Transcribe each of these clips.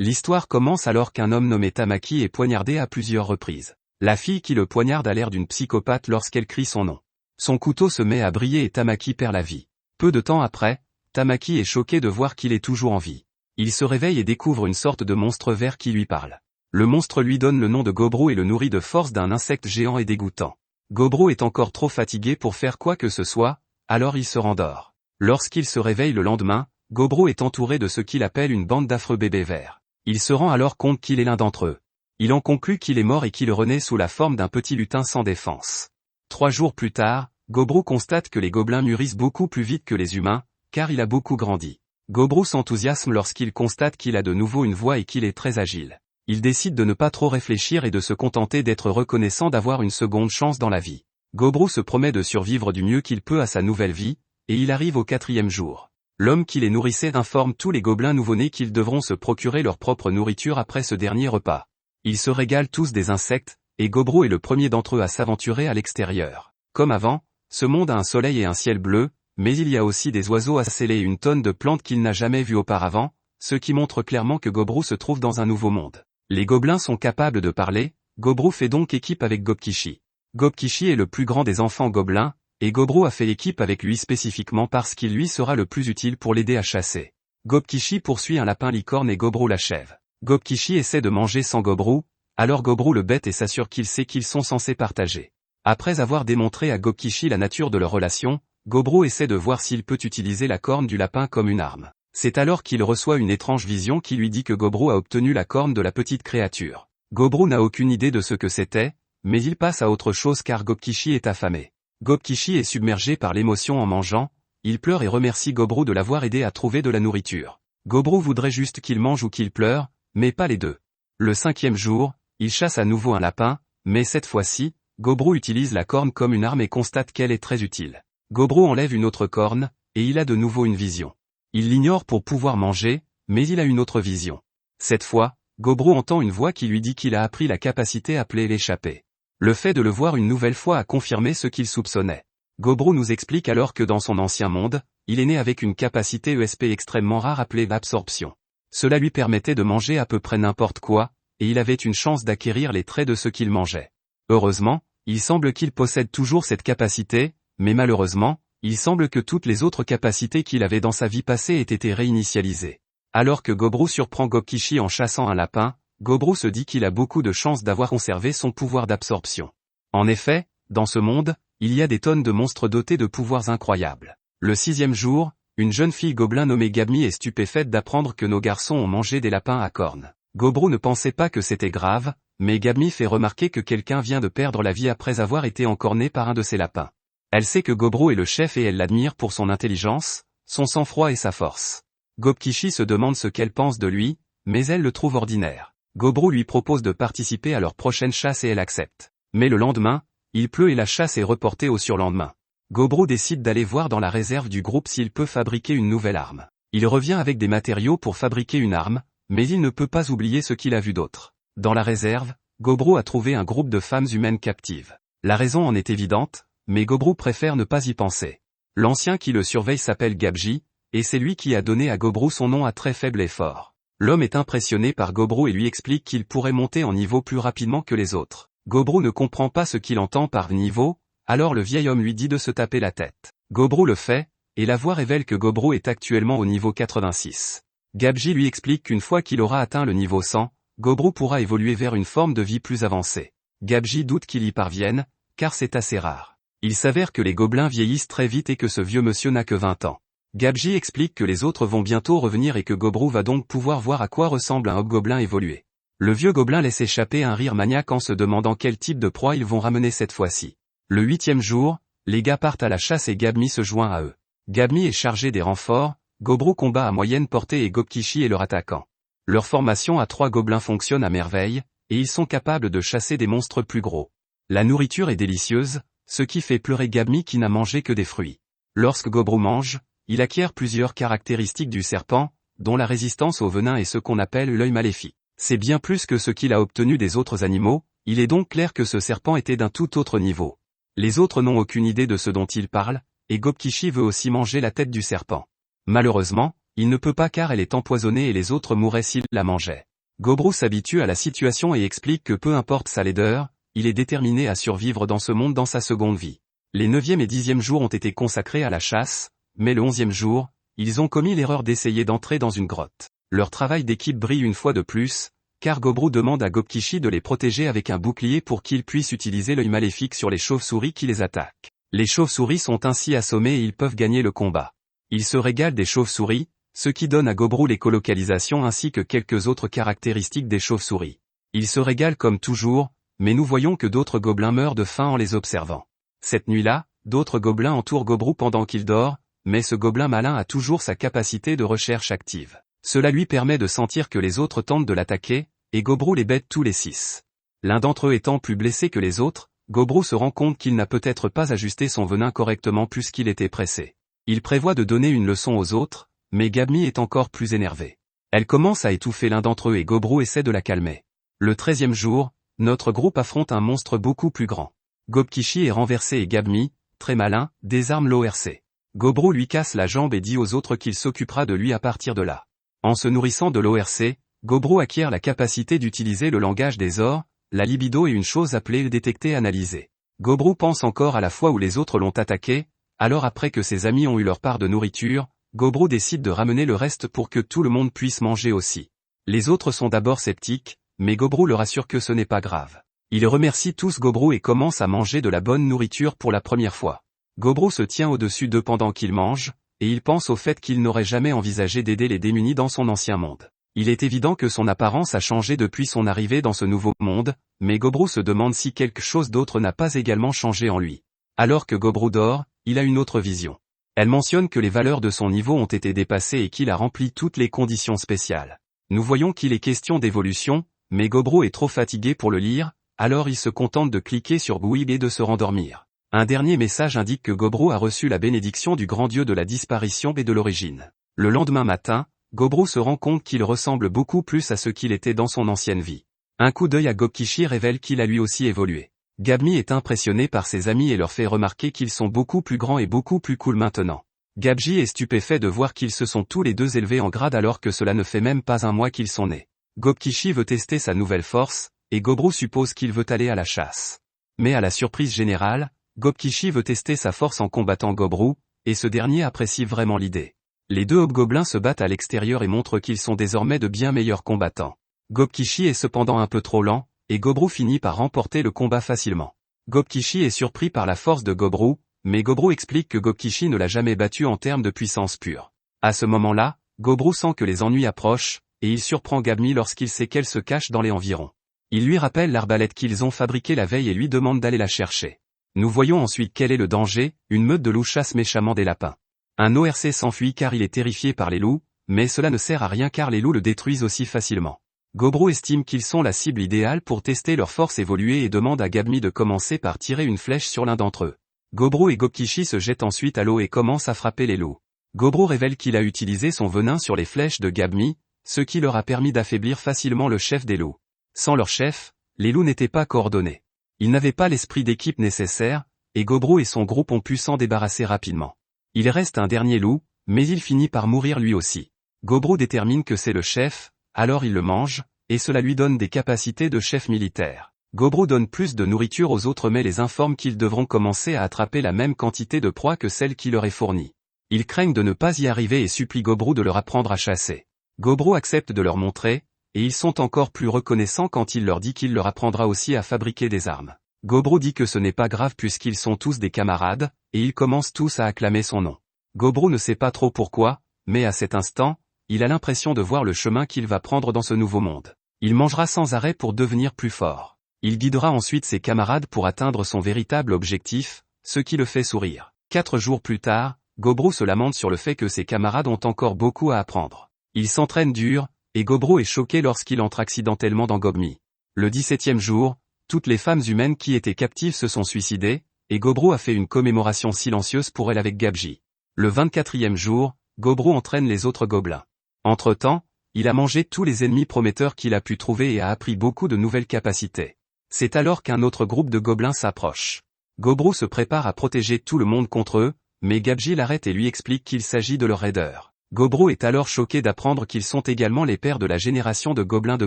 L'histoire commence alors qu'un homme nommé Tamaki est poignardé à plusieurs reprises. La fille qui le poignarde a l'air d'une psychopathe lorsqu'elle crie son nom. Son couteau se met à briller et Tamaki perd la vie. Peu de temps après, Tamaki est choqué de voir qu'il est toujours en vie. Il se réveille et découvre une sorte de monstre vert qui lui parle. Le monstre lui donne le nom de Gobru et le nourrit de force d'un insecte géant et dégoûtant. Gobru est encore trop fatigué pour faire quoi que ce soit, alors il se rendort. Lorsqu'il se réveille le lendemain, Gobru est entouré de ce qu'il appelle une bande d'affreux bébés verts. Il se rend alors compte qu'il est l'un d'entre eux. Il en conclut qu'il est mort et qu'il renaît sous la forme d'un petit lutin sans défense. 3 jours plus tard, Gobru constate que les gobelins mûrissent beaucoup plus vite que les humains, car il a beaucoup grandi. Gobru s'enthousiasme lorsqu'il constate qu'il a de nouveau une voix et qu'il est très agile. Il décide de ne pas trop réfléchir et de se contenter d'être reconnaissant d'avoir une seconde chance dans la vie. Gobru se promet de survivre du mieux qu'il peut à sa nouvelle vie, et il arrive au 4e jour. L'homme qui les nourrissait informe tous les gobelins nouveau-nés qu'ils devront se procurer leur propre nourriture après ce dernier repas. Ils se régalent tous des insectes, et Gobru est le premier d'entre eux à s'aventurer à l'extérieur. Comme avant, ce monde a un soleil et un ciel bleu, mais il y a aussi des oiseaux à sceller et une tonne de plantes qu'il n'a jamais vues auparavant, ce qui montre clairement que Gobru se trouve dans un nouveau monde. Les gobelins sont capables de parler, Gobru fait donc équipe avec Gobkishi. Gobkishi est le plus grand des enfants gobelins, et Gobru a fait équipe avec lui spécifiquement parce qu'il lui sera le plus utile pour l'aider à chasser. Gobkishi poursuit un lapin licorne et Gobru l'achève. Gobkishi essaie de manger sans Gobru, alors Gobru le bête et s'assure qu'il sait qu'ils sont censés partager. Après avoir démontré à Gobkishi la nature de leur relation, Gobru essaie de voir s'il peut utiliser la corne du lapin comme une arme. C'est alors qu'il reçoit une étrange vision qui lui dit que Gobru a obtenu la corne de la petite créature. Gobru n'a aucune idée de ce que c'était, mais il passe à autre chose car Gobkishi est affamé. Gobkishi est submergé par l'émotion en mangeant, il pleure et remercie Gobru de l'avoir aidé à trouver de la nourriture. Gobru voudrait juste qu'il mange ou qu'il pleure, mais pas les deux. Le 5e jour, il chasse à nouveau un lapin, mais cette fois-ci, Gobru utilise la corne comme une arme et constate qu'elle est très utile. Gobru enlève une autre corne, et il a de nouveau une vision. Il l'ignore pour pouvoir manger, mais il a une autre vision. Cette fois, Gobru entend une voix qui lui dit qu'il a appris la capacité appelée l'échappée. Le fait de le voir une nouvelle fois a confirmé ce qu'il soupçonnait. Gobru nous explique alors que dans son ancien monde, il est né avec une capacité ESP extrêmement rare appelée l'absorption. Cela lui permettait de manger à peu près n'importe quoi, et il avait une chance d'acquérir les traits de ce qu'il mangeait. Heureusement, il semble qu'il possède toujours cette capacité, mais malheureusement, il semble que toutes les autres capacités qu'il avait dans sa vie passée aient été réinitialisées. Alors que Gobru surprend Gobkishi en chassant un lapin, Gobru se dit qu'il a beaucoup de chance d'avoir conservé son pouvoir d'absorption. En effet, dans ce monde, il y a des tonnes de monstres dotés de pouvoirs incroyables. Le 6e jour, une jeune fille gobelin nommée Gabmi est stupéfaite d'apprendre que nos garçons ont mangé des lapins à cornes. Gobru ne pensait pas que c'était grave, mais Gabmi fait remarquer que quelqu'un vient de perdre la vie après avoir été encorné par un de ces lapins. Elle sait que Gobru est le chef et elle l'admire pour son intelligence, son sang-froid et sa force. Gobkishi se demande ce qu'elle pense de lui, mais elle le trouve ordinaire. Gobru lui propose de participer à leur prochaine chasse et elle accepte. Mais le lendemain, il pleut et la chasse est reportée au surlendemain. Gobru décide d'aller voir dans la réserve du groupe s'il peut fabriquer une nouvelle arme. Il revient avec des matériaux pour fabriquer une arme, mais il ne peut pas oublier ce qu'il a vu d'autre. Dans la réserve, Gobru a trouvé un groupe de femmes humaines captives. La raison en est évidente, mais Gobru préfère ne pas y penser. L'ancien qui le surveille s'appelle Gabji, et c'est lui qui a donné à Gobru son nom à très faible effort. L'homme est impressionné par Gobru et lui explique qu'il pourrait monter en niveau plus rapidement que les autres. Gobru ne comprend pas ce qu'il entend par niveau, alors le vieil homme lui dit de se taper la tête. Gobru le fait, et la voix révèle que Gobru est actuellement au niveau 86. Gabji lui explique qu'une fois qu'il aura atteint le niveau 100, Gobru pourra évoluer vers une forme de vie plus avancée. Gabji doute qu'il y parvienne, car c'est assez rare. Il s'avère que les gobelins vieillissent très vite et que ce vieux monsieur n'a que 20 ans. Gabji explique que les autres vont bientôt revenir et que Gobru va donc pouvoir voir à quoi ressemble un hobgoblin évolué. Le vieux gobelin laisse échapper un rire maniaque en se demandant quel type de proie ils vont ramener cette fois-ci. Le 8e jour, les gars partent à la chasse et Gabmi se joint à eux. Gabmi est chargé des renforts, Gobru combat à moyenne portée et Gobkishi est leur attaquant. Leur formation à 3 gobelins fonctionne à merveille, et ils sont capables de chasser des monstres plus gros. La nourriture est délicieuse, ce qui fait pleurer Gabmi qui n'a mangé que des fruits. Lorsque Gobru mange, il acquiert plusieurs caractéristiques du serpent, dont la résistance au venin et ce qu'on appelle l'œil maléfique. C'est bien plus que ce qu'il a obtenu des autres animaux, il est donc clair que ce serpent était d'un tout autre niveau. Les autres n'ont aucune idée de ce dont il parle, et Gobkishi veut aussi manger la tête du serpent. Malheureusement, il ne peut pas car elle est empoisonnée et les autres mourraient s'il la mangeait. Gobru s'habitue à la situation et explique que peu importe sa laideur, il est déterminé à survivre dans ce monde dans sa seconde vie. Les 9e et 10e jours ont été consacrés à la chasse, mais le 11e jour, ils ont commis l'erreur d'essayer d'entrer dans une grotte. Leur travail d'équipe brille une fois de plus, car Gobru demande à Gobkichi de les protéger avec un bouclier pour qu'ils puissent utiliser l'œil maléfique sur les chauves-souris qui les attaquent. Les chauves-souris sont ainsi assommés et ils peuvent gagner le combat. Ils se régalent des chauves-souris, ce qui donne à Gobru l'écolocalisation ainsi que quelques autres caractéristiques des chauves-souris. Ils se régalent comme toujours, mais nous voyons que d'autres gobelins meurent de faim en les observant. Cette nuit-là, d'autres gobelins entourent Gobru pendant qu'il dort, mais ce gobelin malin a toujours sa capacité de recherche active. Cela lui permet de sentir que les autres tentent de l'attaquer, et Gobru les bête tous les 6. L'un d'entre eux étant plus blessé que les autres, Gobru se rend compte qu'il n'a peut-être pas ajusté son venin correctement puisqu'il était pressé. Il prévoit de donner une leçon aux autres, mais Gabmi est encore plus énervée. Elle commence à étouffer l'un d'entre eux et Gobru essaie de la calmer. Le 13e jour, notre groupe affronte un monstre beaucoup plus grand. Gobkichi est renversé et Gabmi, très malin, désarme l'ORC. Gobru lui casse la jambe et dit aux autres qu'il s'occupera de lui à partir de là. En se nourrissant de l'ORC, Gobru acquiert la capacité d'utiliser le langage des ors, la libido et une chose appelée le détecter-analyser. Gobru pense encore à la fois où les autres l'ont attaqué, alors après que ses amis ont eu leur part de nourriture, Gobru décide de ramener le reste pour que tout le monde puisse manger aussi. Les autres sont d'abord sceptiques, mais Gobru leur assure que ce n'est pas grave. Ils remercient tous Gobru et commencent à manger de la bonne nourriture pour la première fois. Gobru se tient au-dessus d'eux pendant qu'ils mangent, et il pense au fait qu'il n'aurait jamais envisagé d'aider les démunis dans son ancien monde. Il est évident que son apparence a changé depuis son arrivée dans ce nouveau monde, mais Gobru se demande si quelque chose d'autre n'a pas également changé en lui. Alors que Gobru dort, il a une autre vision. Elle mentionne que les valeurs de son niveau ont été dépassées et qu'il a rempli toutes les conditions spéciales. Nous voyons qu'il est question d'évolution, mais Gobru est trop fatigué pour le lire, alors il se contente de cliquer sur Guib et de se rendormir. Un dernier message indique que Gobru a reçu la bénédiction du grand dieu de la disparition et de l'origine. Le lendemain matin, Gobru se rend compte qu'il ressemble beaucoup plus à ce qu'il était dans son ancienne vie. Un coup d'œil à Gobkichi révèle qu'il a lui aussi évolué. Gabmi est impressionné par ses amis et leur fait remarquer qu'ils sont beaucoup plus grands et beaucoup plus cool maintenant. Gabji est stupéfait de voir qu'ils se sont tous les deux élevés en grade alors que cela ne fait même pas un mois qu'ils sont nés. Gobkichi veut tester sa nouvelle force, et Gobru suppose qu'il veut aller à la chasse. Mais à la surprise générale, Gobkichi veut tester sa force en combattant Gobru, et ce dernier apprécie vraiment l'idée. Les deux hobgoblins se battent à l'extérieur et montrent qu'ils sont désormais de bien meilleurs combattants. Gobkichi est cependant un peu trop lent, et Gobru finit par remporter le combat facilement. Gobkichi est surpris par la force de Gobru, mais Gobru explique que Gobkichi ne l'a jamais battu en termes de puissance pure. À ce moment-là, Gobru sent que les ennuis approchent, et il surprend Gabmi lorsqu'il sait qu'elle se cache dans les environs. Il lui rappelle l'arbalète qu'ils ont fabriquée la veille et lui demande d'aller la chercher. Nous voyons ensuite quel est le danger, une meute de loups chasse méchamment des lapins. Un ORC s'enfuit car il est terrifié par les loups, mais cela ne sert à rien car les loups le détruisent aussi facilement. Gobru estime qu'ils sont la cible idéale pour tester leur force évoluée et demande à Gabmi de commencer par tirer une flèche sur l'un d'entre eux. Gobru et Gobkichi se jettent ensuite à l'eau et commencent à frapper les loups. Gobru révèle qu'il a utilisé son venin sur les flèches de Gabmi, ce qui leur a permis d'affaiblir facilement le chef des loups. Sans leur chef, les loups n'étaient pas coordonnés. Ils n'avaient pas l'esprit d'équipe nécessaire, et Gobru et son groupe ont pu s'en débarrasser rapidement. Il reste un dernier loup, mais il finit par mourir lui aussi. Gobru détermine que c'est le chef, alors il le mange, et cela lui donne des capacités de chef militaire. Gobru donne plus de nourriture aux autres mais les informe qu'ils devront commencer à attraper la même quantité de proie que celle qui leur est fournie. Ils craignent de ne pas y arriver et supplient Gobru de leur apprendre à chasser. Gobru accepte de leur montrer, et ils sont encore plus reconnaissants quand il leur dit qu'il leur apprendra aussi à fabriquer des armes. Gobru dit que ce n'est pas grave puisqu'ils sont tous des camarades, et ils commencent tous à acclamer son nom. Gobru ne sait pas trop pourquoi, mais à cet instant, il a l'impression de voir le chemin qu'il va prendre dans ce nouveau monde. Il mangera sans arrêt pour devenir plus fort. Il guidera ensuite ses camarades pour atteindre son véritable objectif, ce qui le fait sourire. 4 jours plus tard, Gobru se lamente sur le fait que ses camarades ont encore beaucoup à apprendre. Il s'entraîne dur, et Gobru est choqué lorsqu'il entre accidentellement dans Gobmi. Le 17e jour, toutes les femmes humaines qui étaient captives se sont suicidées, et Gobru a fait une commémoration silencieuse pour elle avec Gabji. Le 24e jour, Gobru entraîne les autres gobelins. Entre-temps, il a mangé tous les ennemis prometteurs qu'il a pu trouver et a appris beaucoup de nouvelles capacités. C'est alors qu'un autre groupe de gobelins s'approche. Gobru se prépare à protéger tout le monde contre eux, mais Gabji l'arrête et lui explique qu'il s'agit de leur raideur. Gobru est alors choqué d'apprendre qu'ils sont également les pères de la génération de gobelins de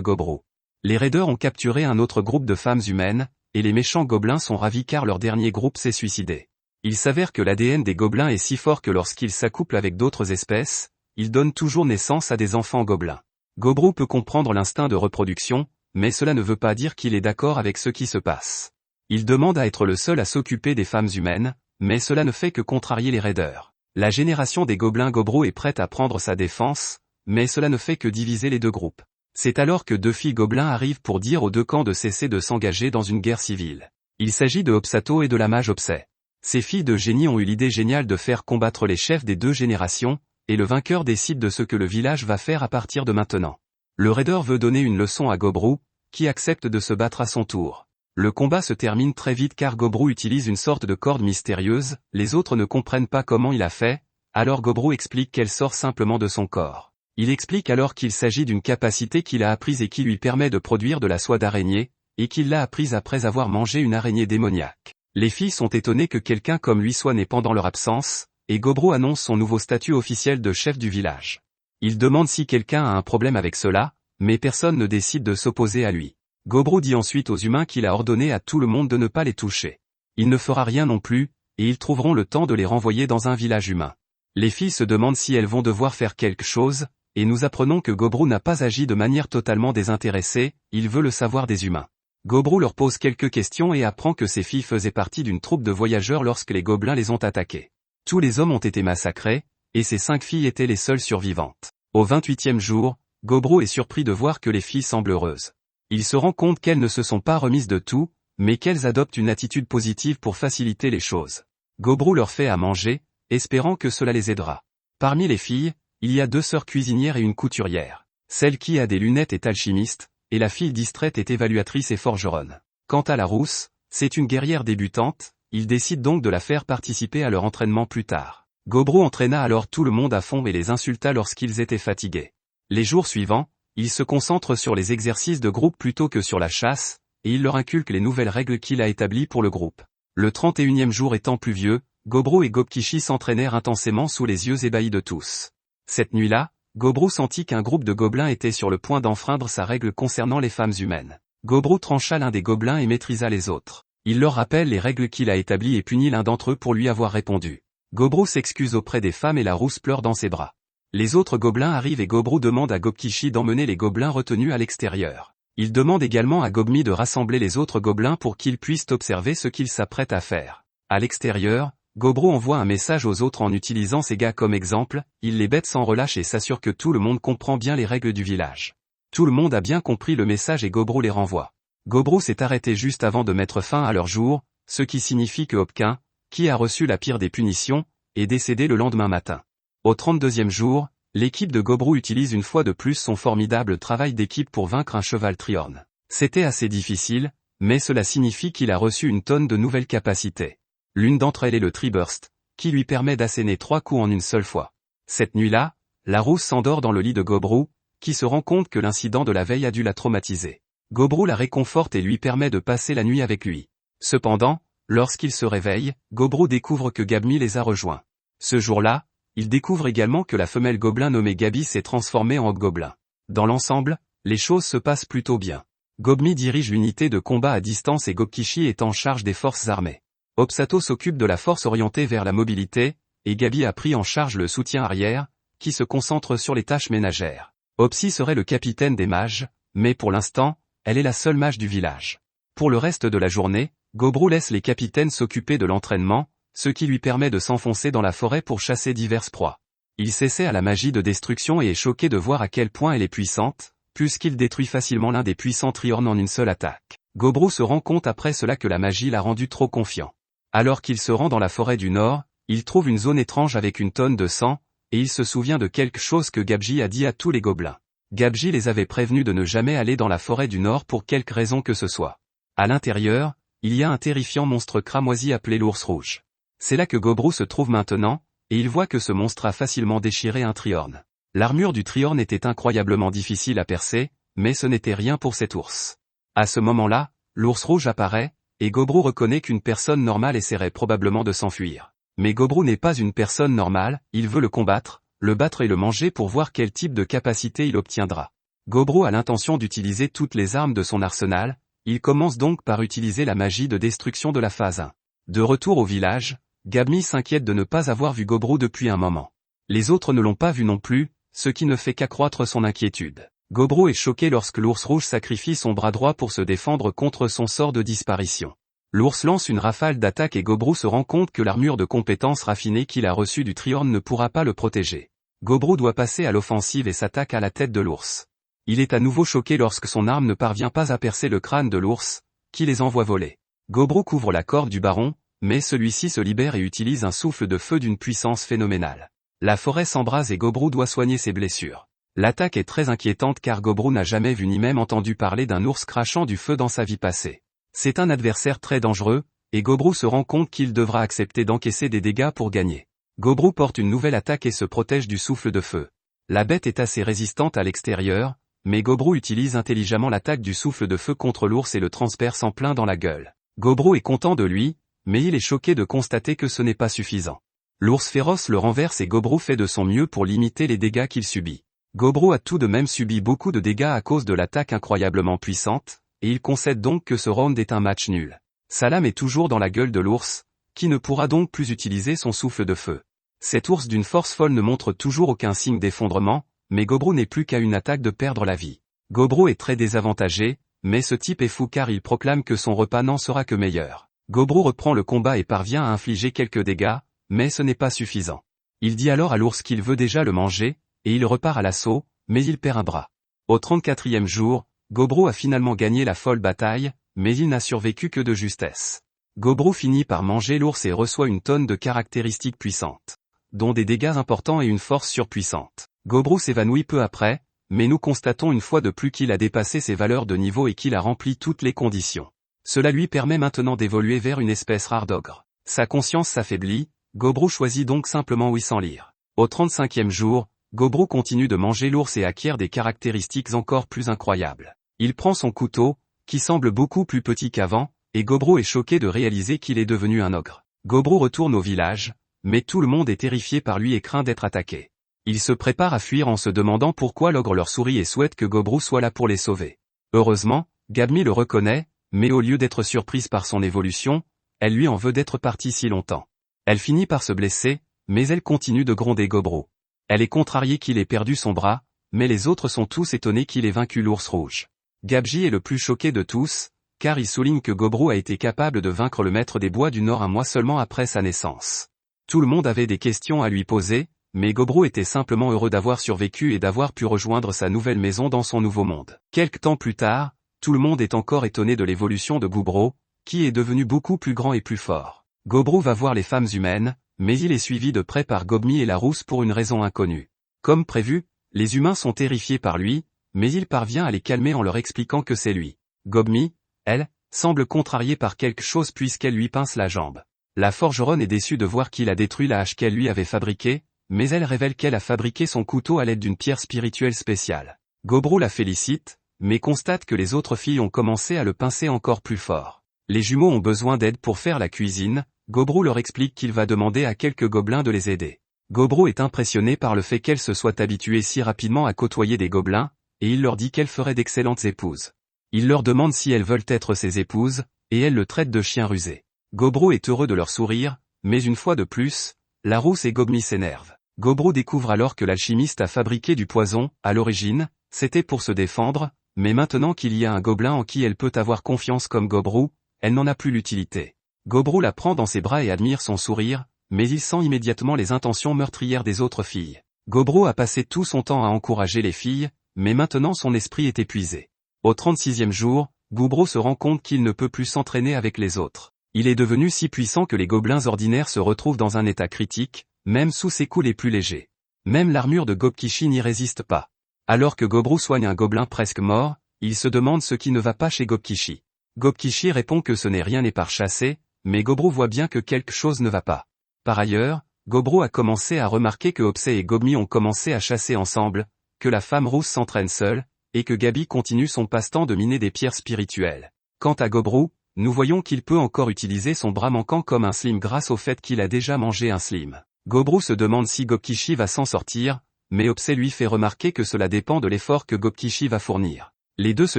Gobru. Les raiders ont capturé un autre groupe de femmes humaines, et les méchants gobelins sont ravis car leur dernier groupe s'est suicidé. Il s'avère que l'ADN des gobelins est si fort que lorsqu'ils s'accouplent avec d'autres espèces, ils donnent toujours naissance à des enfants gobelins. Gobru peut comprendre l'instinct de reproduction, mais cela ne veut pas dire qu'il est d'accord avec ce qui se passe. Il demande à être le seul à s'occuper des femmes humaines, mais cela ne fait que contrarier les raiders. La génération des gobelins Gobru est prête à prendre sa défense, mais cela ne fait que diviser les deux groupes. C'est alors que deux filles gobelins arrivent pour dire aux deux camps de cesser de s'engager dans une guerre civile. Il s'agit de Opsato et de la mage Opsé. Ces filles de génie ont eu l'idée géniale de faire combattre les chefs des deux générations, et le vainqueur décide de ce que le village va faire à partir de maintenant. Le raider veut donner une leçon à Gobru, qui accepte de se battre à son tour. Le combat se termine très vite car Gobru utilise une sorte de corde mystérieuse, les autres ne comprennent pas comment il a fait, alors Gobru explique qu'elle sort simplement de son corps. Il explique alors qu'il s'agit d'une capacité qu'il a apprise et qui lui permet de produire de la soie d'araignée, et qu'il l'a apprise après avoir mangé une araignée démoniaque. Les filles sont étonnées que quelqu'un comme lui soit né pendant leur absence, et Gobru annonce son nouveau statut officiel de chef du village. Il demande si quelqu'un a un problème avec cela, mais personne ne décide de s'opposer à lui. Gobru dit ensuite aux humains qu'il a ordonné à tout le monde de ne pas les toucher. Il ne fera rien non plus, et ils trouveront le temps de les renvoyer dans un village humain. Les filles se demandent si elles vont devoir faire quelque chose, et nous apprenons que Gobru n'a pas agi de manière totalement désintéressée, il veut le savoir des humains. Gobru leur pose quelques questions et apprend que ces filles faisaient partie d'une troupe de voyageurs lorsque les gobelins les ont attaqués. Tous les hommes ont été massacrés, et ces 5 filles étaient les seules survivantes. Au 28e jour, Gobru est surpris de voir que les filles semblent heureuses. Il se rend compte qu'elles ne se sont pas remises de tout, mais qu'elles adoptent une attitude positive pour faciliter les choses. Gobru leur fait à manger, espérant que cela les aidera. Parmi les filles, il y a 2 sœurs cuisinières et une couturière. Celle qui a des lunettes est alchimiste, et la fille distraite est évaluatrice et forgeronne. Quant à la rousse, c'est une guerrière débutante, il décide donc de la faire participer à leur entraînement plus tard. Gobru entraîna alors tout le monde à fond et les insulta lorsqu'ils étaient fatigués. Les jours suivants, il se concentre sur les exercices de groupe plutôt que sur la chasse, et il leur inculque les nouvelles règles qu'il a établies pour le groupe. Le 31e jour étant pluvieux, Gobru et Gobkishi s'entraînèrent intensément sous les yeux ébahis de tous. Cette nuit-là, Gobru sentit qu'un groupe de gobelins était sur le point d'enfreindre sa règle concernant les femmes humaines. Gobru trancha l'un des gobelins et maîtrisa les autres. Il leur rappelle les règles qu'il a établies et punit l'un d'entre eux pour lui avoir répondu. Gobru s'excuse auprès des femmes et la rousse pleure dans ses bras. Les autres gobelins arrivent et Gobru demande à Gobkishi d'emmener les gobelins retenus à l'extérieur. Il demande également à Gobmi de rassembler les autres gobelins pour qu'ils puissent observer ce qu'ils s'apprêtent à faire. À l'extérieur, Gobru envoie un message aux autres en utilisant ces gars comme exemple, il les bête sans relâche et s'assure que tout le monde comprend bien les règles du village. Tout le monde a bien compris le message et Gobru les renvoie. Gobru s'est arrêté juste avant de mettre fin à leur jour, ce qui signifie que Hopkin, qui a reçu la pire des punitions, est décédé le lendemain matin. Au 32e jour, l'équipe de Gobru utilise une fois de plus son formidable travail d'équipe pour vaincre un cheval triorne. C'était assez difficile, mais cela signifie qu'il a reçu une tonne de nouvelles capacités. L'une d'entre elles est le Triburst, qui lui permet d'asséner 3 coups en une seule fois. Cette nuit-là, la rousse s'endort dans le lit de Gobru, qui se rend compte que l'incident de la veille a dû la traumatiser. Gobru la réconforte et lui permet de passer la nuit avec lui. Cependant, lorsqu'il se réveille, Gobru découvre que Gabmi les a rejoints. Ce jour-là, il découvre également que la femelle gobelin nommée Gabi s'est transformée en hobgoblin. Dans l'ensemble, les choses se passent plutôt bien. Gobmi dirige l'unité de combat à distance et Gobkishi est en charge des forces armées. Opsato s'occupe de la force orientée vers la mobilité, et Gabi a pris en charge le soutien arrière, qui se concentre sur les tâches ménagères. Opsi serait le capitaine des mages, mais pour l'instant, elle est la seule mage du village. Pour le reste de la journée, Gobru laisse les capitaines s'occuper de l'entraînement, ce qui lui permet de s'enfoncer dans la forêt pour chasser diverses proies. Il s'essaie à la magie de destruction et est choqué de voir à quel point elle est puissante, puisqu'il détruit facilement l'un des puissants triornes en une seule attaque. Gobru se rend compte après cela que la magie l'a rendu trop confiant. Alors qu'il se rend dans la forêt du Nord, il trouve une zone étrange avec une tonne de sang, et il se souvient de quelque chose que Gabji a dit à tous les gobelins. Gabji les avait prévenus de ne jamais aller dans la forêt du Nord pour quelque raison que ce soit. À l'intérieur, il y a un terrifiant monstre cramoisi appelé l'ours rouge. C'est là que Gobru se trouve maintenant, et il voit que ce monstre a facilement déchiré un triorne. L'armure du triorne était incroyablement difficile à percer, mais ce n'était rien pour cet ours. À ce moment-là, l'ours rouge apparaît, et Gobru reconnaît qu'une personne normale essaierait probablement de s'enfuir. Mais Gobru n'est pas une personne normale, il veut le combattre, le battre et le manger pour voir quel type de capacité il obtiendra. Gobru a l'intention d'utiliser toutes les armes de son arsenal, il commence donc par utiliser la magie de destruction de la phase 1. De retour au village, Gabmi s'inquiète de ne pas avoir vu Gobru depuis un moment. Les autres ne l'ont pas vu non plus, ce qui ne fait qu'accroître son inquiétude. Gobru est choqué lorsque l'ours rouge sacrifie son bras droit pour se défendre contre son sort de disparition. L'ours lance une rafale d'attaque et Gobru se rend compte que l'armure de compétences raffinée qu'il a reçue du Triorn ne pourra pas le protéger. Gobru doit passer à l'offensive et s'attaque à la tête de l'ours. Il est à nouveau choqué lorsque son arme ne parvient pas à percer le crâne de l'ours, qui les envoie voler. Gobru couvre la corde du baron, mais celui-ci se libère et utilise un souffle de feu d'une puissance phénoménale. La forêt s'embrase et Gobru doit soigner ses blessures. L'attaque est très inquiétante car Gobru n'a jamais vu ni même entendu parler d'un ours crachant du feu dans sa vie passée. C'est un adversaire très dangereux, et Gobru se rend compte qu'il devra accepter d'encaisser des dégâts pour gagner. Gobru porte une nouvelle attaque et se protège du souffle de feu. La bête est assez résistante à l'extérieur, mais Gobru utilise intelligemment l'attaque du souffle de feu contre l'ours et le transperce en plein dans la gueule. Gobru est content de lui, mais il est choqué de constater que ce n'est pas suffisant. L'ours féroce le renverse et Gobru fait de son mieux pour limiter les dégâts qu'il subit. Gobru a tout de même subi beaucoup de dégâts à cause de l'attaque incroyablement puissante, et il concède donc que ce round est un match nul. Sa lame est toujours dans la gueule de l'ours, qui ne pourra donc plus utiliser son souffle de feu. Cet ours d'une force folle ne montre toujours aucun signe d'effondrement, mais Gobru n'est plus qu'à une attaque de perdre la vie. Gobru est très désavantagé, mais ce type est fou car il proclame que son repas n'en sera que meilleur. Gobru reprend le combat et parvient à infliger quelques dégâts, mais ce n'est pas suffisant. Il dit alors à l'ours qu'il veut déjà le manger, et il repart à l'assaut, mais il perd un bras. Au 34e jour, Gobru a finalement gagné la folle bataille, mais il n'a survécu que de justesse. Gobru finit par manger l'ours et reçoit une tonne de caractéristiques puissantes, dont des dégâts importants et une force surpuissante. Gobru s'évanouit peu après, mais nous constatons une fois de plus qu'il a dépassé ses valeurs de niveau et qu'il a rempli toutes les conditions. Cela lui permet maintenant d'évoluer vers une espèce rare d'ogre. Sa conscience s'affaiblit, Gobru choisit donc simplement 800 lyres. Au 35e jour, Gobru continue de manger l'ours et acquiert des caractéristiques encore plus incroyables. Il prend son couteau, qui semble beaucoup plus petit qu'avant, et Gobru est choqué de réaliser qu'il est devenu un ogre. Gobru retourne au village, mais tout le monde est terrifié par lui et craint d'être attaqué. Il se prépare à fuir en se demandant pourquoi l'ogre leur sourit et souhaite que Gobru soit là pour les sauver. Heureusement, Gabmi le reconnaît, mais au lieu d'être surprise par son évolution, elle lui en veut d'être partie si longtemps. Elle finit par se blesser, mais elle continue de gronder Gobru. Elle est contrariée qu'il ait perdu son bras, mais les autres sont tous étonnés qu'il ait vaincu l'ours rouge. Gabji est le plus choqué de tous, car il souligne que Gobru a été capable de vaincre le maître des bois du Nord un mois seulement après sa naissance. Tout le monde avait des questions à lui poser, mais Gobru était simplement heureux d'avoir survécu et d'avoir pu rejoindre sa nouvelle maison dans son nouveau monde. Quelque temps plus tard, tout le monde est encore étonné de l'évolution de Gobru, qui est devenu beaucoup plus grand et plus fort. Gobru va voir les femmes humaines, mais il est suivi de près par Gobmi et la rousse pour une raison inconnue. Comme prévu, les humains sont terrifiés par lui, mais il parvient à les calmer en leur expliquant que c'est lui. Gobmi, elle, semble contrariée par quelque chose puisqu'elle lui pince la jambe. La forgeronne est déçue de voir qu'il a détruit la hache qu'elle lui avait fabriquée, mais elle révèle qu'elle a fabriqué son couteau à l'aide d'une pierre spirituelle spéciale. Gobru la félicite, mais constate que les autres filles ont commencé à le pincer encore plus fort. Les jumeaux ont besoin d'aide pour faire la cuisine, Gobru leur explique qu'il va demander à quelques gobelins de les aider. Gobru est impressionné par le fait qu'elles se soient habituées si rapidement à côtoyer des gobelins, et il leur dit qu'elles feraient d'excellentes épouses. Il leur demande si elles veulent être ses épouses, et elles le traitent de chien rusé. Gobru est heureux de leur sourire, mais une fois de plus, la rousse et Gobmi s'énervent. Gobru découvre alors que l'alchimiste a fabriqué du poison, à l'origine, c'était pour se défendre, mais maintenant qu'il y a un gobelin en qui elle peut avoir confiance comme Gobru, elle n'en a plus l'utilité. Gobru la prend dans ses bras et admire son sourire, mais il sent immédiatement les intentions meurtrières des autres filles. Gobru a passé tout son temps à encourager les filles, mais maintenant son esprit est épuisé. Au 36e jour, Gobru se rend compte qu'il ne peut plus s'entraîner avec les autres. Il est devenu si puissant que les gobelins ordinaires se retrouvent dans un état critique, même sous ses coups les plus légers. Même l'armure de Gobkishi n'y résiste pas. Alors que Gobru soigne un gobelin presque mort, il se demande ce qui ne va pas chez Gobkishi. Gobkishi répond que ce n'est rien n'est par chasser, mais Gobru voit bien que quelque chose ne va pas. Par ailleurs, Gobru a commencé à remarquer que Opsei et Gobmi ont commencé à chasser ensemble, que la femme rousse s'entraîne seule, et que Gabi continue son passe-temps de miner des pierres spirituelles. Quant à Gobru, nous voyons qu'il peut encore utiliser son bras manquant comme un slim grâce au fait qu'il a déjà mangé un slim. Gobru se demande si Gobkishi va s'en sortir, mais Opse lui fait remarquer que cela dépend de l'effort que Gobkishi va fournir. Les deux se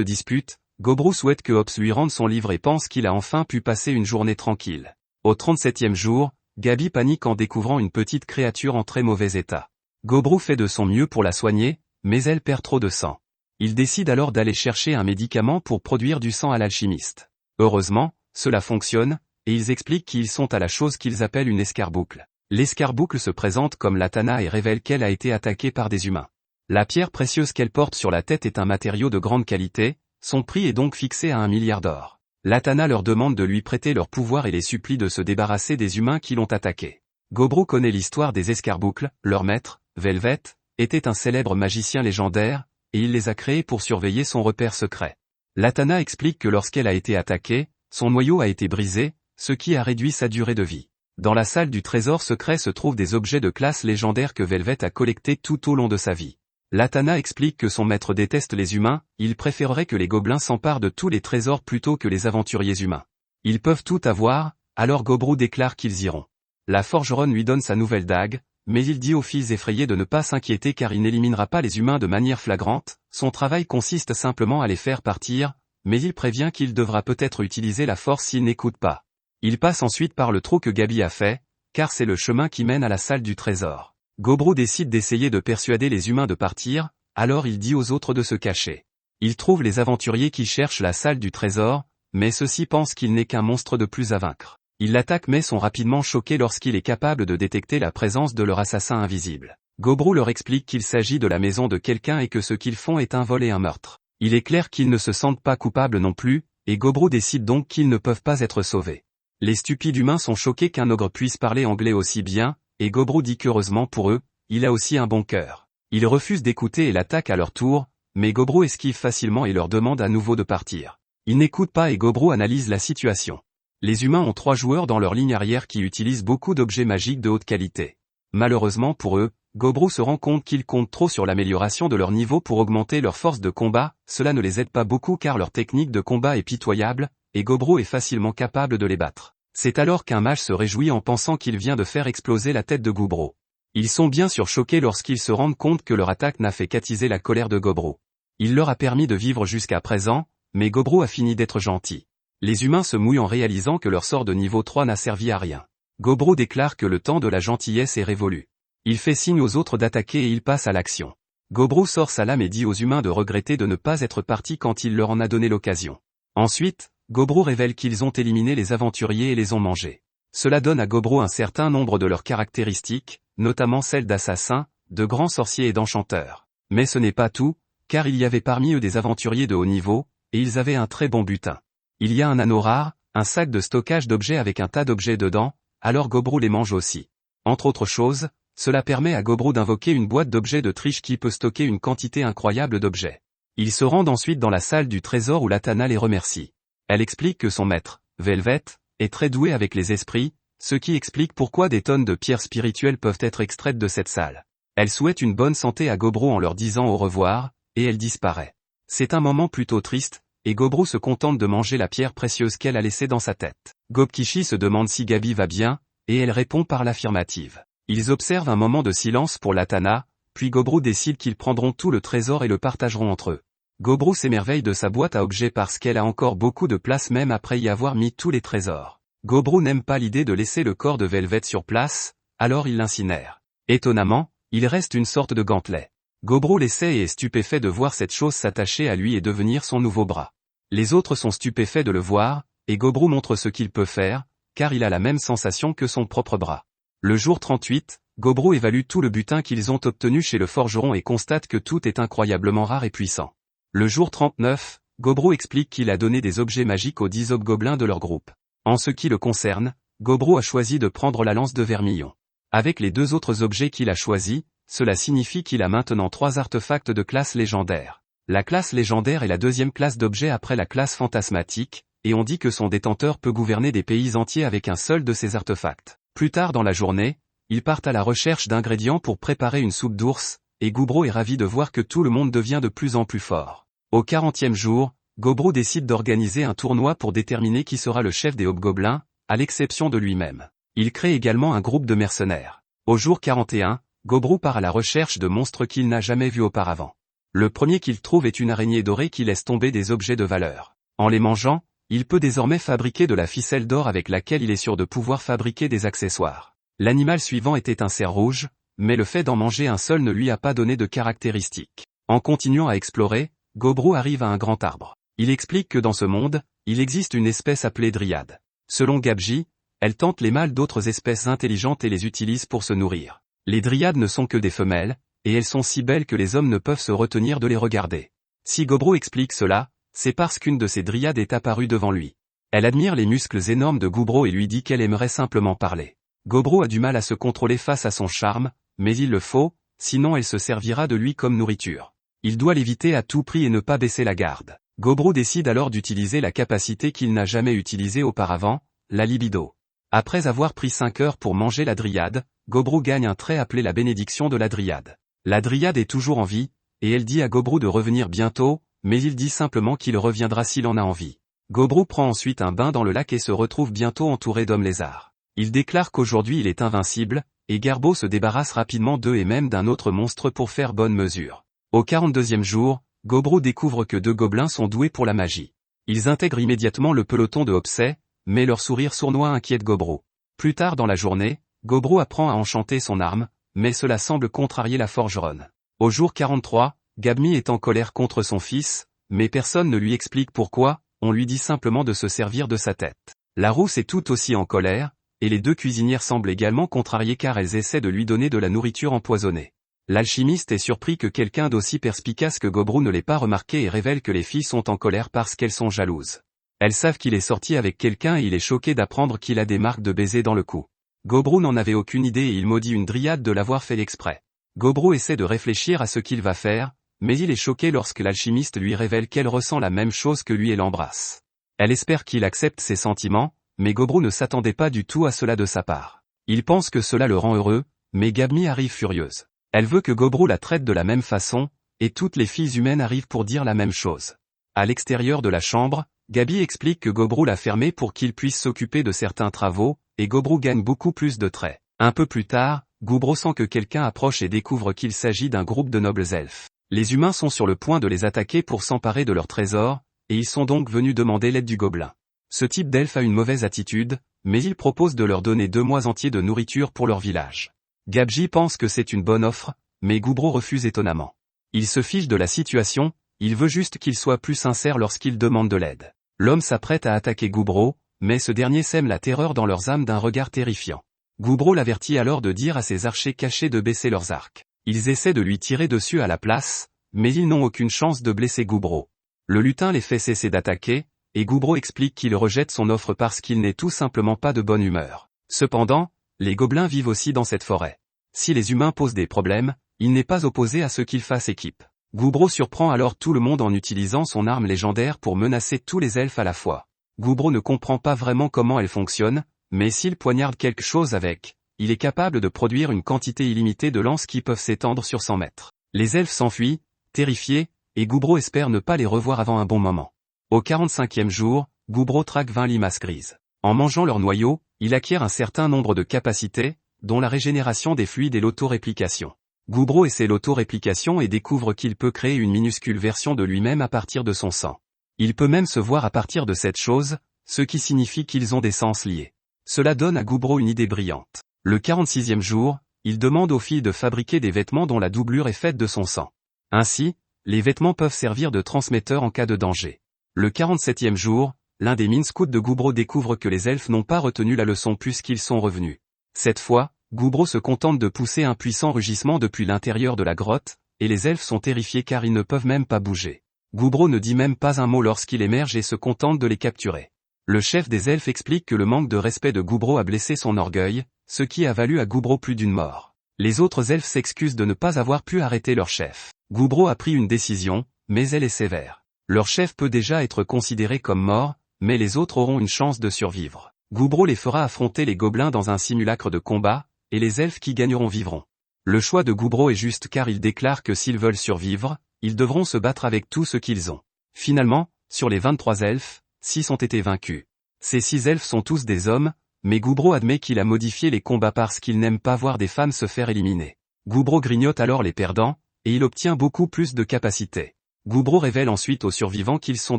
disputent, Gobru souhaite que Opse lui rende son livre et pense qu'il a enfin pu passer une journée tranquille. Au 37e jour, Gabi panique en découvrant une petite créature en très mauvais état. Gobru fait de son mieux pour la soigner, mais elle perd trop de sang. Il décide alors d'aller chercher un médicament pour produire du sang à l'alchimiste. Heureusement, cela fonctionne, et ils expliquent qu'ils sont à la chose qu'ils appellent une escarboucle. L'escarboucle se présente comme Latanna et révèle qu'elle a été attaquée par des humains. La pierre précieuse qu'elle porte sur la tête est un matériau de grande qualité, son prix est donc fixé à 1 milliard d'or. Latanna leur demande de lui prêter leur pouvoir et les supplie de se débarrasser des humains qui l'ont attaqué. Gobru connaît l'histoire des escarboucles, leur maître, Velvet, était un célèbre magicien légendaire, et il les a créés pour surveiller son repère secret. Latanna explique que lorsqu'elle a été attaquée, son noyau a été brisé, ce qui a réduit sa durée de vie. Dans la salle du trésor secret se trouvent des objets de classe légendaire que Velvet a collectés tout au long de sa vie. Latanna explique que son maître déteste les humains, il préférerait que les gobelins s'emparent de tous les trésors plutôt que les aventuriers humains. Ils peuvent tout avoir, alors Gobru déclare qu'ils iront. La forgeronne lui donne sa nouvelle dague, mais il dit aux filles effrayées de ne pas s'inquiéter car il n'éliminera pas les humains de manière flagrante, son travail consiste simplement à les faire partir, mais il prévient qu'il devra peut-être utiliser la force s'il n'écoute pas. Il passe ensuite par le trou que Gabi a fait, car c'est le chemin qui mène à la salle du trésor. Gobru décide d'essayer de persuader les humains de partir, alors il dit aux autres de se cacher. Il trouve les aventuriers qui cherchent la salle du trésor, mais ceux-ci pensent qu'il n'est qu'un monstre de plus à vaincre. Ils l'attaquent mais sont rapidement choqués lorsqu'il est capable de détecter la présence de leur assassin invisible. Gobru leur explique qu'il s'agit de la maison de quelqu'un et que ce qu'ils font est un vol et un meurtre. Il est clair qu'ils ne se sentent pas coupables non plus, et Gobru décide donc qu'ils ne peuvent pas être sauvés. Les stupides humains sont choqués qu'un ogre puisse parler anglais aussi bien, et Gobru dit qu'heureusement pour eux, il a aussi un bon cœur. Ils refusent d'écouter et l'attaquent à leur tour, mais Gobru esquive facilement et leur demande à nouveau de partir. Ils n'écoutent pas et Gobru analyse la situation. Les humains ont 3 joueurs dans leur ligne arrière qui utilisent beaucoup d'objets magiques de haute qualité. Malheureusement pour eux, Gobru se rend compte qu'ils comptent trop sur l'amélioration de leur niveau pour augmenter leur force de combat, cela ne les aide pas beaucoup car leur technique de combat est pitoyable, et Gobru est facilement capable de les battre. C'est alors qu'un mage se réjouit en pensant qu'il vient de faire exploser la tête de Gobru. Ils sont bien sûr choqués lorsqu'ils se rendent compte que leur attaque n'a fait qu'attiser la colère de Gobru. Il leur a permis de vivre jusqu'à présent, mais Gobru a fini d'être gentil. Les humains se mouillent en réalisant que leur sort de niveau 3 n'a servi à rien. Gobru déclare que le temps de la gentillesse est révolu. Il fait signe aux autres d'attaquer et il passe à l'action. Gobru sort sa lame et dit aux humains de regretter de ne pas être partis quand il leur en a donné l'occasion. Ensuite, Gobru révèle qu'ils ont éliminé les aventuriers et les ont mangés. Cela donne à Gobru un certain nombre de leurs caractéristiques, notamment celles d'assassins, de grands sorciers et d'enchanteurs. Mais ce n'est pas tout, car il y avait parmi eux des aventuriers de haut niveau, et ils avaient un très bon butin. Il y a un anneau rare, un sac de stockage d'objets avec un tas d'objets dedans, alors Gobru les mange aussi. Entre autres choses, cela permet à Gobru d'invoquer une boîte d'objets de triche qui peut stocker une quantité incroyable d'objets. Ils se rendent ensuite dans la salle du trésor où Latanna les remercie. Elle explique que son maître, Velvet, est très doué avec les esprits, ce qui explique pourquoi des tonnes de pierres spirituelles peuvent être extraites de cette salle. Elle souhaite une bonne santé à Gobru en leur disant au revoir, et elle disparaît. C'est un moment plutôt triste, et Gobru se contente de manger la pierre précieuse qu'elle a laissée dans sa tête. Gobkishi se demande si Gabi va bien, et elle répond par l'affirmative. Ils observent un moment de silence pour Latanna, puis Gobru décide qu'ils prendront tout le trésor et le partageront entre eux. Gobru s'émerveille de sa boîte à objets parce qu'elle a encore beaucoup de place même après y avoir mis tous les trésors. Gobru n'aime pas l'idée de laisser le corps de Velvet sur place, alors il l'incinère. Étonnamment, il reste une sorte de gantelet. Gobru l'essaie et est stupéfait de voir cette chose s'attacher à lui et devenir son nouveau bras. Les autres sont stupéfaits de le voir, et Gobru montre ce qu'il peut faire, car il a la même sensation que son propre bras. Le jour 38, Gobru évalue tout le butin qu'ils ont obtenu chez le forgeron et constate que tout est incroyablement rare et puissant. Le jour 39, Gobru explique qu'il a donné des objets magiques aux 10 hobgoblins de leur groupe. En ce qui le concerne, Gobru a choisi de prendre la lance de vermillon. Avec les 2 autres objets qu'il a choisis, cela signifie qu'il a maintenant 3 artefacts de classe légendaire. La classe légendaire est la 2e classe d'objets après la classe fantasmatique, et on dit que son détenteur peut gouverner des pays entiers avec un seul de ces artefacts. Plus tard dans la journée, ils partent à la recherche d'ingrédients pour préparer une soupe d'ours, et Gobru est ravi de voir que tout le monde devient de plus en plus fort. Au 40e jour, Gobru décide d'organiser un tournoi pour déterminer qui sera le chef des hobgoblins, à l'exception de lui-même. Il crée également un groupe de mercenaires. Au jour 41, Gobru part à la recherche de monstres qu'il n'a jamais vus auparavant. Le premier qu'il trouve est une araignée dorée qui laisse tomber des objets de valeur. En les mangeant, il peut désormais fabriquer de la ficelle d'or avec laquelle il est sûr de pouvoir fabriquer des accessoires. L'animal suivant était un cerf rouge, mais le fait d'en manger un seul ne lui a pas donné de caractéristiques. En continuant à explorer, Gobru arrive à un grand arbre. Il explique que dans ce monde, il existe une espèce appelée dryade. Selon Gabji, elle tente les mâles d'autres espèces intelligentes et les utilise pour se nourrir. Les dryades ne sont que des femelles, et elles sont si belles que les hommes ne peuvent se retenir de les regarder. Si Gobru explique cela, c'est parce qu'une de ces dryades est apparue devant lui. Elle admire les muscles énormes de Gobru et lui dit qu'elle aimerait simplement parler. Gobru a du mal à se contrôler face à son charme, mais il le faut, sinon elle se servira de lui comme nourriture. Il doit l'éviter à tout prix et ne pas baisser la garde. Gobru décide alors d'utiliser la capacité qu'il n'a jamais utilisée auparavant, la libido. Après avoir pris 5 heures pour manger la dryade, Gobru gagne un trait appelé la bénédiction de la dryade. La dryade est toujours en vie, et elle dit à Gobru de revenir bientôt, mais il dit simplement qu'il reviendra s'il en a envie. Gobru prend ensuite un bain dans le lac et se retrouve bientôt entouré d'hommes lézards. Il déclare qu'aujourd'hui il est invincible, et Garbo se débarrasse rapidement d'eux et même d'un autre monstre pour faire bonne mesure. Au 42e jour, Gobru découvre que 2 gobelins sont doués pour la magie. Ils intègrent immédiatement le peloton de Hopsei, mais leur sourire sournois inquiète Gobru. Plus tard dans la journée, Gobru apprend à enchanter son arme, mais cela semble contrarier la forgeronne. Au jour 43, Gabmi est en colère contre son fils, mais personne ne lui explique pourquoi, on lui dit simplement de se servir de sa tête. La rousse est tout aussi en colère, et les 2 cuisinières semblent également contrariées car elles essaient de lui donner de la nourriture empoisonnée. L'alchimiste est surpris que quelqu'un d'aussi perspicace que Gobru ne l'ait pas remarqué et révèle que les filles sont en colère parce qu'elles sont jalouses. Elles savent qu'il est sorti avec quelqu'un et il est choqué d'apprendre qu'il a des marques de baiser dans le cou. Gobru n'en avait aucune idée et il maudit une dryade de l'avoir fait exprès. Gobru essaie de réfléchir à ce qu'il va faire, mais il est choqué lorsque l'alchimiste lui révèle qu'elle ressent la même chose que lui et l'embrasse. Elle espère qu'il accepte ses sentiments, mais Gobru ne s'attendait pas du tout à cela de sa part. Il pense que cela le rend heureux, mais Gabmi arrive furieuse. Elle veut que Gobru la traite de la même façon, et toutes les filles humaines arrivent pour dire la même chose. À l'extérieur de la chambre, Gabi explique que Gobru l'a fermé pour qu'il puisse s'occuper de certains travaux, et Gobru gagne beaucoup plus de traits. Un peu plus tard, Gobru sent que quelqu'un approche et découvre qu'il s'agit d'un groupe de nobles elfes. Les humains sont sur le point de les attaquer pour s'emparer de leurs trésors, et ils sont donc venus demander l'aide du gobelin. Ce type d'elfe a une mauvaise attitude, mais il propose de leur donner 2 mois entiers de nourriture pour leur village. Gabji pense que c'est une bonne offre, mais Gobru refuse étonnamment. Il se fiche de la situation, il veut juste qu'il soit plus sincère lorsqu'il demande de l'aide. L'homme s'apprête à attaquer Gobru, mais ce dernier sème la terreur dans leurs âmes d'un regard terrifiant. Gobru l'avertit alors de dire à ses archers cachés de baisser leurs arcs. Ils essaient de lui tirer dessus à la place, mais ils n'ont aucune chance de blesser Gobru. Le lutin les fait cesser d'attaquer, et Gobru explique qu'il rejette son offre parce qu'il n'est tout simplement pas de bonne humeur. Cependant, les gobelins vivent aussi dans cette forêt. Si les humains posent des problèmes, il n'est pas opposé à ce qu'ils fassent équipe. Gobru surprend alors tout le monde en utilisant son arme légendaire pour menacer tous les elfes à la fois. Gobru ne comprend pas vraiment comment elle fonctionne, mais s'il poignarde quelque chose avec, il est capable de produire une quantité illimitée de lances qui peuvent s'étendre sur 100 mètres. Les elfes s'enfuient, terrifiés, et Gobru espère ne pas les revoir avant un bon moment. Au 45e jour, Gobru traque 20 limaces grises. En mangeant leur noyau, il acquiert un certain nombre de capacités, dont la régénération des fluides et l'autoréplication. Gobru essaie l'autoréplication et découvre qu'il peut créer une minuscule version de lui-même à partir de son sang. Il peut même se voir à partir de cette chose, ce qui signifie qu'ils ont des sens liés. Cela donne à Gobru une idée brillante. Le 46e jour, il demande aux filles de fabriquer des vêtements dont la doublure est faite de son sang. Ainsi, les vêtements peuvent servir de transmetteurs en cas de danger. Le 47e jour, l'un des mines scouts de Gobru découvre que les elfes n'ont pas retenu la leçon puisqu'ils sont revenus. Cette fois, Gobru se contente de pousser un puissant rugissement depuis l'intérieur de la grotte, et les elfes sont terrifiés car ils ne peuvent même pas bouger. Gobru ne dit même pas un mot lorsqu'il émerge et se contente de les capturer. Le chef des elfes explique que le manque de respect de Gobru a blessé son orgueil, ce qui a valu à Gobru plus d'une mort. Les autres elfes s'excusent de ne pas avoir pu arrêter leur chef. Gobru a pris une décision, mais elle est sévère. Leur chef peut déjà être considéré comme mort, mais les autres auront une chance de survivre. Gobru les fera affronter les gobelins dans un simulacre de combat, et les elfes qui gagneront vivront. Le choix de Gobru est juste car il déclare que s'ils veulent survivre, ils devront se battre avec tout ce qu'ils ont. Finalement, sur les 23 elfes, 6 ont été vaincus. Ces 6 elfes sont tous des hommes, mais Goubro admet qu'il a modifié les combats parce qu'il n'aime pas voir des femmes se faire éliminer. Goubro grignote alors les perdants, et il obtient beaucoup plus de capacités. Goubro révèle ensuite aux survivants qu'ils sont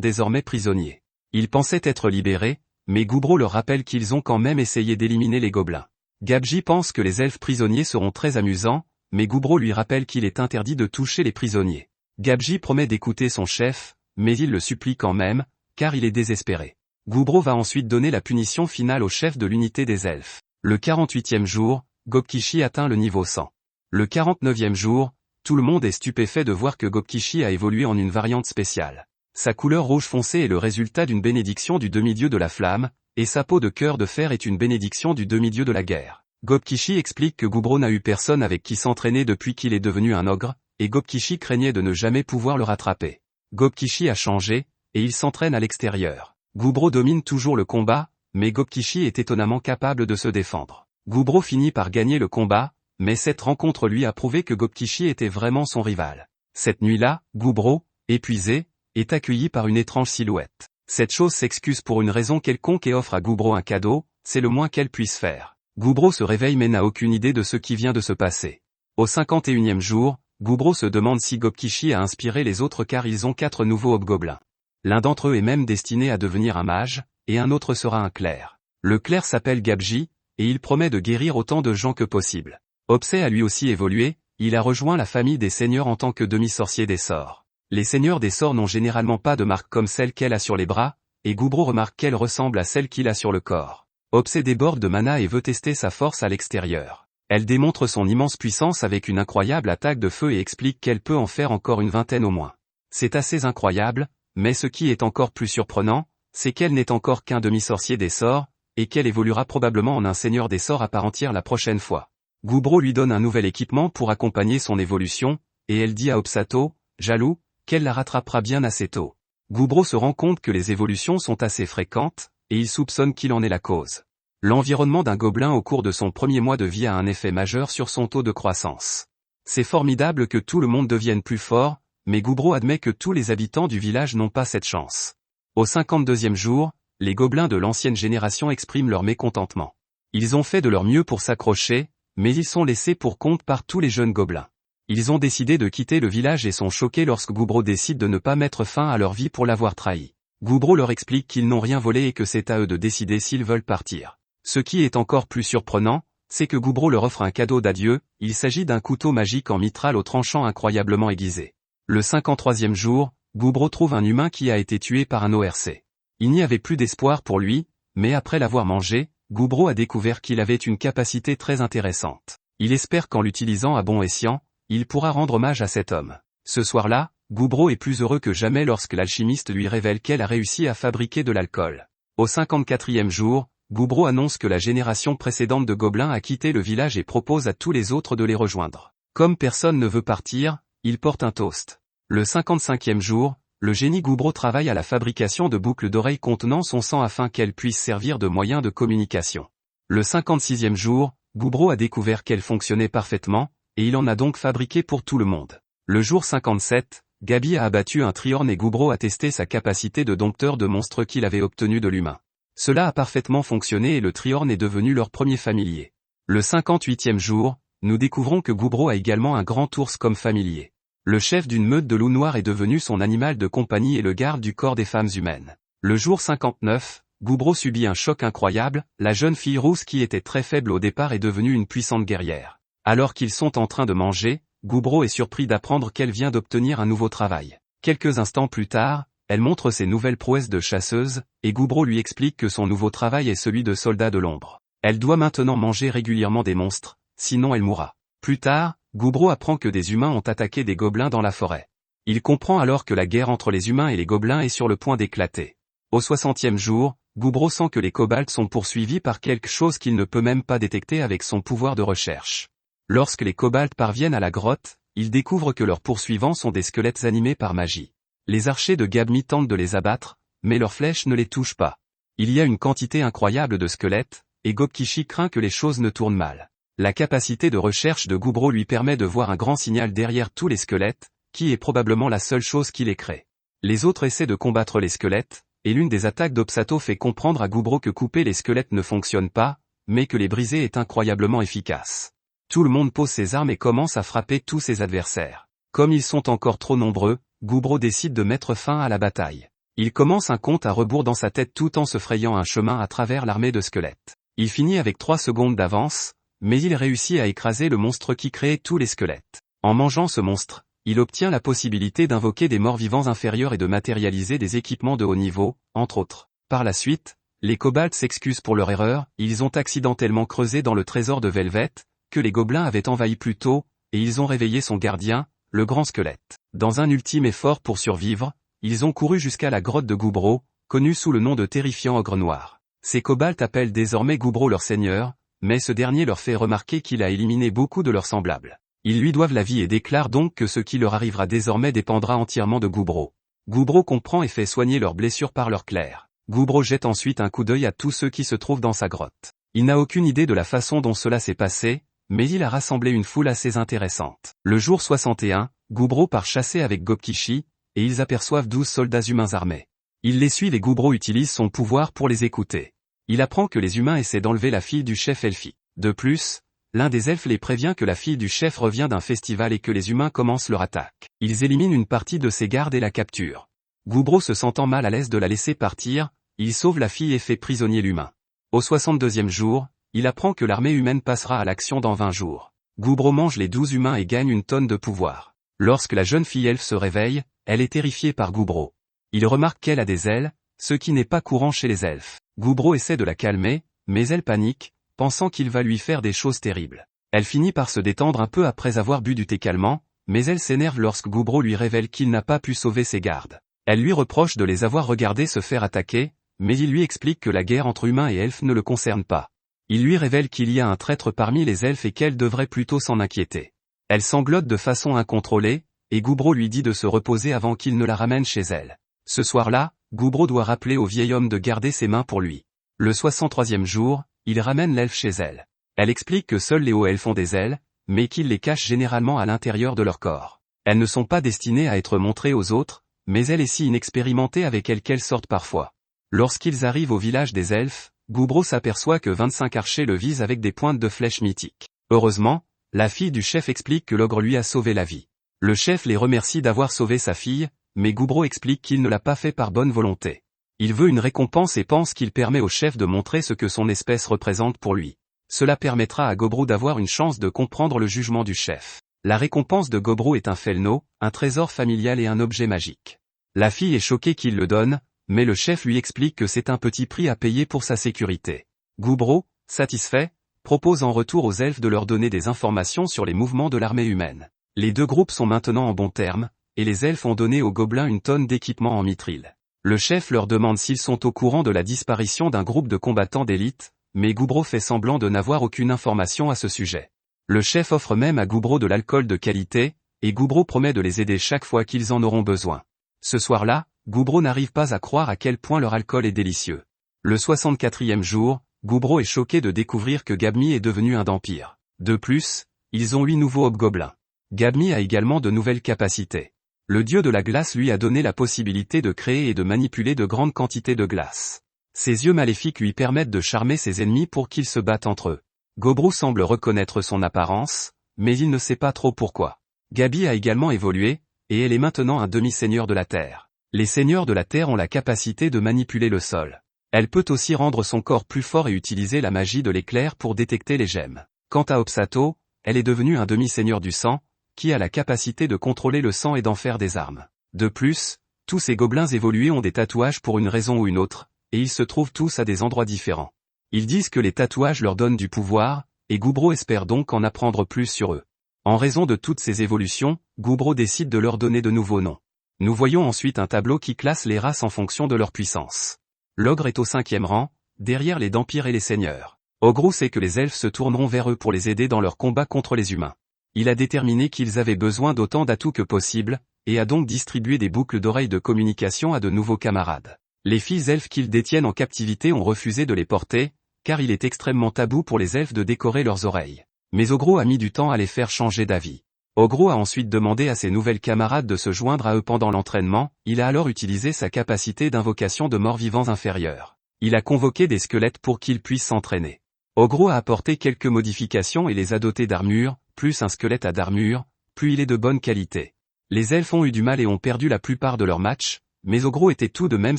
désormais prisonniers. Ils pensaient être libérés, mais Goubro leur rappelle qu'ils ont quand même essayé d'éliminer les gobelins. Gabji pense que les elfes prisonniers seront très amusants, mais Goubro lui rappelle qu'il est interdit de toucher les prisonniers. Gabji promet d'écouter son chef, mais il le supplie quand même, car il est désespéré. Goubro va ensuite donner la punition finale au chef de l'unité des elfes. Le 48e jour, Gobkishi atteint le niveau 100. Le 49e jour, tout le monde est stupéfait de voir que Gobkishi a évolué en une variante spéciale. Sa couleur rouge foncé est le résultat d'une bénédiction du demi-dieu de la flamme, et sa peau de cœur de fer est une bénédiction du demi-dieu de la guerre. Gobkishi explique que Goubro n'a eu personne avec qui s'entraîner depuis qu'il est devenu un ogre, et Gobkishi craignait de ne jamais pouvoir le rattraper. Gobkishi a changé, et il s'entraîne à l'extérieur. Goubro domine toujours le combat, mais Gobkishi est étonnamment capable de se défendre. Goubro finit par gagner le combat, mais cette rencontre lui a prouvé que Gobkishi était vraiment son rival. Cette nuit-là, Goubro, épuisé, est accueilli par une étrange silhouette. Cette chose s'excuse pour une raison quelconque et offre à Goubro un cadeau, c'est le moins qu'elle puisse faire. Goubro se réveille mais n'a aucune idée de ce qui vient de se passer. Au 51e jour, Goubro se demande si Gobkishi a inspiré les autres car ils ont 4 nouveaux hobgoblins. L'un d'entre eux est même destiné à devenir un mage, et un autre sera un clerc. Le clerc s'appelle Gabji, et il promet de guérir autant de gens que possible. Obsé a lui aussi évolué, il a rejoint la famille des seigneurs en tant que demi-sorcier des sorts. Les seigneurs des sorts n'ont généralement pas de marque comme celle qu'elle a sur les bras, et Goubro remarque qu'elle ressemble à celle qu'il a sur le corps. Obsé déborde de mana et veut tester sa force à l'extérieur. Elle démontre son immense puissance avec une incroyable attaque de feu et explique qu'elle peut en faire encore une vingtaine au moins. C'est assez incroyable, mais ce qui est encore plus surprenant, c'est qu'elle n'est encore qu'un demi-sorcier des sorts, et qu'elle évoluera probablement en un seigneur des sorts à part entière la prochaine fois. Goubro lui donne un nouvel équipement pour accompagner son évolution, et elle dit à Obsato, jaloux, qu'elle la rattrapera bien assez tôt. Goubro se rend compte que les évolutions sont assez fréquentes, et il soupçonne qu'il en est la cause. L'environnement d'un gobelin au cours de son premier mois de vie a un effet majeur sur son taux de croissance. C'est formidable que tout le monde devienne plus fort, mais Goubro admet que tous les habitants du village n'ont pas cette chance. Au 52e jour, les gobelins de l'ancienne génération expriment leur mécontentement. Ils ont fait de leur mieux pour s'accrocher, mais ils sont laissés pour compte par tous les jeunes gobelins. Ils ont décidé de quitter le village et sont choqués lorsque Goubro décide de ne pas mettre fin à leur vie pour l'avoir trahi. Goubro leur explique qu'ils n'ont rien volé et que c'est à eux de décider s'ils veulent partir. Ce qui est encore plus surprenant, c'est que Goubro leur offre un cadeau d'adieu, il s'agit d'un couteau magique en mitral au tranchant incroyablement aiguisé. Le 53e jour, Goubro trouve un humain qui a été tué par un ORC. Il n'y avait plus d'espoir pour lui, mais après l'avoir mangé, Goubro a découvert qu'il avait une capacité très intéressante. Il espère qu'en l'utilisant à bon escient, il pourra rendre hommage à cet homme. Ce soir-là, Goubro est plus heureux que jamais lorsque l'alchimiste lui révèle qu'elle a réussi à fabriquer de l'alcool. Au 54e jour, Goubro annonce que la génération précédente de gobelins a quitté le village et propose à tous les autres de les rejoindre. Comme personne ne veut partir, il porte un toast. Le 55e jour, le génie Goubro travaille à la fabrication de boucles d'oreilles contenant son sang afin qu'elles puissent servir de moyen de communication. Le 56e jour, Goubro a découvert qu'elles fonctionnaient parfaitement, et il en a donc fabriqué pour tout le monde. Le jour 57, Gabi a abattu un triorne et Goubro a testé sa capacité de dompteur de monstres qu'il avait obtenue de l'humain. Cela a parfaitement fonctionné et le triorne est devenu leur premier familier. Le 58e jour, nous découvrons que Goubro a également un grand ours comme familier. Le chef d'une meute de loups noirs est devenu son animal de compagnie et le garde du corps des femmes humaines. Le jour 59, Goubro subit un choc incroyable, la jeune fille rousse qui était très faible au départ est devenue une puissante guerrière. Alors qu'ils sont en train de manger, Goubro est surpris d'apprendre qu'elle vient d'obtenir un nouveau travail. Quelques instants plus tard, elle montre ses nouvelles prouesses de chasseuse, et Goubro lui explique que son nouveau travail est celui de soldat de l'ombre. Elle doit maintenant manger régulièrement des monstres, sinon elle mourra. Plus tard, Goubro apprend que des humains ont attaqué des gobelins dans la forêt. Il comprend alors que la guerre entre les humains et les gobelins est sur le point d'éclater. Au 60e jour, Goubro sent que les kobolds sont poursuivis par quelque chose qu'il ne peut même pas détecter avec son pouvoir de recherche. Lorsque les kobolds parviennent à la grotte, ils découvrent que leurs poursuivants sont des squelettes animés par magie. Les archers de Gabmi tentent de les abattre, mais leurs flèches ne les touchent pas. Il y a une quantité incroyable de squelettes, et Gobkishi craint que les choses ne tournent mal. La capacité de recherche de Goubro lui permet de voir un grand signal derrière tous les squelettes, qui est probablement la seule chose qui les crée. Les autres essaient de combattre les squelettes, et l'une des attaques d'Obsato fait comprendre à Goubro que couper les squelettes ne fonctionne pas, mais que les briser est incroyablement efficace. Tout le monde pose ses armes et commence à frapper tous ses adversaires. Comme ils sont encore trop nombreux, Goubro décide de mettre fin à la bataille. Il commence un compte à rebours dans sa tête tout en se frayant un chemin à travers l'armée de squelettes. Il finit avec 3 secondes d'avance, mais il réussit à écraser le monstre qui crée tous les squelettes. En mangeant ce monstre, il obtient la possibilité d'invoquer des morts vivants inférieurs et de matérialiser des équipements de haut niveau, entre autres. Par la suite, les Kobolds s'excusent pour leur erreur, ils ont accidentellement creusé dans le trésor de Velvet, que les gobelins avaient envahi plus tôt, et ils ont réveillé son gardien, le grand squelette. Dans un ultime effort pour survivre, ils ont couru jusqu'à la grotte de Goubro, connue sous le nom de terrifiant ogre noir. Ces Kobolds appellent désormais Goubro leur seigneur, mais ce dernier leur fait remarquer qu'il a éliminé beaucoup de leurs semblables. Ils lui doivent la vie et déclarent donc que ce qui leur arrivera désormais dépendra entièrement de Goubro. Goubro comprend et fait soigner leurs blessures par leur clerc. Goubro jette ensuite un coup d'œil à tous ceux qui se trouvent dans sa grotte. Il n'a aucune idée de la façon dont cela s'est passé, mais il a rassemblé une foule assez intéressante. Le jour 61, Goubro part chasser avec Gobkishi, et ils aperçoivent 12 soldats humains armés. Ils les suivent et Goubro utilise son pouvoir pour les écouter. Il apprend que les humains essaient d'enlever la fille du chef Elfi. De plus, l'un des elfes les prévient que la fille du chef revient d'un festival et que les humains commencent leur attaque. Ils éliminent une partie de ses gardes et la capturent. Goubro se sentant mal à l'aise de la laisser partir, il sauve la fille et fait prisonnier l'humain. Au 62e jour, il apprend que l'armée humaine passera à l'action dans 20 jours. Goubro mange les 12 humains et gagne une tonne de pouvoir. Lorsque la jeune fille elfe se réveille, elle est terrifiée par Goubro. Il remarque qu'elle a des ailes, ce qui n'est pas courant chez les elfes. Goubro essaie de la calmer, mais elle panique, pensant qu'il va lui faire des choses terribles. Elle finit par se détendre un peu après avoir bu du thé calmant, mais elle s'énerve lorsque Goubro lui révèle qu'il n'a pas pu sauver ses gardes. Elle lui reproche de les avoir regardés se faire attaquer, mais il lui explique que la guerre entre humains et elfes ne le concerne pas. Il lui révèle qu'il y a un traître parmi les elfes et qu'elle devrait plutôt s'en inquiéter. Elle sanglote de façon incontrôlée, et Goubro lui dit de se reposer avant qu'il ne la ramène chez elle. Ce soir-là, Goubro doit rappeler au vieil homme de garder ses mains pour lui. Le 63e jour, il ramène l'elfe chez elle. Elle explique que seuls les hauts elfes ont des ailes, mais qu'ils les cachent généralement à l'intérieur de leur corps. Elles ne sont pas destinées à être montrées aux autres, mais elle est si inexpérimentée avec elles qu'elles sortent parfois. Lorsqu'ils arrivent au village des elfes, Goubro s'aperçoit que 25 archers le visent avec des pointes de flèches mythiques. Heureusement, la fille du chef explique que l'ogre lui a sauvé la vie. Le chef les remercie d'avoir sauvé sa fille, mais Goubro explique qu'il ne l'a pas fait par bonne volonté. Il veut une récompense et pense qu'il permet au chef de montrer ce que son espèce représente pour lui. Cela permettra à Goubro d'avoir une chance de comprendre le jugement du chef. La récompense de Goubro est un felno, un trésor familial et un objet magique. La fille est choquée qu'il le donne, mais le chef lui explique que c'est un petit prix à payer pour sa sécurité. Goubro, satisfait, propose en retour aux elfes de leur donner des informations sur les mouvements de l'armée humaine. Les deux groupes sont maintenant en bons termes, et les elfes ont donné aux gobelins une tonne d'équipements en mithril. Le chef leur demande s'ils sont au courant de la disparition d'un groupe de combattants d'élite, mais Goubro fait semblant de n'avoir aucune information à ce sujet. Le chef offre même à Goubro de l'alcool de qualité, et Goubro promet de les aider chaque fois qu'ils en auront besoin. Ce soir-là, Goubro n'arrive pas à croire à quel point leur alcool est délicieux. Le 64e jour, Goubro est choqué de découvrir que Gabmi est devenu un vampire. De plus, ils ont 8 nouveaux hobgoblins. Gabmi a également de nouvelles capacités. Le dieu de la glace lui a donné la possibilité de créer et de manipuler de grandes quantités de glace. Ses yeux maléfiques lui permettent de charmer ses ennemis pour qu'ils se battent entre eux. Goubro semble reconnaître son apparence, mais il ne sait pas trop pourquoi. Gabi a également évolué, et elle est maintenant un demi-seigneur de la terre. Les seigneurs de la terre ont la capacité de manipuler le sol. Elle peut aussi rendre son corps plus fort et utiliser la magie de l'éclair pour détecter les gemmes. Quant à Obsato, elle est devenue un demi-seigneur du sang, qui a la capacité de contrôler le sang et d'en faire des armes. De plus, tous ces gobelins évolués ont des tatouages pour une raison ou une autre, et ils se trouvent tous à des endroits différents. Ils disent que les tatouages leur donnent du pouvoir, et Goubro espère donc en apprendre plus sur eux. En raison de toutes ces évolutions, Goubro décide de leur donner de nouveaux noms. Nous voyons ensuite un tableau qui classe les races en fonction de leur puissance. L'ogre est au 5e rang, derrière les dampires et les seigneurs. Ogrou sait que les elfes se tourneront vers eux pour les aider dans leur combat contre les humains. Il a déterminé qu'ils avaient besoin d'autant d'atouts que possible, et a donc distribué des boucles d'oreilles de communication à de nouveaux camarades. Les filles elfes qu'ils détiennent en captivité ont refusé de les porter, car il est extrêmement tabou pour les elfes de décorer leurs oreilles. Mais Ogrou a mis du temps à les faire changer d'avis. Ogro a ensuite demandé à ses nouvelles camarades de se joindre à eux pendant l'entraînement, il a alors utilisé sa capacité d'invocation de morts-vivants inférieure. Il a convoqué des squelettes pour qu'ils puissent s'entraîner. Ogro a apporté quelques modifications et les a dotés d'armure, plus un squelette a d'armure, plus il est de bonne qualité. Les elfes ont eu du mal et ont perdu la plupart de leurs matchs, mais Ogro était tout de même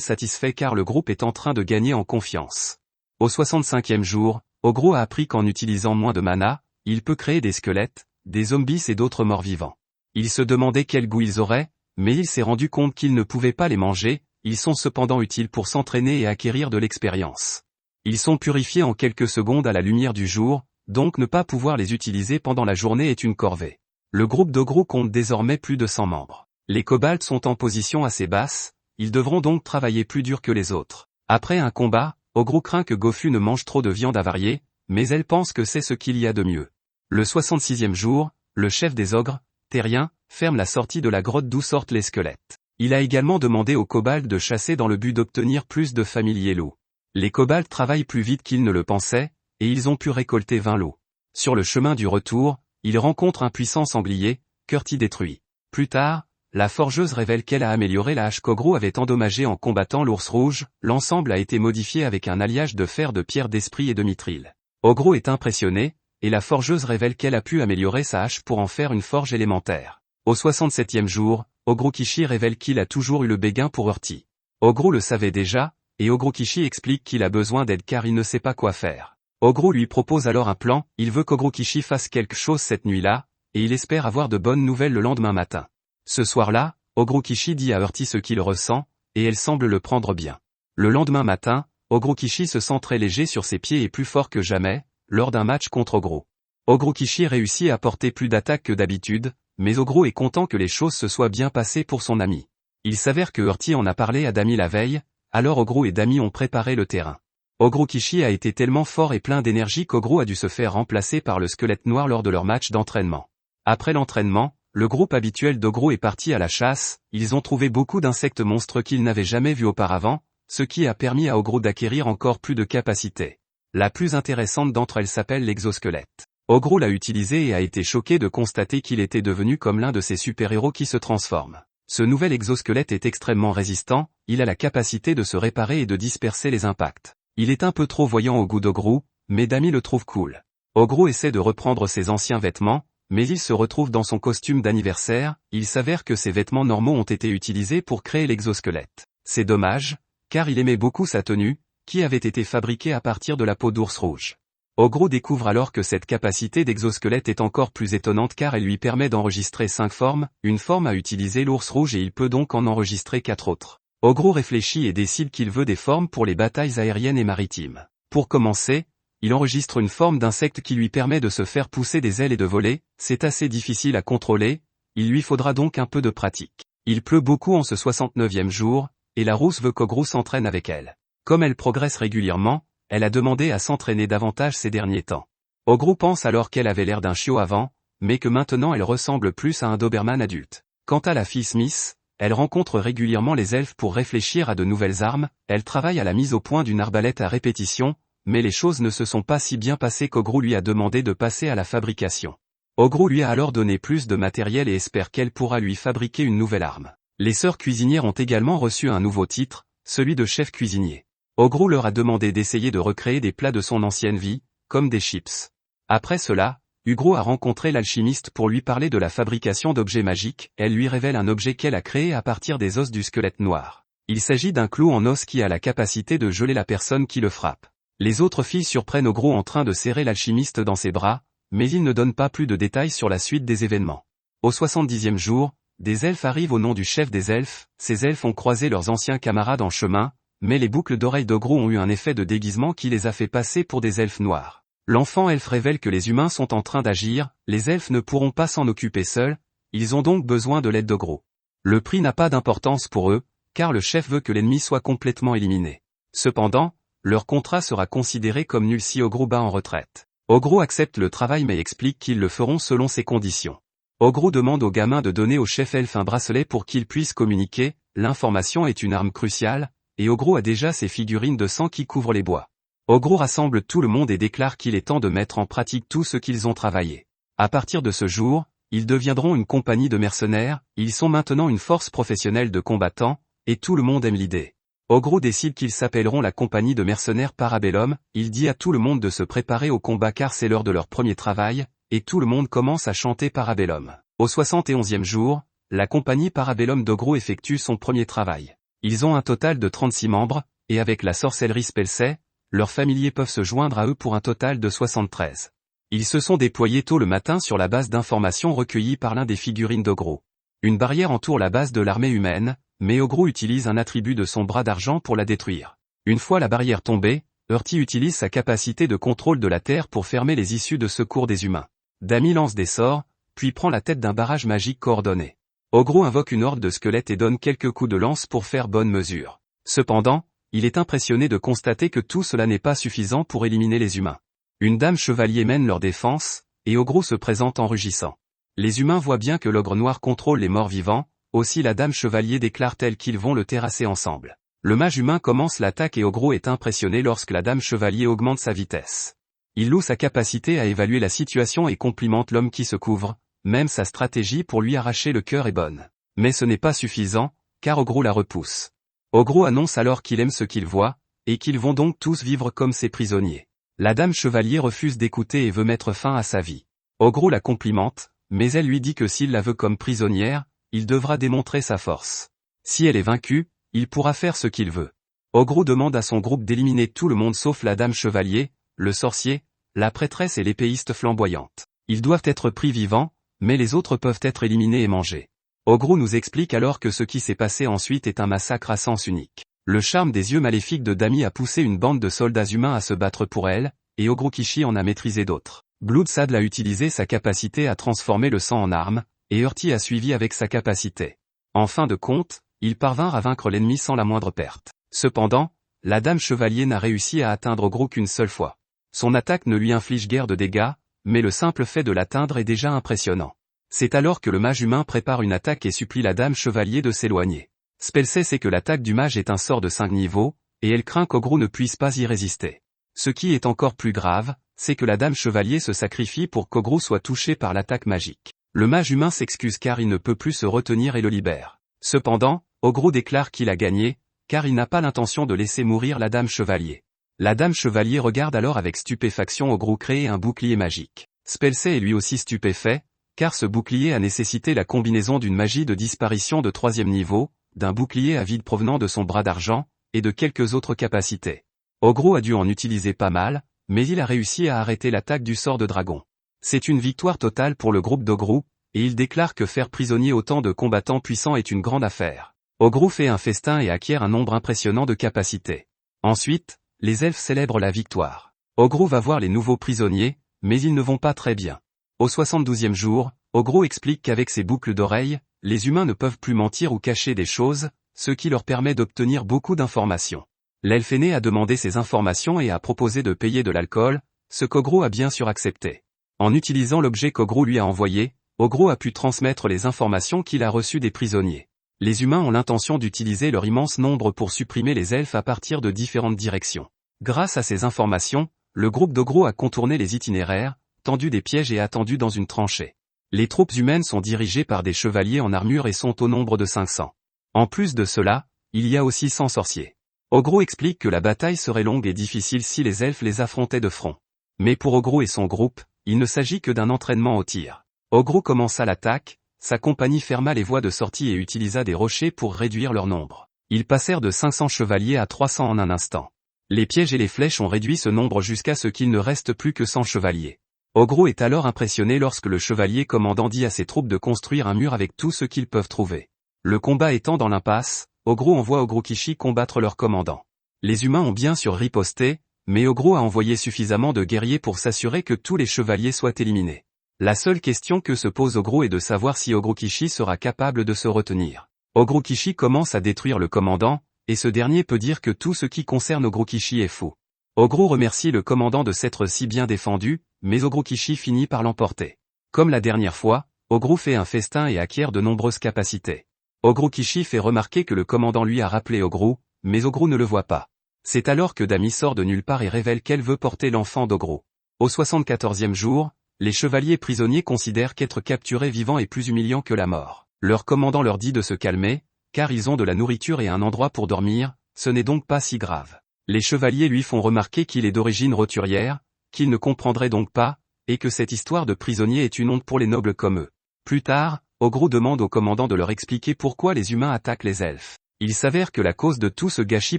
satisfait car le groupe est en train de gagner en confiance. Au 65e jour, Ogro a appris qu'en utilisant moins de mana, il peut créer des squelettes, des zombies et d'autres morts vivants. Il se demandait quel goût ils auraient, mais il s'est rendu compte qu'il ne pouvait pas les manger, ils sont cependant utiles pour s'entraîner et acquérir de l'expérience. Ils sont purifiés en quelques secondes à la lumière du jour, donc ne pas pouvoir les utiliser pendant la journée est une corvée. Le groupe d'Ogro compte désormais plus de 100 membres. Les kobolds sont en position assez basse, ils devront donc travailler plus dur que les autres. Après un combat, Ogro craint que Gofu ne mange trop de viande avariée, mais elle pense que c'est ce qu'il y a de mieux. Le 66e jour, le chef des ogres, Terrien, ferme la sortie de la grotte d'où sortent les squelettes. Il a également demandé aux kobolds de chasser dans le but d'obtenir plus de familiers loups. Les kobolds travaillent plus vite qu'ils ne le pensaient, et ils ont pu récolter 20 loups. Sur le chemin du retour, ils rencontrent un puissant sanglier, Curti détruit. Plus tard, la forgeuse révèle qu'elle a amélioré la hache qu'Ogro avait endommagée en combattant l'ours rouge, l'ensemble a été modifié avec un alliage de fer de pierre d'esprit et de mithril. Ogro est impressionné, et la forgeuse révèle qu'elle a pu améliorer sa hache pour en faire une forge élémentaire. Au 67e jour, Ogro Kishi révèle qu'il a toujours eu le béguin pour Urti. Ogro le savait déjà, et Ogro Kishi explique qu'il a besoin d'aide car il ne sait pas quoi faire. Ogro lui propose alors un plan, il veut qu'Ogro Kishi fasse quelque chose cette nuit-là, et il espère avoir de bonnes nouvelles le lendemain matin. Ce soir-là, Ogro Kishi dit à Urti ce qu'il ressent, et elle semble le prendre bien. Le lendemain matin, Ogro Kishi se sent très léger sur ses pieds et plus fort que jamais, lors d'un match contre Ogro. Ogro Kishi réussit à porter plus d'attaques que d'habitude, mais Ogro est content que les choses se soient bien passées pour son ami. Il s'avère que Urti en a parlé à Dami la veille, alors Ogro et Dami ont préparé le terrain. Ogro Kishi a été tellement fort et plein d'énergie qu'Ogro a dû se faire remplacer par le squelette noir lors de leur match d'entraînement. Après l'entraînement, le groupe habituel d'Ogro est parti à la chasse, ils ont trouvé beaucoup d'insectes monstres qu'ils n'avaient jamais vus auparavant, ce qui a permis à Ogro d'acquérir encore plus de capacités. La plus intéressante d'entre elles s'appelle l'exosquelette. Ogro l'a utilisé et a été choqué de constater qu'il était devenu comme l'un de ces super-héros qui se transforment. Ce nouvel exosquelette est extrêmement résistant, il a la capacité de se réparer et de disperser les impacts. Il est un peu trop voyant au goût d'Ogro, mais Dami le trouve cool. Ogro essaie de reprendre ses anciens vêtements, mais il se retrouve dans son costume d'anniversaire, il s'avère que ses vêtements normaux ont été utilisés pour créer l'exosquelette. C'est dommage, car il aimait beaucoup sa tenue, qui avait été fabriquée à partir de la peau d'ours rouge. Ogro découvre alors que cette capacité d'exosquelette est encore plus étonnante car elle lui permet d'enregistrer 5 formes, une forme a utilisé l'ours rouge et il peut donc en enregistrer 4 autres. Ogro réfléchit et décide qu'il veut des formes pour les batailles aériennes et maritimes. Pour commencer, il enregistre une forme d'insecte qui lui permet de se faire pousser des ailes et de voler, c'est assez difficile à contrôler, il lui faudra donc un peu de pratique. Il pleut beaucoup en ce 69e jour, et la rousse veut qu'Ogro s'entraîne avec elle. Comme elle progresse régulièrement, elle a demandé à s'entraîner davantage ces derniers temps. Ogro pense alors qu'elle avait l'air d'un chiot avant, mais que maintenant elle ressemble plus à un Doberman adulte. Quant à la fille Smith, elle rencontre régulièrement les elfes pour réfléchir à de nouvelles armes, elle travaille à la mise au point d'une arbalète à répétition, mais les choses ne se sont pas si bien passées qu'Ogro lui a demandé de passer à la fabrication. Ogro lui a alors donné plus de matériel et espère qu'elle pourra lui fabriquer une nouvelle arme. Les sœurs cuisinières ont également reçu un nouveau titre, celui de chef cuisinier. Ogro leur a demandé d'essayer de recréer des plats de son ancienne vie, comme des chips. Après cela, Ugro a rencontré l'alchimiste pour lui parler de la fabrication d'objets magiques, elle lui révèle un objet qu'elle a créé à partir des os du squelette noir. Il s'agit d'un clou en os qui a la capacité de geler la personne qui le frappe. Les autres filles surprennent Ogro en train de serrer l'alchimiste dans ses bras, mais il ne donne pas plus de détails sur la suite des événements. Au 70e jour, des elfes arrivent au nom du chef des elfes, ces elfes ont croisé leurs anciens camarades en chemin, mais les boucles d'oreilles d'Ogro ont eu un effet de déguisement qui les a fait passer pour des elfes noirs. L'enfant elfe révèle que les humains sont en train d'agir, les elfes ne pourront pas s'en occuper seuls, ils ont donc besoin de l'aide d'Ogro. Le prix n'a pas d'importance pour eux, car le chef veut que l'ennemi soit complètement éliminé. Cependant, leur contrat sera considéré comme nul si Ogro bat en retraite. Ogro accepte le travail mais explique qu'ils le feront selon ses conditions. Ogro demande au gamin de donner au chef elfe un bracelet pour qu'il puisse communiquer, l'information est une arme cruciale, et Ogro a déjà ses figurines de sang qui couvrent les bois. Ogro rassemble tout le monde et déclare qu'il est temps de mettre en pratique tout ce qu'ils ont travaillé. À partir de ce jour, Ils deviendront une compagnie de mercenaires, ils sont maintenant une force professionnelle de combattants, et tout le monde aime l'idée. Ogro décide qu'ils s'appelleront la compagnie de mercenaires Parabellum, il dit à tout le monde de se préparer au combat car c'est l'heure de leur premier travail, et tout le monde commence à chanter Parabellum. Au 71e jour, la compagnie Parabellum d'Ogro effectue son premier travail. Ils ont un total de 36 membres, et avec la sorcellerie Spellsay, leurs familiers peuvent se joindre à eux pour un total de 73. Ils se sont déployés tôt le matin sur la base d'informations recueillies par l'un des figurines d'Ogro. Une barrière entoure la base de l'armée humaine, mais Ogro utilise un attribut de son bras d'argent pour la détruire. Une fois la barrière tombée, Urti utilise sa capacité de contrôle de la Terre pour fermer les issues de secours des humains. Dami lance des sorts, puis prend la tête d'un barrage magique coordonné. Ogro invoque une horde de squelettes et donne quelques coups de lance pour faire bonne mesure. Cependant, il est impressionné de constater que tout cela n'est pas suffisant pour éliminer les humains. Une dame chevalier mène leur défense, et Ogro se présente en rugissant. Les humains voient bien que l'ogre noir contrôle les morts vivants, aussi la dame chevalier déclare-t-elle qu'ils vont le terrasser ensemble. Le mage humain commence l'attaque et Ogro est impressionné lorsque la dame chevalier augmente sa vitesse. Il loue sa capacité à évaluer la situation et complimente l'homme qui se couvre, même sa stratégie pour lui arracher le cœur est bonne. Mais ce n'est pas suffisant, car Ogro la repousse. Ogro annonce alors qu'il aime ce qu'il voit, et qu'ils vont donc tous vivre comme ses prisonniers. La dame chevalier refuse d'écouter et veut mettre fin à sa vie. Ogro la complimente, mais elle lui dit que s'il la veut comme prisonnière, il devra démontrer sa force. Si elle est vaincue, il pourra faire ce qu'il veut. Ogro demande à son groupe d'éliminer tout le monde sauf la dame chevalier, le sorcier, la prêtresse et l'épéiste flamboyante. Ils doivent être pris vivants, mais les autres peuvent être éliminés et mangés. Ogro nous explique alors que ce qui s'est passé ensuite est un massacre à sens unique. Le charme des yeux maléfiques de Dami a poussé une bande de soldats humains à se battre pour elle, et Ogro Kishi en a maîtrisé d'autres. Bloodsaddle a utilisé sa capacité à transformer le sang en arme, et Urti a suivi avec sa capacité. En fin de compte, ils parvinrent à vaincre l'ennemi sans la moindre perte. Cependant, la dame chevalier n'a réussi à atteindre Ogro qu'une seule fois. Son attaque ne lui inflige guère de dégâts, mais le simple fait de l'atteindre est déjà impressionnant. C'est alors que le mage humain prépare une attaque et supplie la dame chevalier de s'éloigner. Spellsay sait que l'attaque du mage est un sort de 5 niveaux, et elle craint qu'Ogro ne puisse pas y résister. Ce qui est encore plus grave, c'est que la dame chevalier se sacrifie pour qu'Ogro soit touché par l'attaque magique. Le mage humain s'excuse car il ne peut plus se retenir et le libère. Cependant, Ogro déclare qu'il a gagné, car il n'a pas l'intention de laisser mourir la dame chevalier. La dame chevalier regarde alors avec stupéfaction Ogro créer un bouclier magique. Spellsay est lui aussi stupéfait, car ce bouclier a nécessité la combinaison d'une magie de disparition de 3e niveau, d'un bouclier à vide provenant de son bras d'argent, et de quelques autres capacités. Ogro a dû en utiliser pas mal, mais il a réussi à arrêter l'attaque du sort de dragon. C'est une victoire totale pour le groupe d'Ogro, et il déclare que faire prisonnier autant de combattants puissants est une grande affaire. Ogro fait un festin et acquiert un nombre impressionnant de capacités. Ensuite, les elfes célèbrent la victoire. Ogro va voir les nouveaux prisonniers, mais ils ne vont pas très bien. Au 72e jour, Ogro explique qu'avec ses boucles d'oreilles, les humains ne peuvent plus mentir ou cacher des choses, ce qui leur permet d'obtenir beaucoup d'informations. L'elfe aîné a demandé ces informations et a proposé de payer de l'alcool, ce qu'Ogro a bien sûr accepté. En utilisant l'objet qu'Ogro lui a envoyé, Ogro a pu transmettre les informations qu'il a reçues des prisonniers. Les humains ont l'intention d'utiliser leur immense nombre pour supprimer les elfes à partir de différentes directions. Grâce à ces informations, le groupe d'Ogro a contourné les itinéraires, tendu des pièges et attendu dans une tranchée. Les troupes humaines sont dirigées par des chevaliers en armure et sont au nombre de 500. En plus de cela, il y a aussi 100 sorciers. Ogro explique que la bataille serait longue et difficile si les elfes les affrontaient de front. Mais pour Ogro et son groupe, il ne s'agit que d'un entraînement au tir. Ogro commença l'attaque, sa compagnie ferma les voies de sortie et utilisa des rochers pour réduire leur nombre. Ils passèrent de 500 chevaliers à 300 en un instant. Les pièges et les flèches ont réduit ce nombre jusqu'à ce qu'il ne reste plus que 100 chevaliers. Ogro est alors impressionné lorsque le chevalier commandant dit à ses troupes de construire un mur avec tout ce qu'ils peuvent trouver. Le combat étant dans l'impasse, Ogro envoie Ogro Kishi combattre leur commandant. Les humains ont bien sûr riposté, mais Ogro a envoyé suffisamment de guerriers pour s'assurer que tous les chevaliers soient éliminés. La seule question que se pose Ogro est de savoir si Ogro Kishi sera capable de se retenir. Ogro Kishi commence à détruire le commandant, et ce dernier peut dire que tout ce qui concerne Ogro Kishi est faux. Ogro remercie le commandant de s'être si bien défendu, mais Ogro Kishi finit par l'emporter. Comme la dernière fois, Ogro fait un festin et acquiert de nombreuses capacités. Ogro Kishi fait remarquer que le commandant lui a rappelé Ogro, mais Ogro ne le voit pas. C'est alors que Dami sort de nulle part et révèle qu'elle veut porter l'enfant d'Ogro. Au 74e jour, Les chevaliers prisonniers considèrent qu'être capturés vivants est plus humiliant que la mort. Leur commandant leur dit de se calmer, car ils ont de la nourriture et un endroit pour dormir, ce n'est donc pas si grave. Les chevaliers lui font remarquer qu'il est d'origine roturière, qu'il ne comprendrait donc pas, et que cette histoire de prisonnier est une honte pour les nobles comme eux. Plus tard, Ogrou demande au commandant de leur expliquer pourquoi les humains attaquent les elfes. Il s'avère que la cause de tout ce gâchis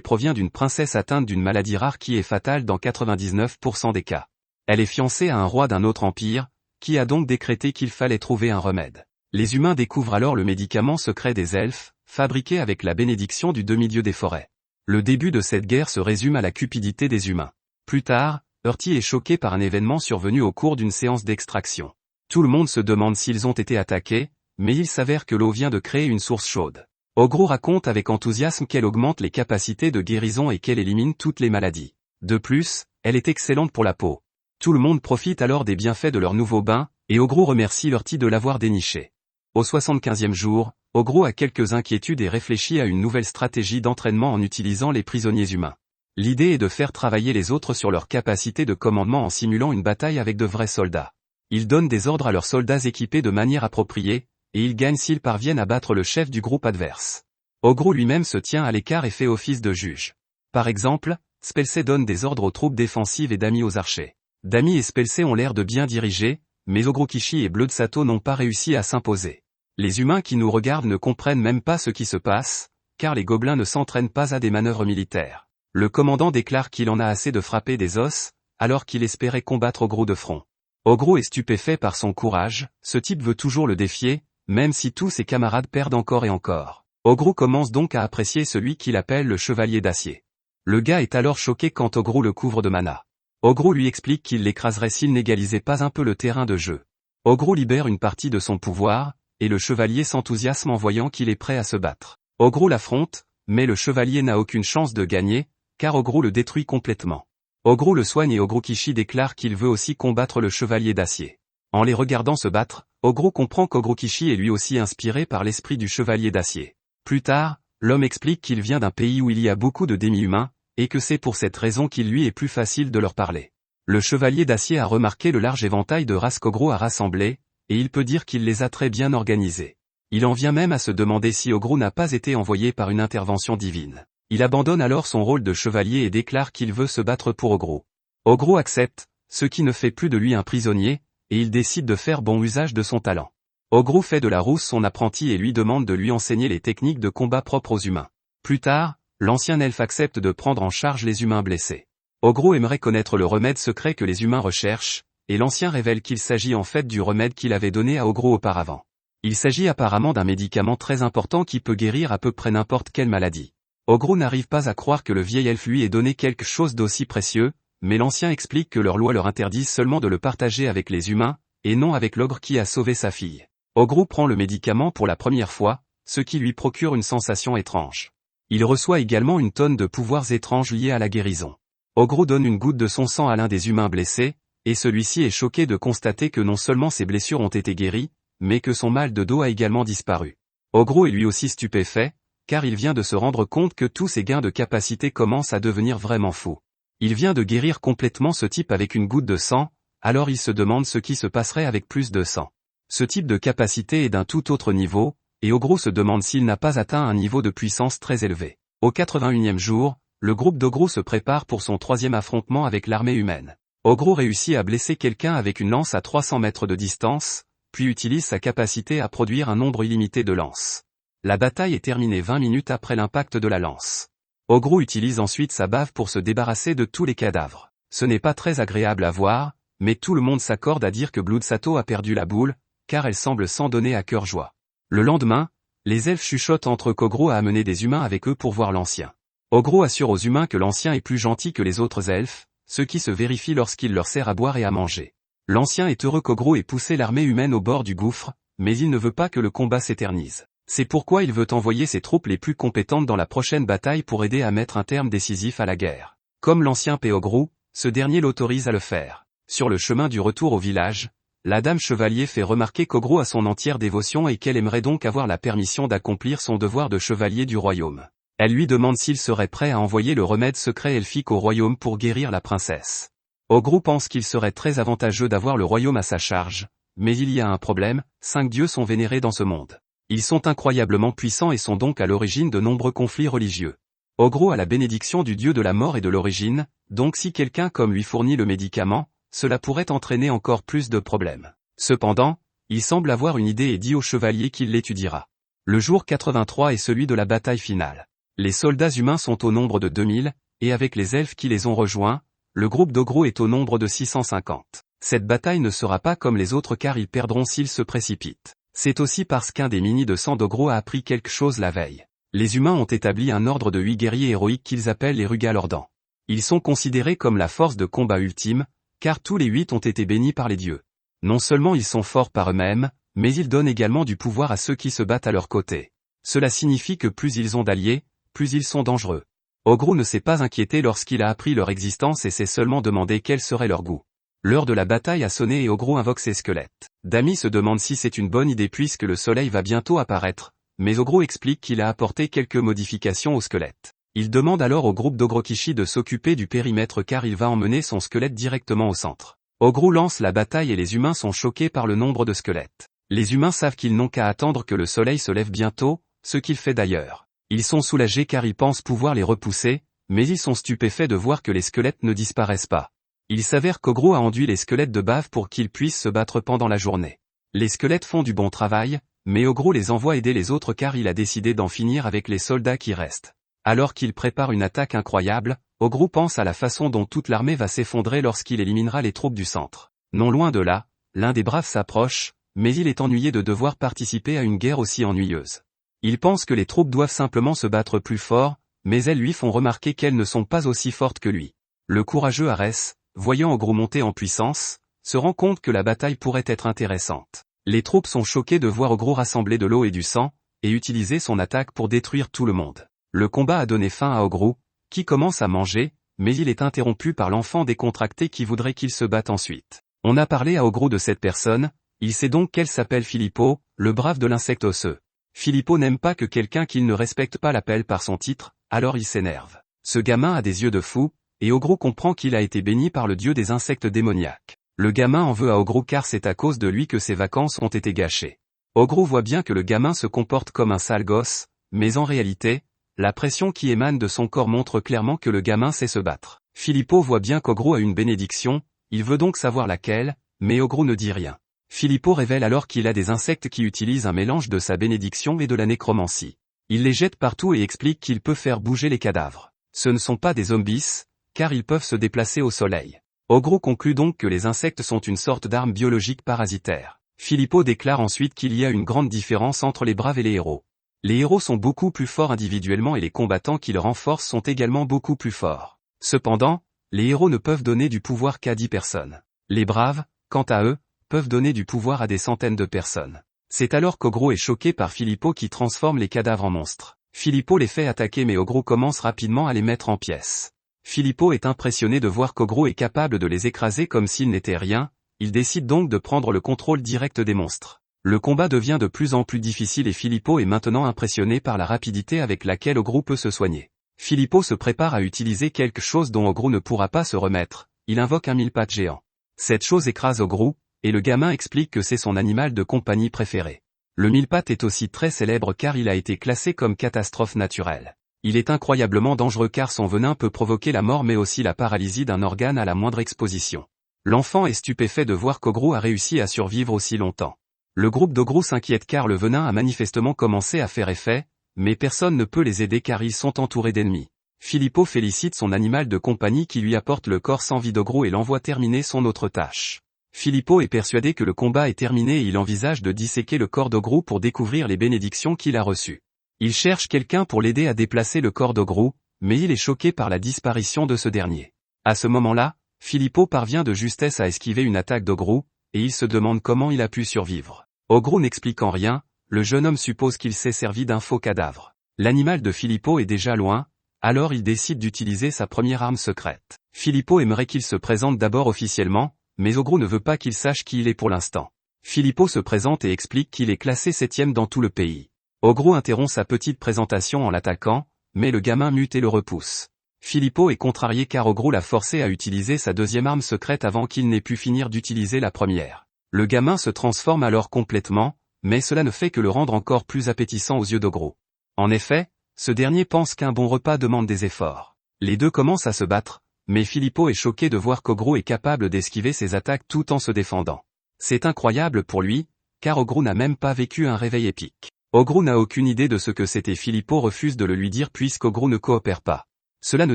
provient d'une princesse atteinte d'une maladie rare qui est fatale dans 99% des cas. Elle est fiancée à un roi d'un autre empire, qui a donc décrété qu'il fallait trouver un remède. Les humains découvrent alors le médicament secret des elfes, fabriqué avec la bénédiction du demi-dieu des forêts. Le début de cette guerre se résume à la cupidité des humains. Plus tard, Urti est choqué par un événement survenu au cours d'une séance d'extraction. Tout le monde se demande s'ils ont été attaqués, mais il s'avère que l'eau vient de créer une source chaude. Ogrou raconte avec enthousiasme qu'elle augmente les capacités de guérison et qu'elle élimine toutes les maladies. De plus, elle est excellente pour la peau. Tout le monde profite alors des bienfaits de leur nouveau bain, et Ogrou remercie Urti de l'avoir déniché. Au 75e jour, Ogrou a quelques inquiétudes et réfléchit à une nouvelle stratégie d'entraînement en utilisant les prisonniers humains. L'idée est de faire travailler les autres sur leur capacité de commandement en simulant une bataille avec de vrais soldats. Ils donnent des ordres à leurs soldats équipés de manière appropriée, et ils gagnent s'ils parviennent à battre le chef du groupe adverse. Ogrou lui-même se tient à l'écart et fait office de juge. Par exemple, Spelsé donne des ordres aux troupes défensives et Dami aux archers. Dami et Spelsé ont l'air de bien diriger, mais Ogrou Kishi et Bloodsato n'ont pas réussi à s'imposer. Les humains qui nous regardent ne comprennent même pas ce qui se passe, car les gobelins ne s'entraînent pas à des manœuvres militaires. Le commandant déclare qu'il en a assez de frapper des os, alors qu'il espérait combattre Ogrou de front. Ogrou est stupéfait par son courage, ce type veut toujours le défier, même si tous ses camarades perdent encore et encore. Ogrou commence donc à apprécier celui qu'il appelle le chevalier d'acier. Le gars est alors choqué quand Ogrou le couvre de mana. Ogrou lui explique qu'il l'écraserait s'il n'égalisait pas un peu le terrain de jeu. Ogrou libère une partie de son pouvoir, et le chevalier s'enthousiasme en voyant qu'il est prêt à se battre. Ogrou l'affronte, mais le chevalier n'a aucune chance de gagner, car Ogrou le détruit complètement. Ogrou le soigne et Ogrou Kishi déclare qu'il veut aussi combattre le chevalier d'acier. En les regardant se battre, Ogrou comprend qu'Ogrou Kishi est lui aussi inspiré par l'esprit du chevalier d'acier. Plus tard, l'homme explique qu'il vient d'un pays où il y a beaucoup de demi-humains, et que c'est pour cette raison qu'il lui est plus facile de leur parler. Le chevalier d'acier a remarqué le large éventail de races qu'Ogrou a rassemblées, et il peut dire qu'il les a très bien organisées. Il en vient même à se demander si Ogrou n'a pas été envoyé par une intervention divine. Il abandonne alors son rôle de chevalier et déclare qu'il veut se battre pour Ogrou. Ogrou accepte, ce qui ne fait plus de lui un prisonnier, et il décide de faire bon usage de son talent. Ogrou fait de la rousse son apprenti et lui demande de lui enseigner les techniques de combat propres aux humains. Plus tard, l'ancien elfe accepte de prendre en charge les humains blessés. Ogrou aimerait connaître le remède secret que les humains recherchent, et l'ancien révèle qu'il s'agit en fait du remède qu'il avait donné à Ogrou auparavant. Il s'agit apparemment d'un médicament très important qui peut guérir à peu près n'importe quelle maladie. Ogrou n'arrive pas à croire que le vieil elfe lui ait donné quelque chose d'aussi précieux, mais l'ancien explique que leurs lois leur interdisent seulement de le partager avec les humains, et non avec l'ogre qui a sauvé sa fille. Ogrou prend le médicament pour la première fois, ce qui lui procure une sensation étrange. Il reçoit également une tonne de pouvoirs étranges liés à la guérison. Ogrou donne une goutte de son sang à l'un des humains blessés, et celui-ci est choqué de constater que non seulement ses blessures ont été guéries, mais que son mal de dos a également disparu. Ogrou est lui aussi stupéfait, car il vient de se rendre compte que tous ses gains de capacité commencent à devenir vraiment fous. Il vient de guérir complètement ce type avec une goutte de sang, alors il se demande ce qui se passerait avec plus de sang. Ce type de capacité est d'un tout autre niveau, et Ogrou se demande s'il n'a pas atteint un niveau de puissance très élevé. Au 81e jour, le groupe d'Ogrou se prépare pour son troisième affrontement avec l'armée humaine. Ogrou réussit à blesser quelqu'un avec une lance à 300 mètres de distance, puis utilise sa capacité à produire un nombre illimité de lances. La bataille est terminée 20 minutes après l'impact de la lance. Ogrou utilise ensuite sa bave pour se débarrasser de tous les cadavres. Ce n'est pas très agréable à voir, mais tout le monde s'accorde à dire que Bloodsato a perdu la boule, car elle semble s'en donner à cœur joie. Le lendemain, les elfes chuchotent entre qu'Ogrou a amené des humains avec eux pour voir l'ancien. Ogrou assure aux humains que l'ancien est plus gentil que les autres elfes, ce qui se vérifie lorsqu'il leur sert à boire et à manger. L'ancien est heureux qu'Ogrou ait poussé l'armée humaine au bord du gouffre, mais il ne veut pas que le combat s'éternise. C'est pourquoi il veut envoyer ses troupes les plus compétentes dans la prochaine bataille pour aider à mettre un terme décisif à la guerre. Comme l'ancien paie Ogrou, ce dernier l'autorise à le faire. Sur le chemin du retour au village, la dame chevalier fait remarquer qu'Ogrou a son entière dévotion et qu'elle aimerait donc avoir la permission d'accomplir son devoir de chevalier du royaume. Elle lui demande s'il serait prêt à envoyer le remède secret elfique au royaume pour guérir la princesse. Ogrou pense qu'il serait très avantageux d'avoir le royaume à sa charge, mais il y a un problème, 5 dieux sont vénérés dans ce monde. Ils sont incroyablement puissants et sont donc à l'origine de nombreux conflits religieux. Ogrou a la bénédiction du dieu de la mort et de l'origine, donc si quelqu'un comme lui fournit le médicament, cela pourrait entraîner encore plus de problèmes. Cependant, il semble avoir une idée et dit au chevalier qu'il l'étudiera. Le jour 83 est celui de la bataille finale. Les soldats humains sont au nombre de 2000, et avec les elfes qui les ont rejoints, le groupe d'Ogrou est au nombre de 650. Cette bataille ne sera pas comme les autres car ils perdront s'ils se précipitent. C'est aussi parce qu'un des mini de sang d'Ogrou a appris quelque chose la veille. Les humains ont établi un ordre de 8 guerriers héroïques qu'ils appellent les Rugalordans. Ils sont considérés comme la force de combat ultime, car tous les 8 ont été bénis par les dieux. Non seulement ils sont forts par eux-mêmes, mais ils donnent également du pouvoir à ceux qui se battent à leur côté. Cela signifie que plus ils ont d'alliés, plus ils sont dangereux. Ogrou ne s'est pas inquiété lorsqu'il a appris leur existence et s'est seulement demandé quel serait leur goût. L'heure de la bataille a sonné et Ogrou invoque ses squelettes. Dami se demande si c'est une bonne idée puisque le soleil va bientôt apparaître, mais Ogrou explique qu'il a apporté quelques modifications au squelette. Il demande alors au groupe d'Ogrokishi de s'occuper du périmètre car il va emmener son squelette directement au centre. Ogrou lance la bataille et les humains sont choqués par le nombre de squelettes. Les humains savent qu'ils n'ont qu'à attendre que le soleil se lève bientôt, ce qu'il fait d'ailleurs. Ils sont soulagés car ils pensent pouvoir les repousser, mais ils sont stupéfaits de voir que les squelettes ne disparaissent pas. Il s'avère qu'Ogrou a enduit les squelettes de bave pour qu'ils puissent se battre pendant la journée. Les squelettes font du bon travail, mais Ogrou les envoie aider les autres car il a décidé d'en finir avec les soldats qui restent. Alors qu'il prépare une attaque incroyable, Ogrou pense à la façon dont toute l'armée va s'effondrer lorsqu'il éliminera les troupes du centre. Non loin de là, l'un des braves s'approche, mais il est ennuyé de devoir participer à une guerre aussi ennuyeuse. Il pense que les troupes doivent simplement se battre plus fort, mais elles lui font remarquer qu'elles ne sont pas aussi fortes que lui. Le courageux Arès, voyant Ogrou monter en puissance, se rend compte que la bataille pourrait être intéressante. Les troupes sont choquées de voir Ogrou rassembler de l'eau et du sang, et utiliser son attaque pour détruire tout le monde. Le combat a donné fin à Ogrou, qui commence à manger, mais il est interrompu par l'enfant décontracté qui voudrait qu'il se batte ensuite. On a parlé à Ogrou de cette personne, il sait donc qu'elle s'appelle Filippo, le brave de l'insecte osseux. Filippo n'aime pas que quelqu'un qu'il ne respecte pas l'appelle par son titre, alors il s'énerve. Ce gamin a des yeux de fou, et Ogrou comprend qu'il a été béni par le dieu des insectes démoniaques. Le gamin en veut à Ogrou car c'est à cause de lui que ses vacances ont été gâchées. Ogrou voit bien que le gamin se comporte comme un sale gosse, mais en réalité, la pression qui émane de son corps montre clairement que le gamin sait se battre. Filippo voit bien qu'Ogrou a une bénédiction, il veut donc savoir laquelle, mais Ogrou ne dit rien. Filippo révèle alors qu'il a des insectes qui utilisent un mélange de sa bénédiction et de la nécromancie. Il les jette partout et explique qu'il peut faire bouger les cadavres. Ce ne sont pas des zombies, car ils peuvent se déplacer au soleil. Ogrou conclut donc que les insectes sont une sorte d'arme biologique parasitaire. Filippo déclare ensuite qu'il y a une grande différence entre les braves et les héros. Les héros sont beaucoup plus forts individuellement et les combattants qui le renforcent sont également beaucoup plus forts. Cependant, les héros ne peuvent donner du pouvoir qu'à 10 personnes. Les braves, quant à eux, peuvent donner du pouvoir à des centaines de personnes. C'est alors qu'Ogrou est choqué par Filippo qui transforme les cadavres en monstres. Filippo les fait attaquer mais Ogrou commence rapidement à les mettre en pièces. Filippo est impressionné de voir qu'Ogrou est capable de les écraser comme s'ils n'étaient rien, il décide donc de prendre le contrôle direct des monstres. Le combat devient de plus en plus difficile et Filippo est maintenant impressionné par la rapidité avec laquelle Ogrou peut se soigner. Filippo se prépare à utiliser quelque chose dont Ogrou ne pourra pas se remettre, il invoque un mille-pattes géant. Cette chose écrase Ogrou, et le gamin explique que c'est son animal de compagnie préféré. Le mille-pattes est aussi très célèbre car il a été classé comme catastrophe naturelle. Il est incroyablement dangereux car son venin peut provoquer la mort mais aussi la paralysie d'un organe à la moindre exposition. L'enfant est stupéfait de voir qu'Ogrou a réussi à survivre aussi longtemps. Le groupe d'Ogrou s'inquiète car le venin a manifestement commencé à faire effet, mais personne ne peut les aider car ils sont entourés d'ennemis. Filippo félicite son animal de compagnie qui lui apporte le corps sans vie d'Ogrou et l'envoie terminer son autre tâche. Filippo est persuadé que le combat est terminé et il envisage de disséquer le corps d'Ogrou pour découvrir les bénédictions qu'il a reçues. Il cherche quelqu'un pour l'aider à déplacer le corps d'Ogrou, mais il est choqué par la disparition de ce dernier. À ce moment-là, Filippo parvient de justesse à esquiver une attaque d'Ogrou, et il se demande comment il a pu survivre. Ogrou n'expliquant rien, le jeune homme suppose qu'il s'est servi d'un faux cadavre. L'animal de Filippo est déjà loin, alors il décide d'utiliser sa première arme secrète. Filippo aimerait qu'il se présente d'abord officiellement, mais Ogrou ne veut pas qu'il sache qui il est pour l'instant. Filippo se présente et explique qu'il est classé 7e dans tout le pays. Ogrou interrompt sa petite présentation en l'attaquant, mais le gamin mute et le repousse. Filippo est contrarié car Ogro l'a forcé à utiliser sa deuxième arme secrète avant qu'il n'ait pu finir d'utiliser la première. Le gamin se transforme alors complètement, mais cela ne fait que le rendre encore plus appétissant aux yeux d'Ogro. En effet, ce dernier pense qu'un bon repas demande des efforts. Les deux commencent à se battre, mais Filippo est choqué de voir qu'Ogro est capable d'esquiver ses attaques tout en se défendant. C'est incroyable pour lui, car Ogro n'a même pas vécu un réveil épique. Ogro n'a aucune idée de ce que c'était. Filippo refuse de le lui dire puisqu'Ogro ne coopère pas. Cela ne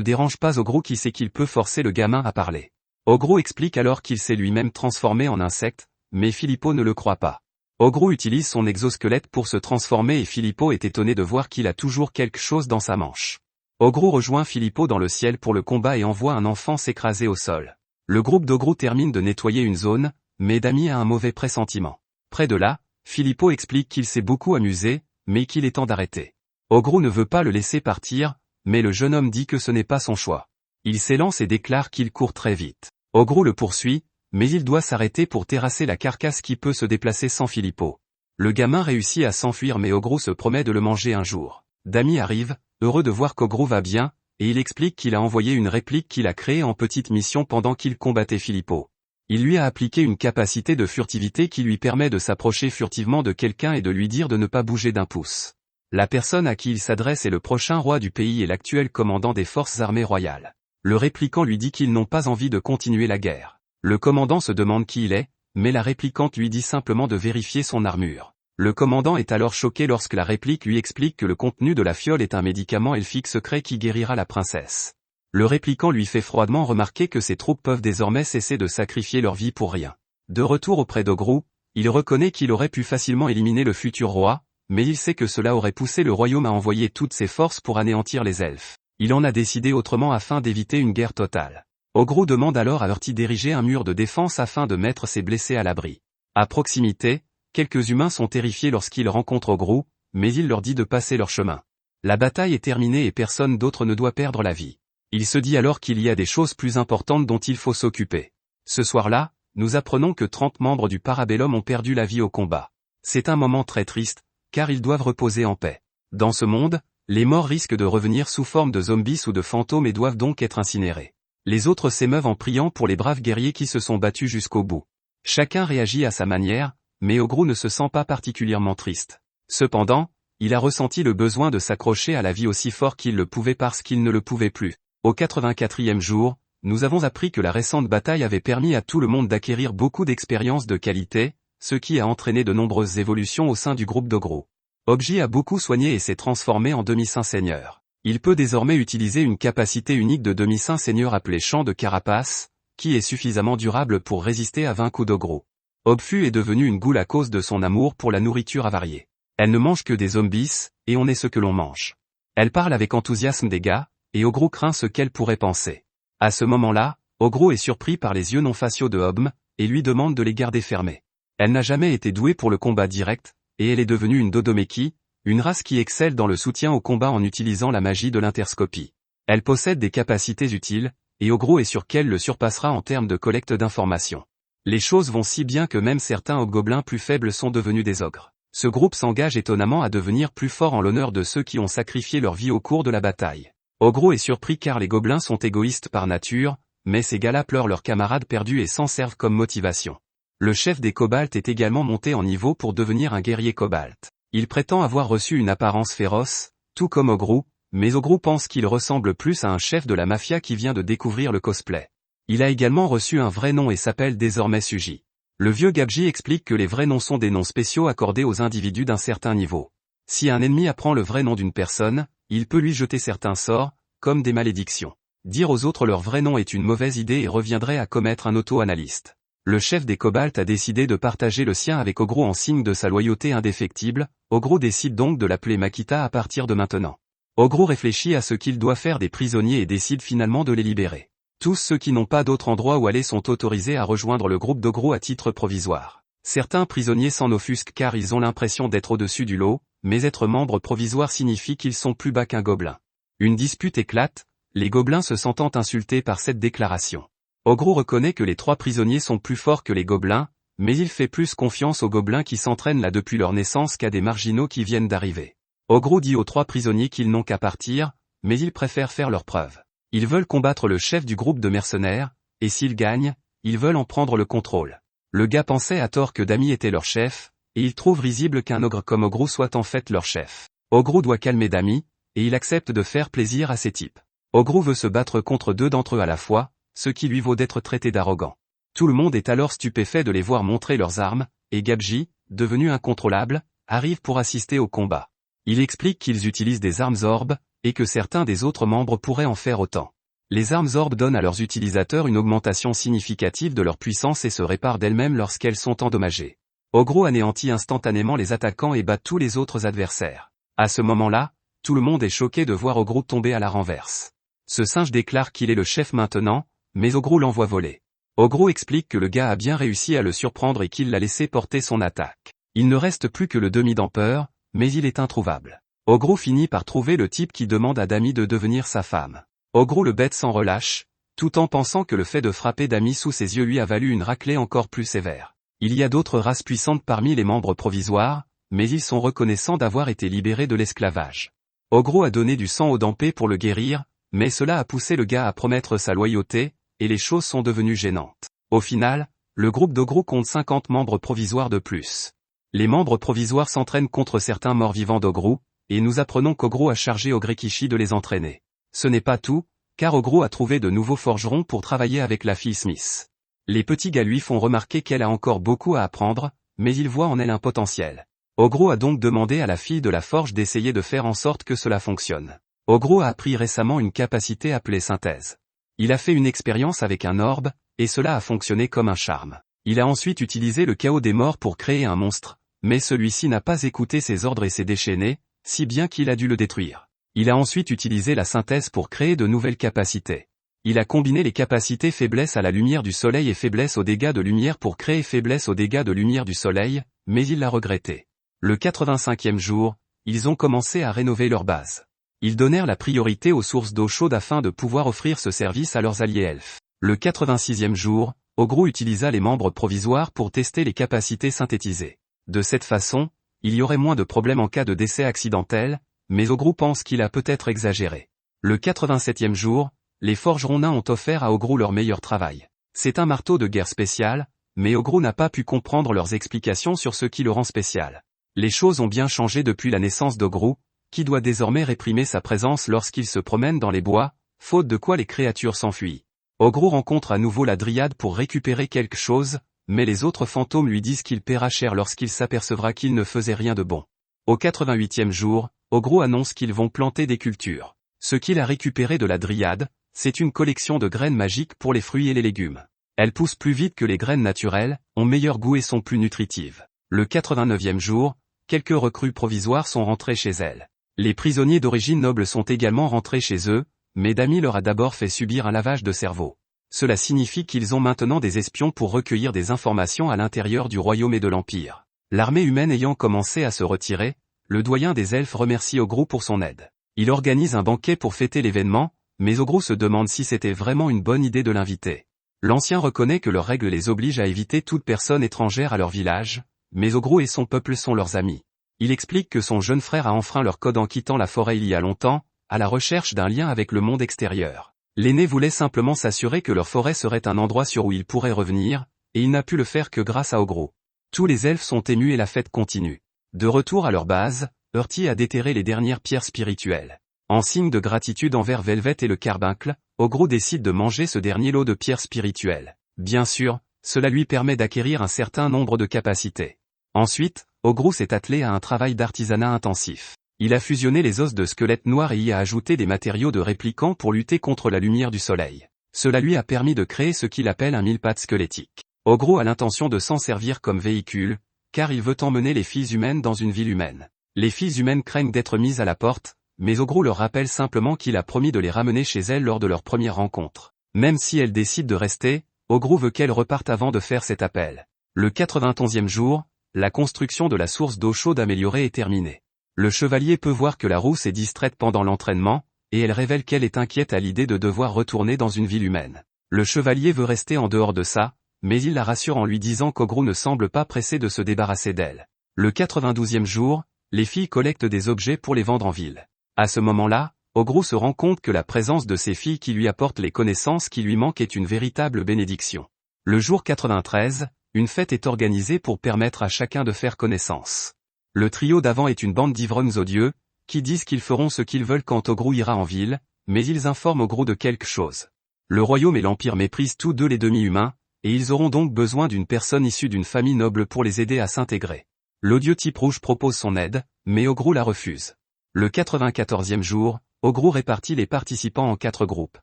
dérange pas Ogro qui sait qu'il peut forcer le gamin à parler. Ogro explique alors qu'il s'est lui-même transformé en insecte, mais Filippo ne le croit pas. Ogro utilise son exosquelette pour se transformer et Filippo est étonné de voir qu'il a toujours quelque chose dans sa manche. Ogro rejoint Filippo dans le ciel pour le combat et envoie un enfant s'écraser au sol. Le groupe d'Ogro termine de nettoyer une zone, mais Dami a un mauvais pressentiment. Près de là, Filippo explique qu'il s'est beaucoup amusé, mais qu'il est temps d'arrêter. Ogro ne veut pas le laisser partir, mais le jeune homme dit que ce n'est pas son choix. Il s'élance et déclare qu'il court très vite. Ogro le poursuit, mais il doit s'arrêter pour terrasser la carcasse qui peut se déplacer sans Filippo. Le gamin réussit à s'enfuir mais Ogro se promet de le manger un jour. Dami arrive, heureux de voir qu'Ogro va bien, et il explique qu'il a envoyé une réplique qu'il a créée en petite mission pendant qu'il combattait Filippo. Il lui a appliqué une capacité de furtivité qui lui permet de s'approcher furtivement de quelqu'un et de lui dire de ne pas bouger d'un pouce. La personne à qui il s'adresse est le prochain roi du pays et l'actuel commandant des forces armées royales. Le répliquant lui dit qu'ils n'ont pas envie de continuer la guerre. Le commandant se demande qui il est, mais la réplicante lui dit simplement de vérifier son armure. Le commandant est alors choqué lorsque la réplique lui explique que le contenu de la fiole est un médicament elfique secret qui guérira la princesse. Le répliquant lui fait froidement remarquer que ses troupes peuvent désormais cesser de sacrifier leur vie pour rien. De retour auprès d'Ogro, il reconnaît qu'il aurait pu facilement éliminer le futur roi, mais il sait que cela aurait poussé le royaume à envoyer toutes ses forces pour anéantir les elfes. Il en a décidé autrement afin d'éviter une guerre totale. Ogro demande alors à Urti d'ériger un mur de défense afin de mettre ses blessés à l'abri. À proximité, quelques humains sont terrifiés lorsqu'ils rencontrent Ogro, mais il leur dit de passer leur chemin. La bataille est terminée et personne d'autre ne doit perdre la vie. Il se dit alors qu'il y a des choses plus importantes dont il faut s'occuper. Ce soir-là, nous apprenons que 30 membres du Parabellum ont perdu la vie au combat. C'est un moment très triste, car ils doivent reposer en paix. Dans ce monde, les morts risquent de revenir sous forme de zombies ou de fantômes et doivent donc être incinérés. Les autres s'émeuvent en priant pour les braves guerriers qui se sont battus jusqu'au bout. Chacun réagit à sa manière, mais Ogro ne se sent pas particulièrement triste. Cependant, il a ressenti le besoin de s'accrocher à la vie aussi fort qu'il le pouvait parce qu'il ne le pouvait plus. Au 84e jour, nous avons appris que la récente bataille avait permis à tout le monde d'acquérir beaucoup d'expérience de qualité, ce qui a entraîné de nombreuses évolutions au sein du groupe d'Ogro. Obji a beaucoup soigné et s'est transformé en demi-saint seigneur. Il peut désormais utiliser une capacité unique de demi-saint seigneur appelée champ de carapace, qui est suffisamment durable pour résister à 20 coups d'Ogro. Obfu est devenue une goule à cause de son amour pour la nourriture avariée. Elle ne mange que des zombies, et on est ce que l'on mange. Elle parle avec enthousiasme des gars, et Ogro craint ce qu'elle pourrait penser. À ce moment-là, Ogro est surpris par les yeux non faciaux de Obm, et lui demande de les garder fermés. Elle n'a jamais été douée pour le combat direct, et elle est devenue une Dodomeki, une race qui excelle dans le soutien au combat en utilisant la magie de l'interscopie. Elle possède des capacités utiles, et Ogro est sûr qu'elle le surpassera en termes de collecte d'informations. Les choses vont si bien que même certains hobgoblins plus faibles sont devenus des ogres. Ce groupe s'engage étonnamment à devenir plus fort en l'honneur de ceux qui ont sacrifié leur vie au cours de la bataille. Ogro est surpris car les gobelins sont égoïstes par nature, mais ces gars-là pleurent leurs camarades perdus et s'en servent comme motivation. Le chef des Kobolds est également monté en niveau pour devenir un guerrier Kobold. Il prétend avoir reçu une apparence féroce, tout comme Ogro, mais Ogro pense qu'il ressemble plus à un chef de la mafia qui vient de découvrir le cosplay. Il a également reçu un vrai nom et s'appelle désormais Suji. Le vieux Gabji explique que les vrais noms sont des noms spéciaux accordés aux individus d'un certain niveau. Si un ennemi apprend le vrai nom d'une personne, il peut lui jeter certains sorts, comme des malédictions. Dire aux autres leur vrai nom est une mauvaise idée et reviendrait à commettre un auto-analyste. Le chef des Kobolds a décidé de partager le sien avec Ogro en signe de sa loyauté indéfectible. Ogro décide donc de l'appeler Makita à partir de maintenant. Ogro réfléchit à ce qu'il doit faire des prisonniers et décide finalement de les libérer. Tous ceux qui n'ont pas d'autre endroit où aller sont autorisés à rejoindre le groupe d'Ogro à titre provisoire. Certains prisonniers s'en offusquent car ils ont l'impression d'être au-dessus du lot, mais être membre provisoire signifie qu'ils sont plus bas qu'un gobelin. Une dispute éclate, les gobelins se sentant insultés par cette déclaration. Ogro reconnaît que les 3 prisonniers sont plus forts que les gobelins, mais il fait plus confiance aux gobelins qui s'entraînent là depuis leur naissance qu'à des marginaux qui viennent d'arriver. Ogro dit aux 3 prisonniers qu'ils n'ont qu'à partir, mais ils préfèrent faire leur preuve. Ils veulent combattre le chef du groupe de mercenaires, et s'ils gagnent, ils veulent en prendre le contrôle. Le gars pensait à tort que Dami était leur chef, et il trouve risible qu'un ogre comme Ogrou soit en fait leur chef. Ogrou doit calmer Dami, et il accepte de faire plaisir à ces types. Ogrou veut se battre contre 2 d'entre eux à la fois, ce qui lui vaut d'être traité d'arrogant. Tout le monde est alors stupéfait de les voir montrer leurs armes, et Gabji, devenu incontrôlable, arrive pour assister au combat. Il explique qu'ils utilisent des armes orbes, et que certains des autres membres pourraient en faire autant. Les armes orbes donnent à leurs utilisateurs une augmentation significative de leur puissance et se réparent d'elles-mêmes lorsqu'elles sont endommagées. Ogrou anéantit instantanément les attaquants et bat tous les autres adversaires. À ce moment-là, tout le monde est choqué de voir Ogrou tomber à la renverse. Ce singe déclare qu'il est le chef maintenant, mais Ogrou l'envoie voler. Ogrou explique que le gars a bien réussi à le surprendre et qu'il l'a laissé porter son attaque. Il ne reste plus que le demi-dampeur, mais il est introuvable. Ogrou finit par trouver le type qui demande à Dami de devenir sa femme. Ogrou le bête sans relâche, tout en pensant que le fait de frapper Dami sous ses yeux lui a valu une raclée encore plus sévère. Il y a d'autres races puissantes parmi les membres provisoires, mais ils sont reconnaissants d'avoir été libérés de l'esclavage. Ogrou a donné du sang au Dampé pour le guérir, mais cela a poussé le gars à promettre sa loyauté, et les choses sont devenues gênantes. Au final, le groupe d'Ogrou compte 50 membres provisoires de plus. Les membres provisoires s'entraînent contre certains morts-vivants d'Ogrou, et nous apprenons qu'Ogrou a chargé Ogrekishi de les entraîner. Ce n'est pas tout, car Ogrou a trouvé de nouveaux forgerons pour travailler avec la fille Smith. Les petits gars lui font remarquer qu'elle a encore beaucoup à apprendre, mais ils voient en elle un potentiel. Ogrou a donc demandé à la fille de la forge d'essayer de faire en sorte que cela fonctionne. Ogrou a appris récemment une capacité appelée synthèse. Il a fait une expérience avec un orbe, et cela a fonctionné comme un charme. Il a ensuite utilisé le chaos des morts pour créer un monstre, mais celui-ci n'a pas écouté ses ordres et s'est déchaîné, si bien qu'il a dû le détruire. Il a ensuite utilisé la synthèse pour créer de nouvelles capacités. Il a combiné les capacités faiblesse à la lumière du soleil et faiblesse aux dégâts de lumière pour créer faiblesse aux dégâts de lumière du soleil, mais il l'a regretté. Le 85e jour, ils ont commencé à rénover leur base. Ils donnèrent la priorité aux sources d'eau chaude afin de pouvoir offrir ce service à leurs alliés elfes. Le 86e jour, Ogrou utilisa les membres provisoires pour tester les capacités synthétisées. De cette façon, il y aurait moins de problèmes en cas de décès accidentel, mais Ogrou pense qu'il a peut-être exagéré. Le 87e jour, les forgerons nains ont offert à Ogrou leur meilleur travail. C'est un marteau de guerre spécial, mais Ogrou n'a pas pu comprendre leurs explications sur ce qui le rend spécial. Les choses ont bien changé depuis la naissance d'Ogrou, qui doit désormais réprimer sa présence lorsqu'il se promène dans les bois, faute de quoi les créatures s'enfuient. Ogrou rencontre à nouveau la dryade pour récupérer quelque chose, mais les autres fantômes lui disent qu'il paiera cher lorsqu'il s'apercevra qu'il ne faisait rien de bon. Au 88e jour, Ogrou annonce qu'ils vont planter des cultures. Ce qu'il a récupéré de la dryade, c'est une collection de graines magiques pour les fruits et les légumes. Elles poussent plus vite que les graines naturelles, ont meilleur goût et sont plus nutritives. Le 89e jour, quelques recrues provisoires sont rentrées chez elles. Les prisonniers d'origine noble sont également rentrés chez eux, mais Dami leur a d'abord fait subir un lavage de cerveau. Cela signifie qu'ils ont maintenant des espions pour recueillir des informations à l'intérieur du royaume et de l'Empire. L'armée humaine ayant commencé à se retirer, le doyen des elfes remercie Ogrou pour son aide. Il organise un banquet pour fêter l'événement, mais Ogrou se demande si c'était vraiment une bonne idée de l'inviter. L'ancien reconnaît que leurs règles les obligent à éviter toute personne étrangère à leur village, mais Ogrou et son peuple sont leurs amis. Il explique que son jeune frère a enfreint leur code en quittant la forêt il y a longtemps, à la recherche d'un lien avec le monde extérieur. L'aîné voulait simplement s'assurer que leur forêt serait un endroit sur où il pourrait revenir, et il n'a pu le faire que grâce à Ogrou. Tous les elfes sont émus et la fête continue. De retour à leur base, Urti a déterré les dernières pierres spirituelles. En signe de gratitude envers Velvet et le Carbuncle, Ogrou décide de manger ce dernier lot de pierres spirituelles. Bien sûr, cela lui permet d'acquérir un certain nombre de capacités. Ensuite, Ogrou s'est attelé à un travail d'artisanat intensif. Il a fusionné les os de squelettes noirs et y a ajouté des matériaux de répliquants pour lutter contre la lumière du soleil. Cela lui a permis de créer ce qu'il appelle un mille-pattes squelettique. Ogrou a l'intention de s'en servir comme véhicule, car il veut emmener les filles humaines dans une ville humaine. Les filles humaines craignent d'être mises à la porte, mais Ogrou leur rappelle simplement qu'il a promis de les ramener chez elles lors de leur première rencontre. Même si elles décident de rester, Ogrou veut qu'elles repartent avant de faire cet appel. Le 91e jour, la construction de la source d'eau chaude améliorée est terminée. Le chevalier peut voir que la rousse est distraite pendant l'entraînement, et elle révèle qu'elle est inquiète à l'idée de devoir retourner dans une ville humaine. Le chevalier veut rester en dehors de ça, mais il la rassure en lui disant qu'Ogrou ne semble pas pressé de se débarrasser d'elle. Le 92e jour, les filles collectent des objets pour les vendre en ville. À ce moment-là, Ogrou se rend compte que la présence de ses filles qui lui apportent les connaissances qui lui manquent est une véritable bénédiction. Le jour 93, une fête est organisée pour permettre à chacun de faire connaissance. Le trio d'avant est une bande d'ivrognes odieux, qui disent qu'ils feront ce qu'ils veulent quand Ogrou ira en ville, mais ils informent Ogrou de quelque chose. Le royaume et l'empire méprisent tous deux les demi-humains, et ils auront donc besoin d'une personne issue d'une famille noble pour les aider à s'intégrer. L'odieux type rouge propose son aide, mais Ogrou la refuse. Le 94e jour, Ogrou répartit les participants en 4 groupes.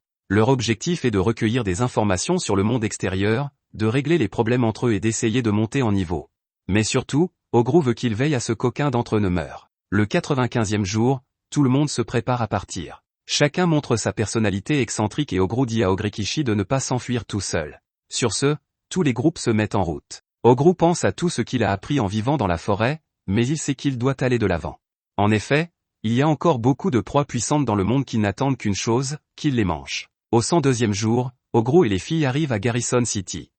Leur objectif est de recueillir des informations sur le monde extérieur, de régler les problèmes entre eux et d'essayer de monter en niveau. Mais surtout, Ogrou veut qu'il veille à ce qu'aucun d'entre eux ne meure. Le 95e jour, tout le monde se prépare à partir. Chacun montre sa personnalité excentrique et Ogrou dit à Ogrikishi de ne pas s'enfuir tout seul. Sur ce, tous les groupes se mettent en route. Ogrou pense à tout ce qu'il a appris en vivant dans la forêt, mais il sait qu'il doit aller de l'avant. En effet, il y a encore beaucoup de proies puissantes dans le monde qui n'attendent qu'une chose, qu'il les mange. Au 102e jour, Ogrou et les filles arrivent à Garrison City.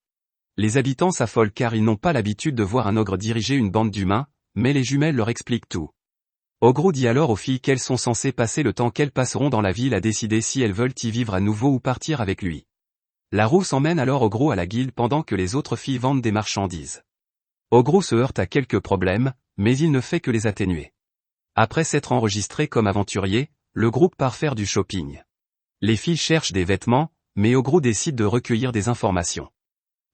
Les habitants s'affolent car ils n'ont pas l'habitude de voir un ogre diriger une bande d'humains, mais les jumelles leur expliquent tout. Ogrou dit alors aux filles qu'elles sont censées passer le temps qu'elles passeront dans la ville à décider si elles veulent y vivre à nouveau ou partir avec lui. La rousse emmène alors Ogrou à la guilde pendant que les autres filles vendent des marchandises. Ogrou se heurte à quelques problèmes, mais il ne fait que les atténuer. Après s'être enregistré comme aventurier, le groupe part faire du shopping. Les filles cherchent des vêtements, mais Ogrou décide de recueillir des informations.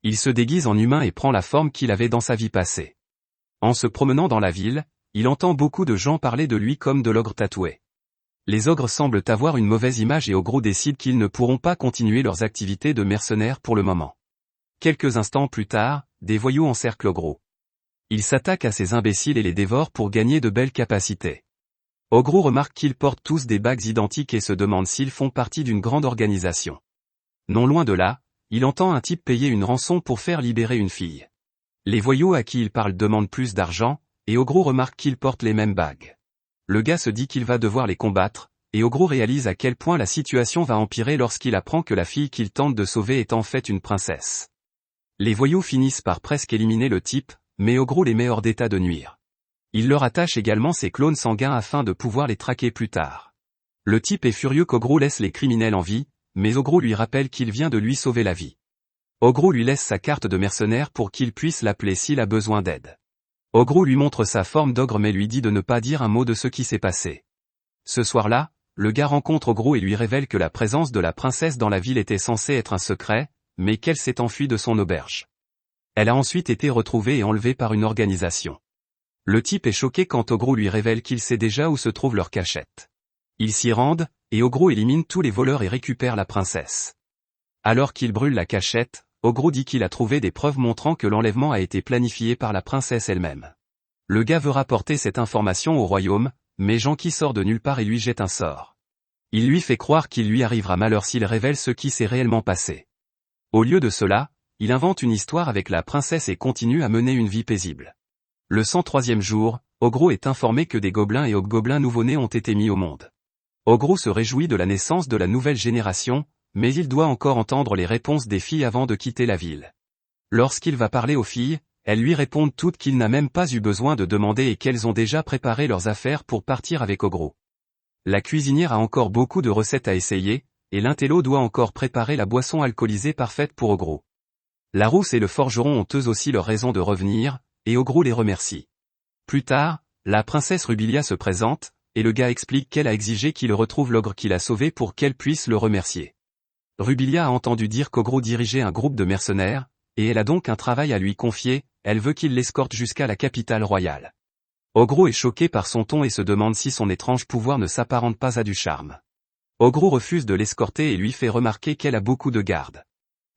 Il se déguise en humain et prend la forme qu'il avait dans sa vie passée. En se promenant dans la ville, il entend beaucoup de gens parler de lui comme de l'ogre tatoué. Les ogres semblent avoir une mauvaise image et Ogrou décide qu'ils ne pourront pas continuer leurs activités de mercenaires pour le moment. Quelques instants plus tard, des voyous encerclent Ogrou. Ils s'attaquent à ces imbéciles et les dévorent pour gagner de belles capacités. Ogrou remarque qu'ils portent tous des bagues identiques et se demande s'ils font partie d'une grande organisation. Non loin de là, il entend un type payer une rançon pour faire libérer une fille. Les voyous à qui il parle demandent plus d'argent, et Ogrou remarque qu'ils portent les mêmes bagues. Le gars se dit qu'il va devoir les combattre, et Ogrou réalise à quel point la situation va empirer lorsqu'il apprend que la fille qu'il tente de sauver est en fait une princesse. Les voyous finissent par presque éliminer le type, mais Ogrou les met hors d'état de nuire. Il leur attache également ses clones sanguins afin de pouvoir les traquer plus tard. Le type est furieux qu'Ogrou laisse les criminels en vie, mais Ogrou lui rappelle qu'il vient de lui sauver la vie. Ogrou lui laisse sa carte de mercenaire pour qu'il puisse l'appeler s'il a besoin d'aide. Ogrou lui montre sa forme d'ogre mais lui dit de ne pas dire un mot de ce qui s'est passé. Ce soir-là, le gars rencontre Ogrou et lui révèle que la présence de la princesse dans la ville était censée être un secret, mais qu'elle s'est enfuie de son auberge. Elle a ensuite été retrouvée et enlevée par une organisation. Le type est choqué quand Ogrou lui révèle qu'il sait déjà où se trouve leur cachette. Ils s'y rendent, et Ogrou élimine tous les voleurs et récupère la princesse. Alors qu'il brûle la cachette, Ogrou dit qu'il a trouvé des preuves montrant que l'enlèvement a été planifié par la princesse elle-même. Le gars veut rapporter cette information au royaume, mais Janki sort de nulle part et lui jette un sort. Il lui fait croire qu'il lui arrivera malheur s'il révèle ce qui s'est réellement passé. Au lieu de cela, il invente une histoire avec la princesse et continue à mener une vie paisible. Le 103e jour, Ogrou est informé que des gobelins et hobgoblins nouveau-nés ont été mis au monde. Ogrou se réjouit de la naissance de la nouvelle génération, mais il doit encore entendre les réponses des filles avant de quitter la ville. Lorsqu'il va parler aux filles, elles lui répondent toutes qu'il n'a même pas eu besoin de demander et qu'elles ont déjà préparé leurs affaires pour partir avec Ogrou. La cuisinière a encore beaucoup de recettes à essayer, et l'intello doit encore préparer la boisson alcoolisée parfaite pour Ogrou. La rousse et le forgeron ont eux aussi leur raison de revenir, et Ogrou les remercie. Plus tard, la princesse Rubilia se présente, et le gars explique qu'elle a exigé qu'il retrouve l'ogre qu'il a sauvé pour qu'elle puisse le remercier. Rubilia a entendu dire qu'Ogrou dirigeait un groupe de mercenaires, et elle a donc un travail à lui confier, elle veut qu'il l'escorte jusqu'à la capitale royale. Ogrou est choqué par son ton et se demande si son étrange pouvoir ne s'apparente pas à du charme. Ogrou refuse de l'escorter et lui fait remarquer qu'elle a beaucoup de gardes.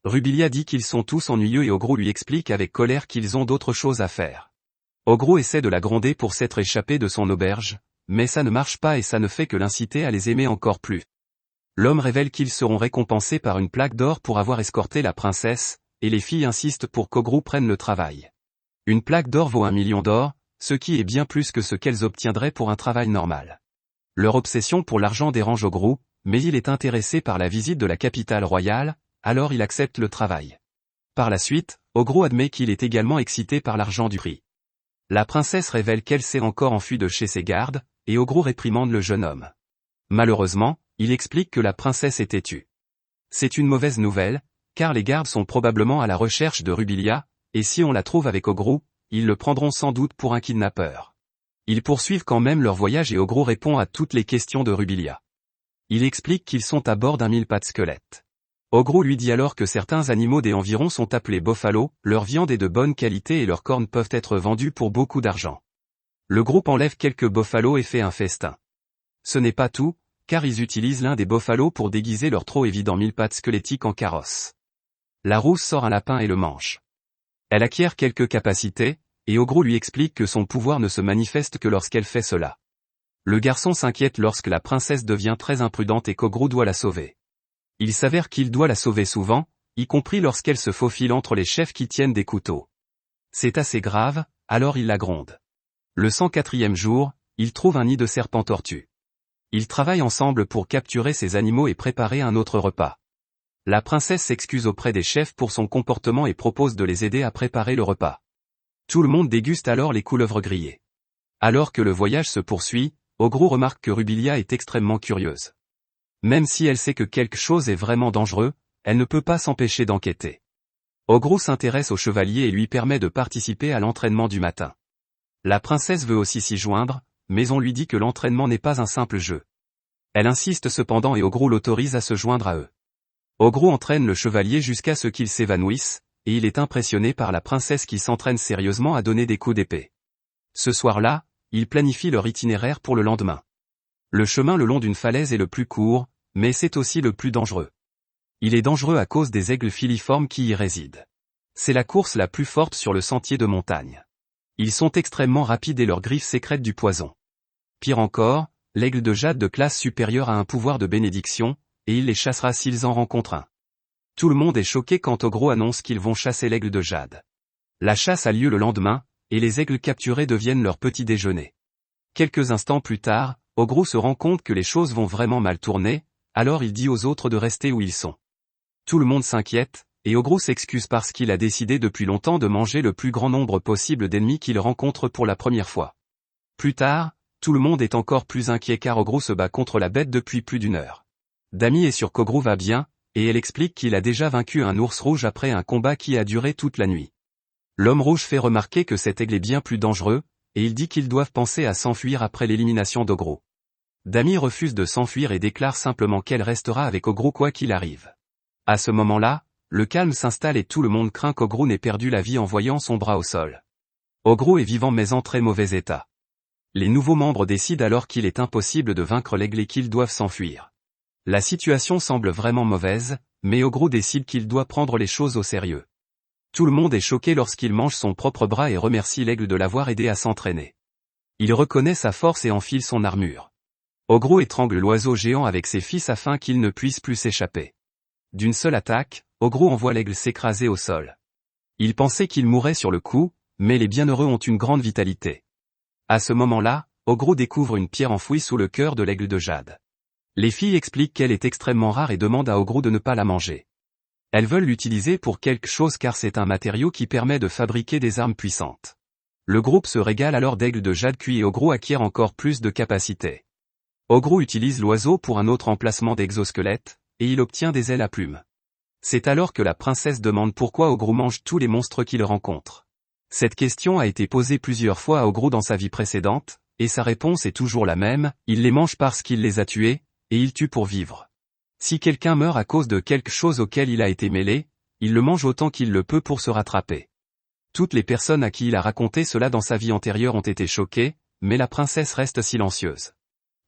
Rubilia dit qu'ils sont tous ennuyeux et Ogrou lui explique avec colère qu'ils ont d'autres choses à faire. Ogrou essaie de la gronder pour s'être échappé de son auberge, mais ça ne marche pas et ça ne fait que l'inciter à les aimer encore plus. L'homme révèle qu'ils seront récompensés par une plaque d'or pour avoir escorté la princesse, et les filles insistent pour qu'Ogrou prenne le travail. Une plaque d'or vaut 1 million d'or, ce qui est bien plus que ce qu'elles obtiendraient pour un travail normal. Leur obsession pour l'argent dérange Ogrou, mais il est intéressé par la visite de la capitale royale, alors il accepte le travail. Par la suite, Ogrou admet qu'il est également excité par l'argent du prix. La princesse révèle qu'elle s'est encore enfuie de chez ses gardes, et Ogrou réprimande le jeune homme. Malheureusement, il explique que la princesse est têtue. C'est une mauvaise nouvelle, car les gardes sont probablement à la recherche de Rubilia, et si on la trouve avec Ogrou, ils le prendront sans doute pour un kidnappeur. Ils poursuivent quand même leur voyage et Ogrou répond à toutes les questions de Rubilia. Il explique qu'ils sont à bord d'un mille-pattes squelette. Ogrou lui dit alors que certains animaux des environs sont appelés buffalo, leur viande est de bonne qualité et leurs cornes peuvent être vendues pour beaucoup d'argent. Le groupe enlève quelques buffalos et fait un festin. Ce n'est pas tout, car ils utilisent l'un des buffalos pour déguiser leur trop évident mille-pattes squelettique en carrosse. La rousse sort un lapin et le mange. Elle acquiert quelques capacités, et Ogrou lui explique que son pouvoir ne se manifeste que lorsqu'elle fait cela. Le garçon s'inquiète lorsque la princesse devient très imprudente et qu'Ogrou doit la sauver. Il s'avère qu'il doit la sauver souvent, y compris lorsqu'elle se faufile entre les chefs qui tiennent des couteaux. C'est assez grave, alors il la gronde. Le 104e jour, il trouve un nid de serpent tortue. Ils travaillent ensemble pour capturer ces animaux et préparer un autre repas. La princesse s'excuse auprès des chefs pour son comportement et propose de les aider à préparer le repas. Tout le monde déguste alors les couleuvres grillées. Alors que le voyage se poursuit, Ogrou remarque que Rubilia est extrêmement curieuse. Même si elle sait que quelque chose est vraiment dangereux, elle ne peut pas s'empêcher d'enquêter. Ogrou s'intéresse au chevalier et lui permet de participer à l'entraînement du matin. La princesse veut aussi s'y joindre, mais on lui dit que l'entraînement n'est pas un simple jeu. Elle insiste cependant et Ogrou l'autorise à se joindre à eux. Ogrou entraîne le chevalier jusqu'à ce qu'il s'évanouisse, et il est impressionné par la princesse qui s'entraîne sérieusement à donner des coups d'épée. Ce soir-là, ils planifient leur itinéraire pour le lendemain. Le chemin le long d'une falaise est le plus court, mais c'est aussi le plus dangereux. Il est dangereux à cause des aigles filiformes qui y résident. C'est la course la plus forte sur le sentier de montagne. Ils sont extrêmement rapides et leurs griffes sécrètent du poison. Pire encore, l'aigle de jade de classe supérieure a un pouvoir de bénédiction, et il les chassera s'ils en rencontrent un. Tout le monde est choqué quand Ogrou annonce qu'ils vont chasser l'aigle de jade. La chasse a lieu le lendemain, et les aigles capturés deviennent leur petit déjeuner. Quelques instants plus tard, Ogrou se rend compte que les choses vont vraiment mal tourner, alors il dit aux autres de rester où ils sont. Tout le monde s'inquiète, et Ogrou s'excuse parce qu'il a décidé depuis longtemps de manger le plus grand nombre possible d'ennemis qu'il rencontre pour la première fois. Plus tard, tout le monde est encore plus inquiet car Ogrou se bat contre la bête depuis plus d'une heure. Dami est sûre qu'Ogrou va bien, et elle explique qu'il a déjà vaincu un ours rouge après un combat qui a duré toute la nuit. L'homme rouge fait remarquer que cet aigle est bien plus dangereux, et il dit qu'ils doivent penser à s'enfuir après l'élimination d'Ogrou. Dami refuse de s'enfuir et déclare simplement qu'elle restera avec Ogrou quoi qu'il arrive. À ce moment-là, le calme s'installe et tout le monde craint qu'Ogrou n'ait perdu la vie en voyant son bras au sol. Ogrou est vivant mais en très mauvais état. Les nouveaux membres décident alors qu'il est impossible de vaincre l'aigle et qu'ils doivent s'enfuir. La situation semble vraiment mauvaise, mais Ogrou décide qu'il doit prendre les choses au sérieux. Tout le monde est choqué lorsqu'il mange son propre bras et remercie l'aigle de l'avoir aidé à s'entraîner. Il reconnaît sa force et enfile son armure. Ogrou étrangle l'oiseau géant avec ses fils afin qu'il ne puisse plus s'échapper. D'une seule attaque, Ogrou envoie l'aigle s'écraser au sol. Il pensait qu'il mourrait sur le coup, mais les bienheureux ont une grande vitalité. À ce moment-là, Ogrou découvre une pierre enfouie sous le cœur de l'aigle de jade. Les filles expliquent qu'elle est extrêmement rare et demandent à Ogrou de ne pas la manger. Elles veulent l'utiliser pour quelque chose car c'est un matériau qui permet de fabriquer des armes puissantes. Le groupe se régale alors d'aigle de jade cuit et Ogrou acquiert encore plus de capacités. Ogrou utilise l'oiseau pour un autre emplacement d'exosquelette, et il obtient des ailes à plumes. C'est alors que la princesse demande pourquoi Ogrou mange tous les monstres qu'il rencontre. Cette question a été posée plusieurs fois à Ogrou dans sa vie précédente, et sa réponse est toujours la même, il les mange parce qu'il les a tués, et il tue pour vivre. Si quelqu'un meurt à cause de quelque chose auquel il a été mêlé, il le mange autant qu'il le peut pour se rattraper. Toutes les personnes à qui il a raconté cela dans sa vie antérieure ont été choquées, mais la princesse reste silencieuse.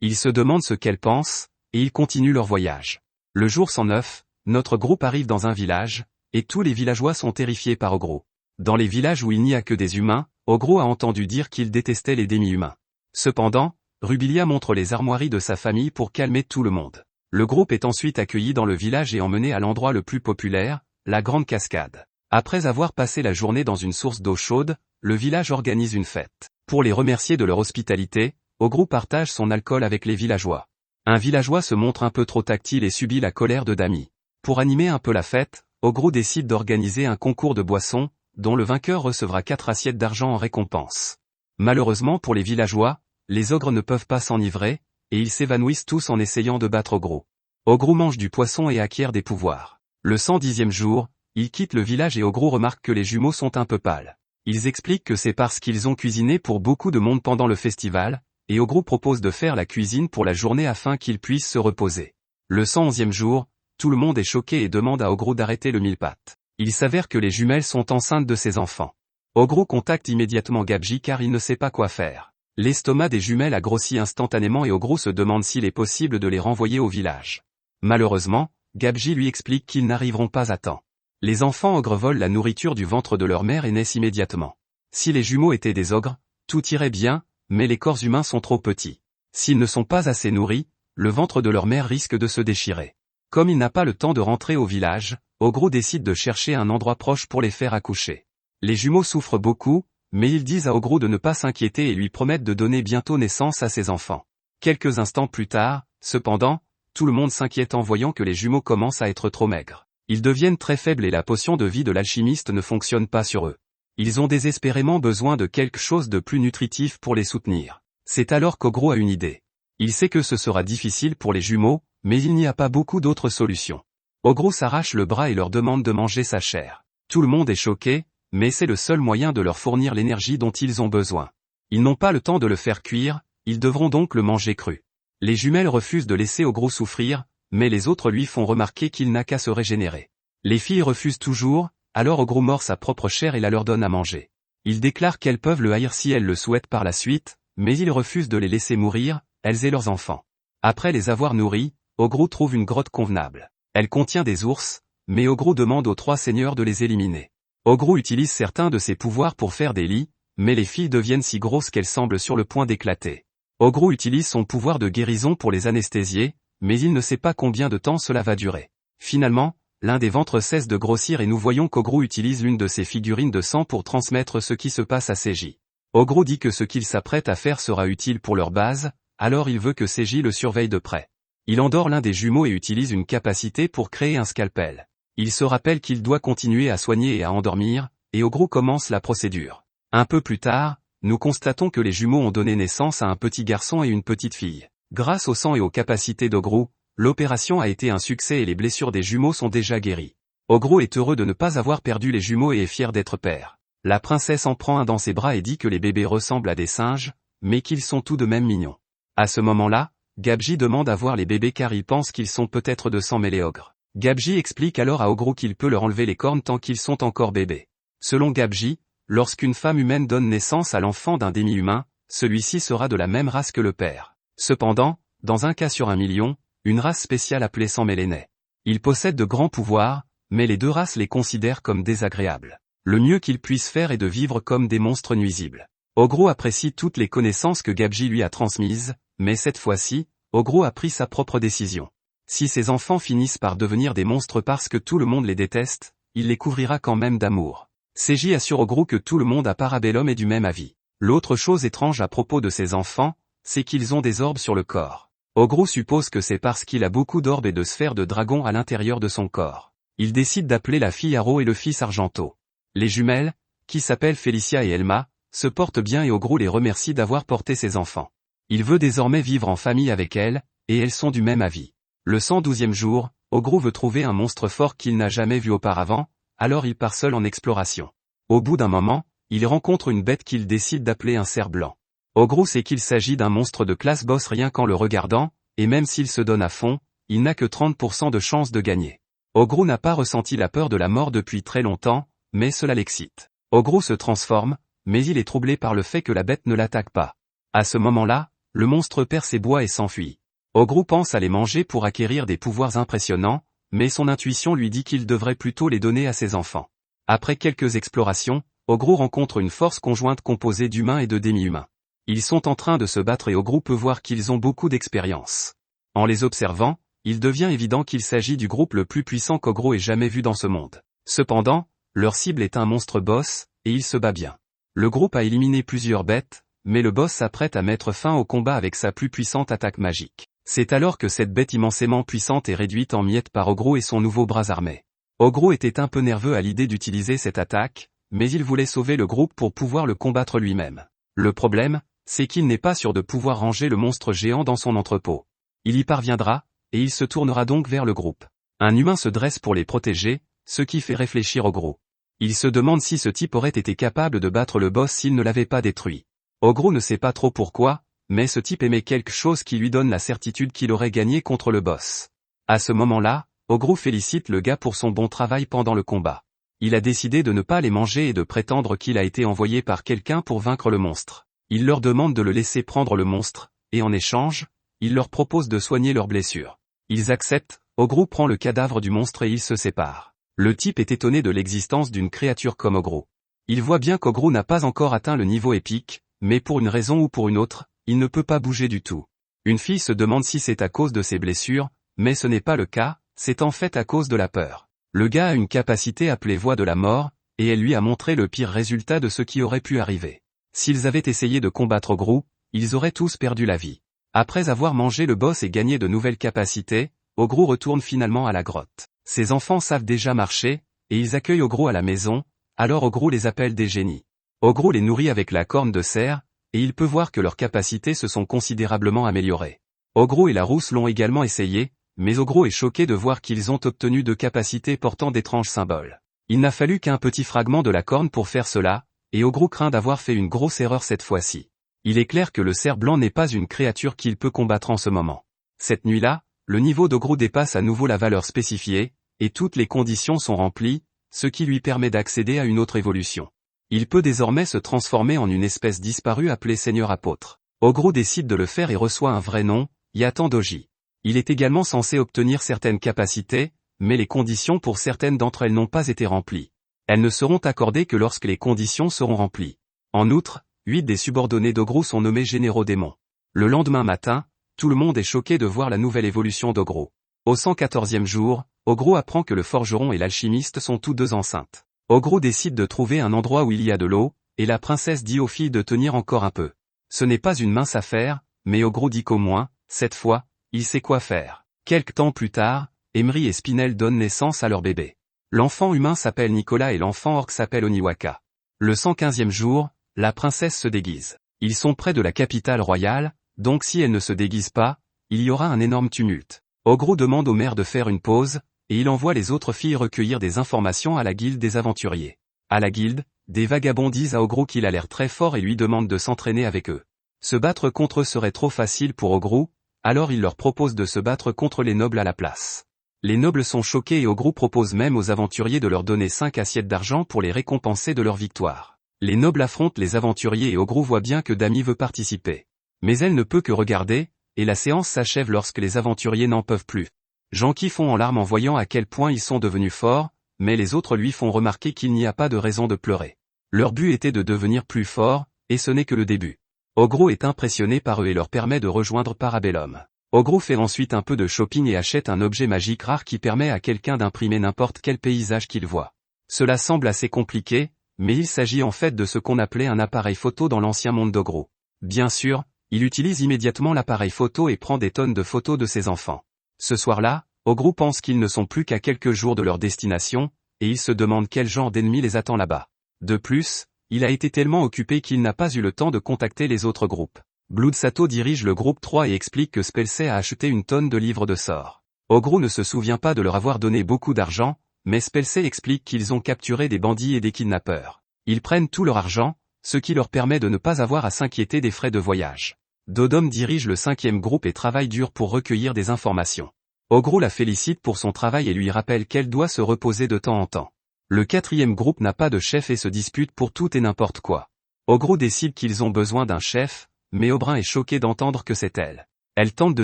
Ils se demandent ce qu'elle pense, et ils continuent leur voyage. Le jour 109, notre groupe arrive dans un village, et tous les villageois sont terrifiés par Ogrou. Dans les villages où il n'y a que des humains, Ogrou a entendu dire qu'il détestait les demi-humains. Cependant, Rubilia montre les armoiries de sa famille pour calmer tout le monde. Le groupe est ensuite accueilli dans le village et emmené à l'endroit le plus populaire, la Grande Cascade. Après avoir passé la journée dans une source d'eau chaude, le village organise une fête. Pour les remercier de leur hospitalité, Ogrou partage son alcool avec les villageois. Un villageois se montre un peu trop tactile et subit la colère de Dami. Pour animer un peu la fête, Ogrou décide d'organiser un concours de boissons, dont le vainqueur recevra 4 assiettes d'argent en récompense. Malheureusement pour les villageois, les ogres ne peuvent pas s'enivrer, et ils s'évanouissent tous en essayant de battre Ogro. Ogro mange du poisson et acquiert des pouvoirs. Le 110e jour, il quitte le village et Ogro remarque que les jumeaux sont un peu pâles. Ils expliquent que c'est parce qu'ils ont cuisiné pour beaucoup de monde pendant le festival, et Ogro propose de faire la cuisine pour la journée afin qu'ils puissent se reposer. Le 111e jour, tout le monde est choqué et demande à Ogro d'arrêter le mille-pattes. Il s'avère que les jumelles sont enceintes de ses enfants. Ogro contacte immédiatement Gabji car il ne sait pas quoi faire. L'estomac des jumelles a grossi instantanément et Ogro se demande s'il est possible de les renvoyer au village. Malheureusement, Gabji lui explique qu'ils n'arriveront pas à temps. Les enfants ogres volent la nourriture du ventre de leur mère et naissent immédiatement. Si les jumeaux étaient des ogres, tout irait bien, mais les corps humains sont trop petits. S'ils ne sont pas assez nourris, le ventre de leur mère risque de se déchirer. Comme il n'a pas le temps de rentrer au village, Ogro décide de chercher un endroit proche pour les faire accoucher. Les jumeaux souffrent beaucoup, mais ils disent à Ogro de ne pas s'inquiéter et lui promettent de donner bientôt naissance à ses enfants. Quelques instants plus tard, cependant, tout le monde s'inquiète en voyant que les jumeaux commencent à être trop maigres. Ils deviennent très faibles et la potion de vie de l'alchimiste ne fonctionne pas sur eux. Ils ont désespérément besoin de quelque chose de plus nutritif pour les soutenir. C'est alors qu'Ogro a une idée. Il sait que ce sera difficile pour les jumeaux, mais il n'y a pas beaucoup d'autres solutions. Ogro s'arrache le bras et leur demande de manger sa chair. Tout le monde est choqué, mais c'est le seul moyen de leur fournir l'énergie dont ils ont besoin. Ils n'ont pas le temps de le faire cuire, ils devront donc le manger cru. Les jumelles refusent de laisser Ogro souffrir, mais les autres lui font remarquer qu'il n'a qu'à se régénérer. Les filles refusent toujours, alors Ogro mord sa propre chair et la leur donne à manger. Ils déclarent qu'elles peuvent le haïr si elles le souhaitent par la suite, mais ils refusent de les laisser mourir, elles et leurs enfants. Après les avoir nourris, Ogro trouve une grotte convenable. Elle contient des ours, mais Ogro demande aux trois seigneurs de les éliminer. Ogro utilise certains de ses pouvoirs pour faire des lits, mais les filles deviennent si grosses qu'elles semblent sur le point d'éclater. Ogro utilise son pouvoir de guérison pour les anesthésier, mais il ne sait pas combien de temps cela va durer. Finalement, l'un des ventres cesse de grossir et nous voyons qu'Ogro utilise l'une de ses figurines de sang pour transmettre ce qui se passe à Seiji. Ogro dit que ce qu'il s'apprête à faire sera utile pour leur base, alors il veut que Seiji le surveille de près. Il endort l'un des jumeaux et utilise une capacité pour créer un scalpel. Il se rappelle qu'il doit continuer à soigner et à endormir, et Ogro commence la procédure. Un peu plus tard, nous constatons que les jumeaux ont donné naissance à un petit garçon et une petite fille. Grâce au sang et aux capacités d'Ogro, l'opération a été un succès et les blessures des jumeaux sont déjà guéries. Ogro est heureux de ne pas avoir perdu les jumeaux et est fier d'être père. La princesse en prend un dans ses bras et dit que les bébés ressemblent à des singes, mais qu'ils sont tout de même mignons. À ce moment-là, Gabji demande à voir les bébés car il pense qu'ils sont peut-être de sang mêlé ogre. Gabji explique alors à Ogro qu'il peut leur enlever les cornes tant qu'ils sont encore bébés. Selon Gabji, lorsqu'une femme humaine donne naissance à l'enfant d'un demi-humain, celui-ci sera de la même race que le père. Cependant, dans un cas sur 1 million, une race spéciale appelée sang mêlé naît. Ils possèdent de grands pouvoirs, mais les deux races les considèrent comme désagréables. Le mieux qu'ils puissent faire est de vivre comme des monstres nuisibles. Ogro apprécie toutes les connaissances que Gabji lui a transmises, mais cette fois-ci, Ogro a pris sa propre décision. Si ses enfants finissent par devenir des monstres parce que tout le monde les déteste, il les couvrira quand même d'amour. Seiji assure Ogro que tout le monde à Parabellum est du même avis. L'autre chose étrange à propos de ses enfants, c'est qu'ils ont des orbes sur le corps. Ogro suppose que c'est parce qu'il a beaucoup d'orbes et de sphères de dragon à l'intérieur de son corps. Il décide d'appeler la fille Aro et le fils Argento. Les jumelles, qui s'appellent Felicia et Elma, se portent bien et Ogro les remercie d'avoir porté ses enfants. Il veut désormais vivre en famille avec elles, et elles sont du même avis. Le 112e jour, Ogro veut trouver un monstre fort qu'il n'a jamais vu auparavant, alors il part seul en exploration. Au bout d'un moment, il rencontre une bête qu'il décide d'appeler un cerf blanc. Ogro sait qu'il s'agit d'un monstre de classe boss rien qu'en le regardant, et même s'il se donne à fond, il n'a que 30% de chance de gagner. Ogro n'a pas ressenti la peur de la mort depuis très longtemps, mais cela l'excite. Ogro se transforme, mais il est troublé par le fait que la bête ne l'attaque pas. À ce moment-là, le monstre perd ses bois et s'enfuit. Ogro pense à les manger pour acquérir des pouvoirs impressionnants, mais son intuition lui dit qu'il devrait plutôt les donner à ses enfants. Après quelques explorations, Ogro rencontre une force conjointe composée d'humains et de demi-humains. Ils sont en train de se battre et Ogro peut voir qu'ils ont beaucoup d'expérience. En les observant, il devient évident qu'il s'agit du groupe le plus puissant qu'Ogro ait jamais vu dans ce monde. Cependant, leur cible est un monstre boss, et il se bat bien. Le groupe a éliminé plusieurs bêtes, mais le boss s'apprête à mettre fin au combat avec sa plus puissante attaque magique. C'est alors que cette bête immensément puissante est réduite en miettes par Ogro et son nouveau bras armé. Ogro était un peu nerveux à l'idée d'utiliser cette attaque, mais il voulait sauver le groupe pour pouvoir le combattre lui-même. Le problème, c'est qu'il n'est pas sûr de pouvoir ranger le monstre géant dans son entrepôt. Il y parviendra, et il se tournera donc vers le groupe. Un humain se dresse pour les protéger, ce qui fait réfléchir Ogro. Il se demande si ce type aurait été capable de battre le boss s'il ne l'avait pas détruit. Ogro ne sait pas trop pourquoi, mais ce type aimait quelque chose qui lui donne la certitude qu'il aurait gagné contre le boss. À ce moment-là, Ogro félicite le gars pour son bon travail pendant le combat. Il a décidé de ne pas les manger et de prétendre qu'il a été envoyé par quelqu'un pour vaincre le monstre. Il leur demande de le laisser prendre le monstre, et en échange, il leur propose de soigner leurs blessures. Ils acceptent, Ogro prend le cadavre du monstre et ils se séparent. Le type est étonné de l'existence d'une créature comme Ogro. Il voit bien qu'Ogro n'a pas encore atteint le niveau épique, mais pour une raison ou pour une autre, il ne peut pas bouger du tout. Une fille se demande si c'est à cause de ses blessures, mais ce n'est pas le cas, c'est en fait à cause de la peur. Le gars a une capacité appelée voix de la mort, et elle lui a montré le pire résultat de ce qui aurait pu arriver. S'ils avaient essayé de combattre Ogro, ils auraient tous perdu la vie. Après avoir mangé le boss et gagné de nouvelles capacités, Ogro retourne finalement à la grotte. Ses enfants savent déjà marcher, et ils accueillent Ogro à la maison, alors Ogro les appelle des génies. Ogro les nourrit avec la corne de cerf, et il peut voir que leurs capacités se sont considérablement améliorées. Ogro et la rousse l'ont également essayé, mais Ogro est choqué de voir qu'ils ont obtenu de capacités portant d'étranges symboles. Il n'a fallu qu'un petit fragment de la corne pour faire cela, et Ogro craint d'avoir fait une grosse erreur cette fois-ci. Il est clair que le cerf blanc n'est pas une créature qu'il peut combattre en ce moment. Cette nuit-là, le niveau d'Ogro dépasse à nouveau la valeur spécifiée, et toutes les conditions sont remplies, ce qui lui permet d'accéder à une autre évolution. Il peut désormais se transformer en une espèce disparue appelée Seigneur Apôtre. Ogro décide de le faire et reçoit un vrai nom, Yatan Doji. Il est également censé obtenir certaines capacités, mais les conditions pour certaines d'entre elles n'ont pas été remplies. Elles ne seront accordées que lorsque les conditions seront remplies. En outre, 8 des subordonnés d'Ogro sont nommés généraux démons. Le lendemain matin, tout le monde est choqué de voir la nouvelle évolution d'Ogro. Au 114e jour, Ogro apprend que le forgeron et l'alchimiste sont tous deux enceintes. Ogro décide de trouver un endroit où il y a de l'eau, et la princesse dit aux filles de tenir encore un peu. Ce n'est pas une mince affaire, mais Ogro dit qu'au moins, cette fois, il sait quoi faire. Quelque temps plus tard, Emery et Spinel donnent naissance à leur bébé. L'enfant humain s'appelle Nicolas et l'enfant orc s'appelle Oniwaka. Le 115e jour, la princesse se déguise. Ils sont près de la capitale royale, donc si elle ne se déguise pas, il y aura un énorme tumulte. Ogro demande au maire de faire une pause, et il envoie les autres filles recueillir des informations à la guilde des aventuriers. À la guilde, des vagabonds disent à Ogro qu'il a l'air très fort et lui demandent de s'entraîner avec eux. Se battre contre eux serait trop facile pour Ogro, alors il leur propose de se battre contre les nobles à la place. Les nobles sont choqués et Ogro propose même aux aventuriers de leur donner 5 assiettes d'argent pour les récompenser de leur victoire. Les nobles affrontent les aventuriers et Ogro voit bien que Dami veut participer. Mais elle ne peut que regarder, et la séance s'achève lorsque les aventuriers n'en peuvent plus. Janky fond en larmes en voyant à quel point ils sont devenus forts, mais les autres lui font remarquer qu'il n'y a pas de raison de pleurer. Leur but était de devenir plus forts, et ce n'est que le début. Ogro est impressionné par eux et leur permet de rejoindre Parabellum. Ogro fait ensuite un peu de shopping et achète un objet magique rare qui permet à quelqu'un d'imprimer n'importe quel paysage qu'il voit. Cela semble assez compliqué, mais il s'agit en fait de ce qu'on appelait un appareil photo dans l'ancien monde d'Ogro. Bien sûr, il utilise immédiatement l'appareil photo et prend des tonnes de photos de ses enfants. Ce soir-là, Ogro pense qu'ils ne sont plus qu'à quelques jours de leur destination, et il se demande quel genre d'ennemi les attend là-bas. De plus, il a été tellement occupé qu'il n'a pas eu le temps de contacter les autres groupes. Bloodsato dirige le groupe 3 et explique que Spellsey a acheté une tonne de livres de sorts. Ogro ne se souvient pas de leur avoir donné beaucoup d'argent, mais Spellsey explique qu'ils ont capturé des bandits et des kidnappeurs. Ils prennent tout leur argent, ce qui leur permet de ne pas avoir à s'inquiéter des frais de voyage. Dodom dirige le 5e groupe et travaille dur pour recueillir des informations. Ogro la félicite pour son travail et lui rappelle qu'elle doit se reposer de temps en temps. Le 4e groupe n'a pas de chef et se dispute pour tout et n'importe quoi. Ogro décide qu'ils ont besoin d'un chef, mais Oberyn est choqué d'entendre que c'est elle. Elle tente de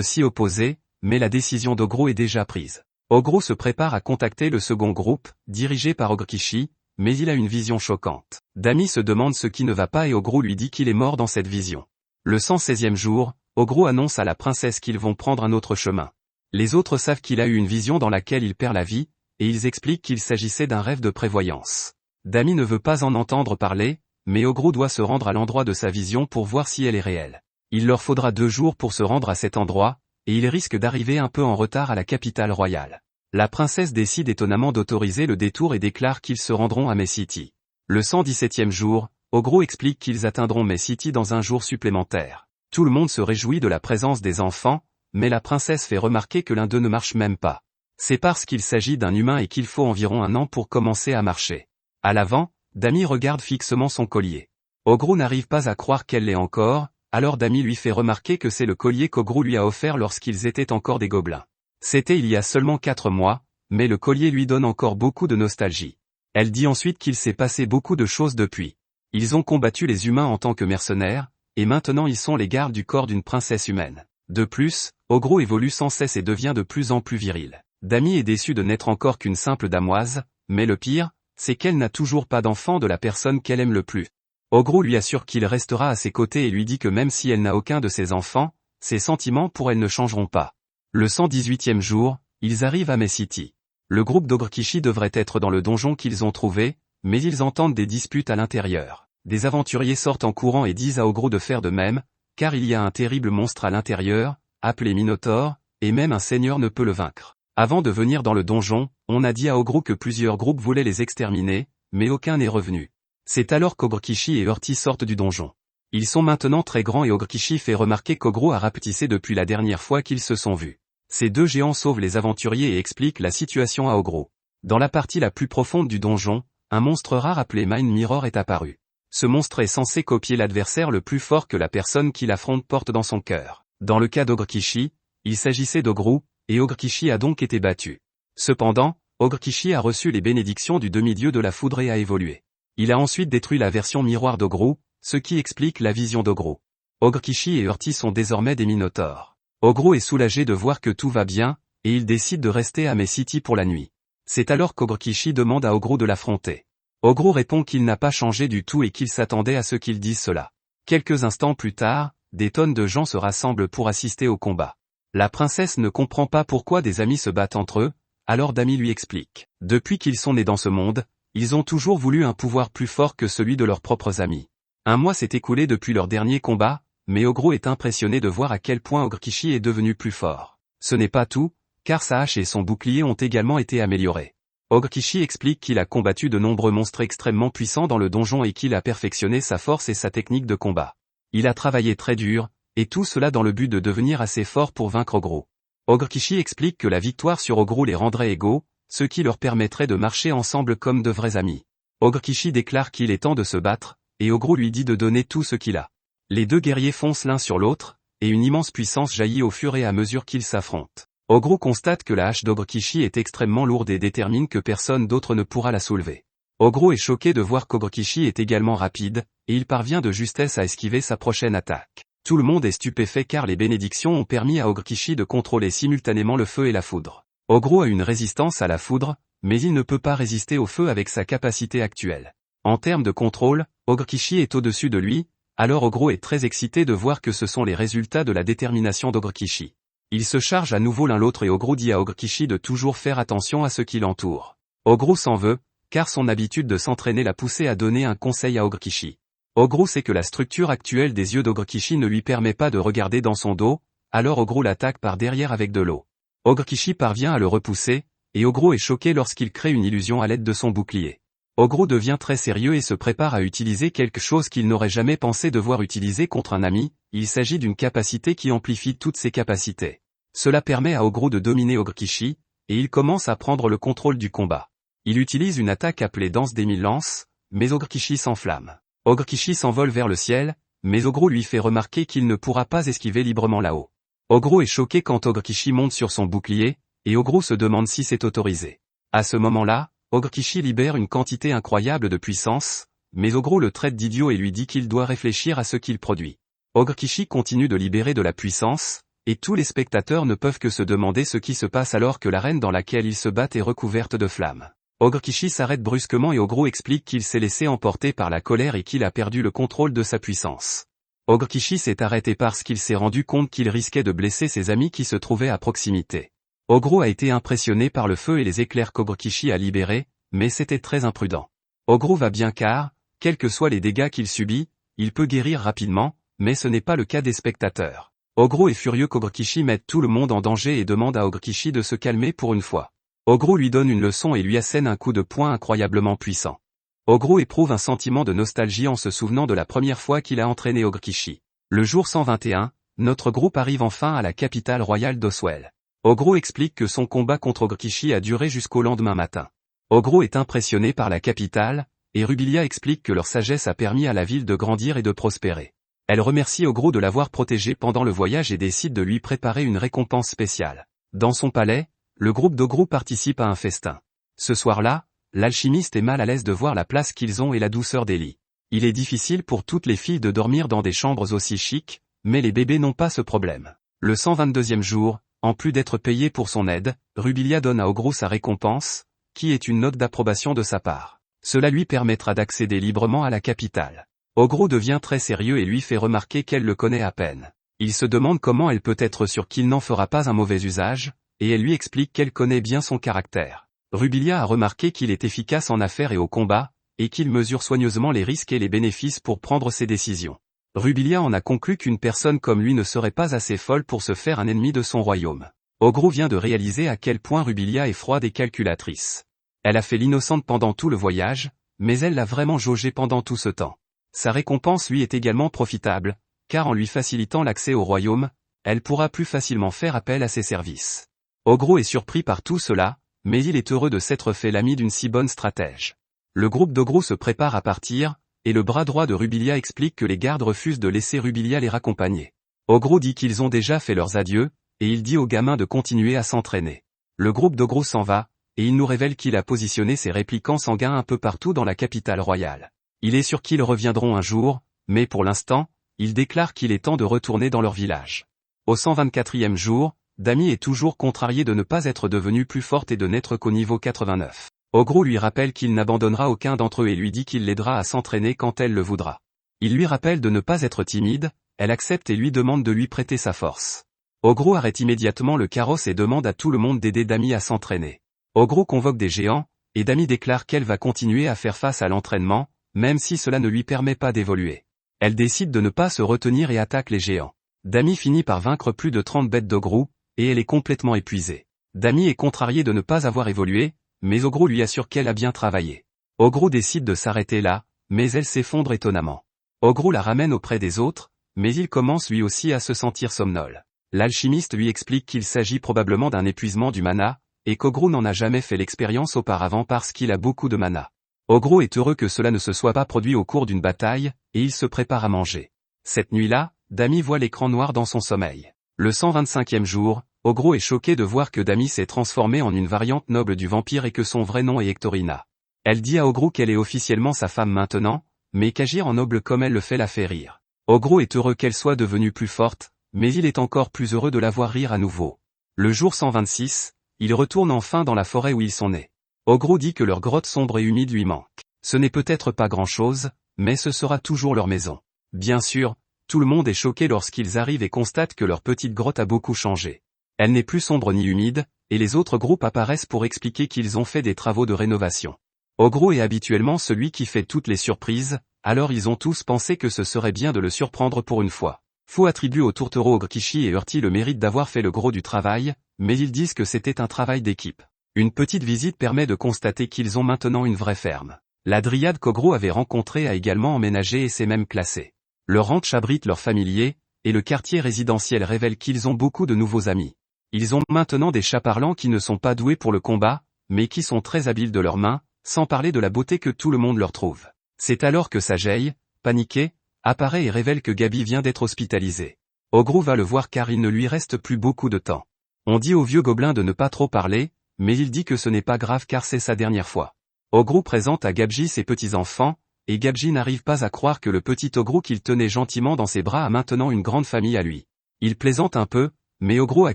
s'y opposer, mais la décision d'Ogro est déjà prise. Ogro se prépare à contacter le second groupe, dirigé par Ogrekishi, mais il a une vision choquante. Dami se demande ce qui ne va pas et Ogro lui dit qu'il est mort dans cette vision. Le 116e jour, Ogro annonce à la princesse qu'ils vont prendre un autre chemin. Les autres savent qu'il a eu une vision dans laquelle il perd la vie, et ils expliquent qu'il s'agissait d'un rêve de prévoyance. Dami ne veut pas en entendre parler, mais Ogro doit se rendre à l'endroit de sa vision pour voir si elle est réelle. Il leur faudra 2 jours pour se rendre à cet endroit, et il risque d'arriver un peu en retard à la capitale royale. La princesse décide étonnamment d'autoriser le détour et déclare qu'ils se rendront à Mess City. Le 117e jour, Ogro explique qu'ils atteindront May City dans un jour supplémentaire. Tout le monde se réjouit de la présence des enfants, mais la princesse fait remarquer que l'un d'eux ne marche même pas. C'est parce qu'il s'agit d'un humain et qu'il faut environ 1 an pour commencer à marcher. À l'avant, Dami regarde fixement son collier. Ogro n'arrive pas à croire qu'elle l'ait encore, alors Dami lui fait remarquer que c'est le collier qu'Ogro lui a offert lorsqu'ils étaient encore des gobelins. C'était il y a seulement 4 mois, mais le collier lui donne encore beaucoup de nostalgie. Elle dit ensuite qu'il s'est passé beaucoup de choses depuis. Ils ont combattu les humains en tant que mercenaires, et maintenant ils sont les gardes du corps d'une princesse humaine. De plus, Ogro évolue sans cesse et devient de plus en plus viril. Dami est déçue de n'être encore qu'une simple damoise, mais le pire, c'est qu'elle n'a toujours pas d'enfant de la personne qu'elle aime le plus. Ogro lui assure qu'il restera à ses côtés et lui dit que même si elle n'a aucun de ses enfants, ses sentiments pour elle ne changeront pas. Le 118e jour, ils arrivent à May City. Le groupe d'Ogrekishi devrait être dans le donjon qu'ils ont trouvé, mais ils entendent des disputes à l'intérieur. Des aventuriers sortent en courant et disent à Ogro de faire de même, car il y a un terrible monstre à l'intérieur, appelé Minotaure, et même un seigneur ne peut le vaincre. Avant de venir dans le donjon, on a dit à Ogro que plusieurs groupes voulaient les exterminer, mais aucun n'est revenu. C'est alors qu'Ogrekishi et Urti sortent du donjon. Ils sont maintenant très grands et Ogrekishi fait remarquer qu'Ogro a rapetissé depuis la dernière fois qu'ils se sont vus. Ces deux géants sauvent les aventuriers et expliquent la situation à Ogro. Dans la partie la plus profonde du donjon, un monstre rare appelé Mind Mirror est apparu. Ce monstre est censé copier l'adversaire le plus fort que la personne qui l'affronte porte dans son cœur. Dans le cas d'Ogrekishi, il s'agissait d'Ogro, et Ogrekishi a donc été battu. Cependant, Ogrekishi a reçu les bénédictions du demi-dieu de la foudre et a évolué. Il a ensuite détruit la version miroir d'Ogro, ce qui explique la vision d'Ogro. Ogrekishi et Urti sont désormais des minotaures. Ogro est soulagé de voir que tout va bien, et il décide de rester à May City pour la nuit. C'est alors qu'Ogrekishi demande à Ogro de l'affronter. Ogro répond qu'il n'a pas changé du tout et qu'il s'attendait à ce qu'il dise cela. Quelques instants plus tard, des tonnes de gens se rassemblent pour assister au combat. La princesse ne comprend pas pourquoi des amis se battent entre eux, alors Dami lui explique. Depuis qu'ils sont nés dans ce monde, ils ont toujours voulu un pouvoir plus fort que celui de leurs propres amis. 1 mois s'est écoulé depuis leur dernier combat, mais Ogro est impressionné de voir à quel point Ogrekishi est devenu plus fort. Ce n'est pas tout, car sa hache et son bouclier ont également été améliorés. Ogrekishi explique qu'il a combattu de nombreux monstres extrêmement puissants dans le donjon et qu'il a perfectionné sa force et sa technique de combat. Il a travaillé très dur, et tout cela dans le but de devenir assez fort pour vaincre Ogro. Ogrekishi explique que la victoire sur Ogro les rendrait égaux, ce qui leur permettrait de marcher ensemble comme de vrais amis. Ogrekishi déclare qu'il est temps de se battre, et Ogro lui dit de donner tout ce qu'il a. Les deux guerriers foncent l'un sur l'autre, et une immense puissance jaillit au fur et à mesure qu'ils s'affrontent. Ogro constate que la hache d'Ogrekishi est extrêmement lourde et détermine que personne d'autre ne pourra la soulever. Ogro est choqué de voir qu'Ogrekishi est également rapide, et il parvient de justesse à esquiver sa prochaine attaque. Tout le monde est stupéfait car les bénédictions ont permis à Ogrekishi de contrôler simultanément le feu et la foudre. Ogro a une résistance à la foudre, mais il ne peut pas résister au feu avec sa capacité actuelle. En termes de contrôle, Ogrekishi est au-dessus de lui, alors Ogro est très excité de voir que ce sont les résultats de la détermination d'Ogrekishi. Ils se chargent à nouveau l'un l'autre et Ogro dit à Ogrekishi de toujours faire attention à ce qui l'entoure. Ogro s'en veut, car son habitude de s'entraîner l'a poussé à donner un conseil à Ogrekishi. Ogro sait que la structure actuelle des yeux d'Ogrekishi ne lui permet pas de regarder dans son dos, alors Ogro l'attaque par derrière avec de l'eau. Ogrekishi parvient à le repousser, et Ogro est choqué lorsqu'il crée une illusion à l'aide de son bouclier. Ogro devient très sérieux et se prépare à utiliser quelque chose qu'il n'aurait jamais pensé devoir utiliser contre un ami, il s'agit d'une capacité qui amplifie toutes ses capacités. Cela permet à Ogro de dominer Ogrekishi, et il commence à prendre le contrôle du combat. Il utilise une attaque appelée Danse des 1000 lances, mais Ogrekishi s'enflamme. Ogrekishi s'envole vers le ciel, mais Ogro lui fait remarquer qu'il ne pourra pas esquiver librement là-haut. Ogro est choqué quand Ogrekishi monte sur son bouclier, et Ogro se demande si c'est autorisé. À ce moment-là, Ogrekishi libère une quantité incroyable de puissance, mais Ogro le traite d'idiot et lui dit qu'il doit réfléchir à ce qu'il produit. Ogrekishi continue de libérer de la puissance, et tous les spectateurs ne peuvent que se demander ce qui se passe alors que l'arène dans laquelle ils se battent est recouverte de flammes. Ogrekishi s'arrête brusquement et Ogro explique qu'il s'est laissé emporter par la colère et qu'il a perdu le contrôle de sa puissance. Ogrekishi s'est arrêté parce qu'il s'est rendu compte qu'il risquait de blesser ses amis qui se trouvaient à proximité. Ogro a été impressionné par le feu et les éclairs qu'Ogrekishi a libérés, mais c'était très imprudent. Ogro va bien car, quels que soient les dégâts qu'il subit, il peut guérir rapidement, mais ce n'est pas le cas des spectateurs. Ogro est furieux qu'Ogrekishi mette tout le monde en danger et demande à Ogrekishi de se calmer pour une fois. Ogro lui donne une leçon et lui assène un coup de poing incroyablement puissant. Ogro éprouve un sentiment de nostalgie en se souvenant de la première fois qu'il a entraîné Ogre Kishi. Le jour 121, notre groupe arrive enfin à la capitale royale d'Oswell. Ogro explique que son combat contre Ogre Kishi a duré jusqu'au lendemain matin. Ogro est impressionné par la capitale, et Rubilia explique que leur sagesse a permis à la ville de grandir et de prospérer. Elle remercie Ogro de l'avoir protégé pendant le voyage et décide de lui préparer une récompense spéciale. Dans son palais, le groupe d'Ogro participe à un festin. Ce soir-là, l'alchimiste est mal à l'aise de voir la place qu'ils ont et la douceur des lits. Il est difficile pour toutes les filles de dormir dans des chambres aussi chics, mais les bébés n'ont pas ce problème. Le 122e jour, en plus d'être payé pour son aide, Rubilia donne à Ogro sa récompense, qui est une note d'approbation de sa part. Cela lui permettra d'accéder librement à la capitale. Ogro devient très sérieux et lui fait remarquer qu'elle le connaît à peine. Il se demande comment elle peut être sûre qu'il n'en fera pas un mauvais usage, et elle lui explique qu'elle connaît bien son caractère. Rubilia a remarqué qu'il est efficace en affaires et au combat, et qu'il mesure soigneusement les risques et les bénéfices pour prendre ses décisions. Rubilia en a conclu qu'une personne comme lui ne serait pas assez folle pour se faire un ennemi de son royaume. Ogro vient de réaliser à quel point Rubilia est froide et calculatrice. Elle a fait l'innocente pendant tout le voyage, mais elle l'a vraiment jaugé pendant tout ce temps. Sa récompense lui est également profitable, car en lui facilitant l'accès au royaume, elle pourra plus facilement faire appel à ses services. Ogro est surpris par tout cela, mais il est heureux de s'être fait l'ami d'une si bonne stratège. Le groupe d'Ogro se prépare à partir, et le bras droit de Rubilia explique que les gardes refusent de laisser Rubilia les raccompagner. Ogro dit qu'ils ont déjà fait leurs adieux, et il dit aux gamins de continuer à s'entraîner. Le groupe d'Ogro s'en va, et il nous révèle qu'il a positionné ses répliquants sanguins un peu partout dans la capitale royale. Il est sûr qu'ils reviendront un jour, mais pour l'instant, il déclare qu'il est temps de retourner dans leur village. Au 124e jour, Dami est toujours contrariée de ne pas être devenue plus forte et de n'être qu'au niveau 89. Ogro lui rappelle qu'il n'abandonnera aucun d'entre eux et lui dit qu'il l'aidera à s'entraîner quand elle le voudra. Il lui rappelle de ne pas être timide, elle accepte et lui demande de lui prêter sa force. Ogro arrête immédiatement le carrosse et demande à tout le monde d'aider Dami à s'entraîner. Ogro convoque des géants, et Dami déclare qu'elle va continuer à faire face à l'entraînement, même si cela ne lui permet pas d'évoluer. Elle décide de ne pas se retenir et attaque les géants. Dami finit par vaincre plus de 30 bêtes d'Ogro, et elle est complètement épuisée. Dami est contrariée de ne pas avoir évolué, mais Ogro lui assure qu'elle a bien travaillé. Ogro décide de s'arrêter là, mais elle s'effondre étonnamment. Ogro la ramène auprès des autres, mais il commence lui aussi à se sentir somnole. L'alchimiste lui explique qu'il s'agit probablement d'un épuisement du mana, et qu'Ogro n'en a jamais fait l'expérience auparavant parce qu'il a beaucoup de mana. Ogro est heureux que cela ne se soit pas produit au cours d'une bataille, et il se prépare à manger. Cette nuit-là, Dami voit l'écran noir dans son sommeil. Le 125e jour, Ogro est choqué de voir que Dami s'est transformée en une variante noble du vampire et que son vrai nom est Hectorina. Elle dit à Ogro qu'elle est officiellement sa femme maintenant, mais qu'agir en noble comme elle le fait la fait rire. Ogro est heureux qu'elle soit devenue plus forte, mais il est encore plus heureux de la voir rire à nouveau. Le jour 126, ils retournent enfin dans la forêt où ils sont nés. Ogro dit que leur grotte sombre et humide lui manque. Ce n'est peut-être pas grand-chose, mais ce sera toujours leur maison. Bien sûr, tout le monde est choqué lorsqu'ils arrivent et constatent que leur petite grotte a beaucoup changé. Elle n'est plus sombre ni humide, et les autres groupes apparaissent pour expliquer qu'ils ont fait des travaux de rénovation. Ogro est habituellement celui qui fait toutes les surprises, alors ils ont tous pensé que ce serait bien de le surprendre pour une fois. Fu attribue aux tourtereaux Ogre Kishi et Hurti le mérite d'avoir fait le gros du travail, mais ils disent que c'était un travail d'équipe. Une petite visite permet de constater qu'ils ont maintenant une vraie ferme. La dryade qu'Ogro avait rencontrée a également emménagé et s'est même classée. Le ranch abrite leurs familiers, et le quartier résidentiel révèle qu'ils ont beaucoup de nouveaux amis. Ils ont maintenant des chats parlants qui ne sont pas doués pour le combat, mais qui sont très habiles de leurs mains, sans parler de la beauté que tout le monde leur trouve. C'est alors que Sajei, paniqué, apparaît et révèle que Gabi vient d'être hospitalisée. Ogro va le voir car il ne lui reste plus beaucoup de temps. On dit au vieux gobelin de ne pas trop parler, mais il dit que ce n'est pas grave car c'est sa dernière fois. Ogro présente à Gabji ses petits-enfants, et Gabji n'arrive pas à croire que le petit Ogro qu'il tenait gentiment dans ses bras a maintenant une grande famille à lui. Il plaisante un peu, mais Ogro a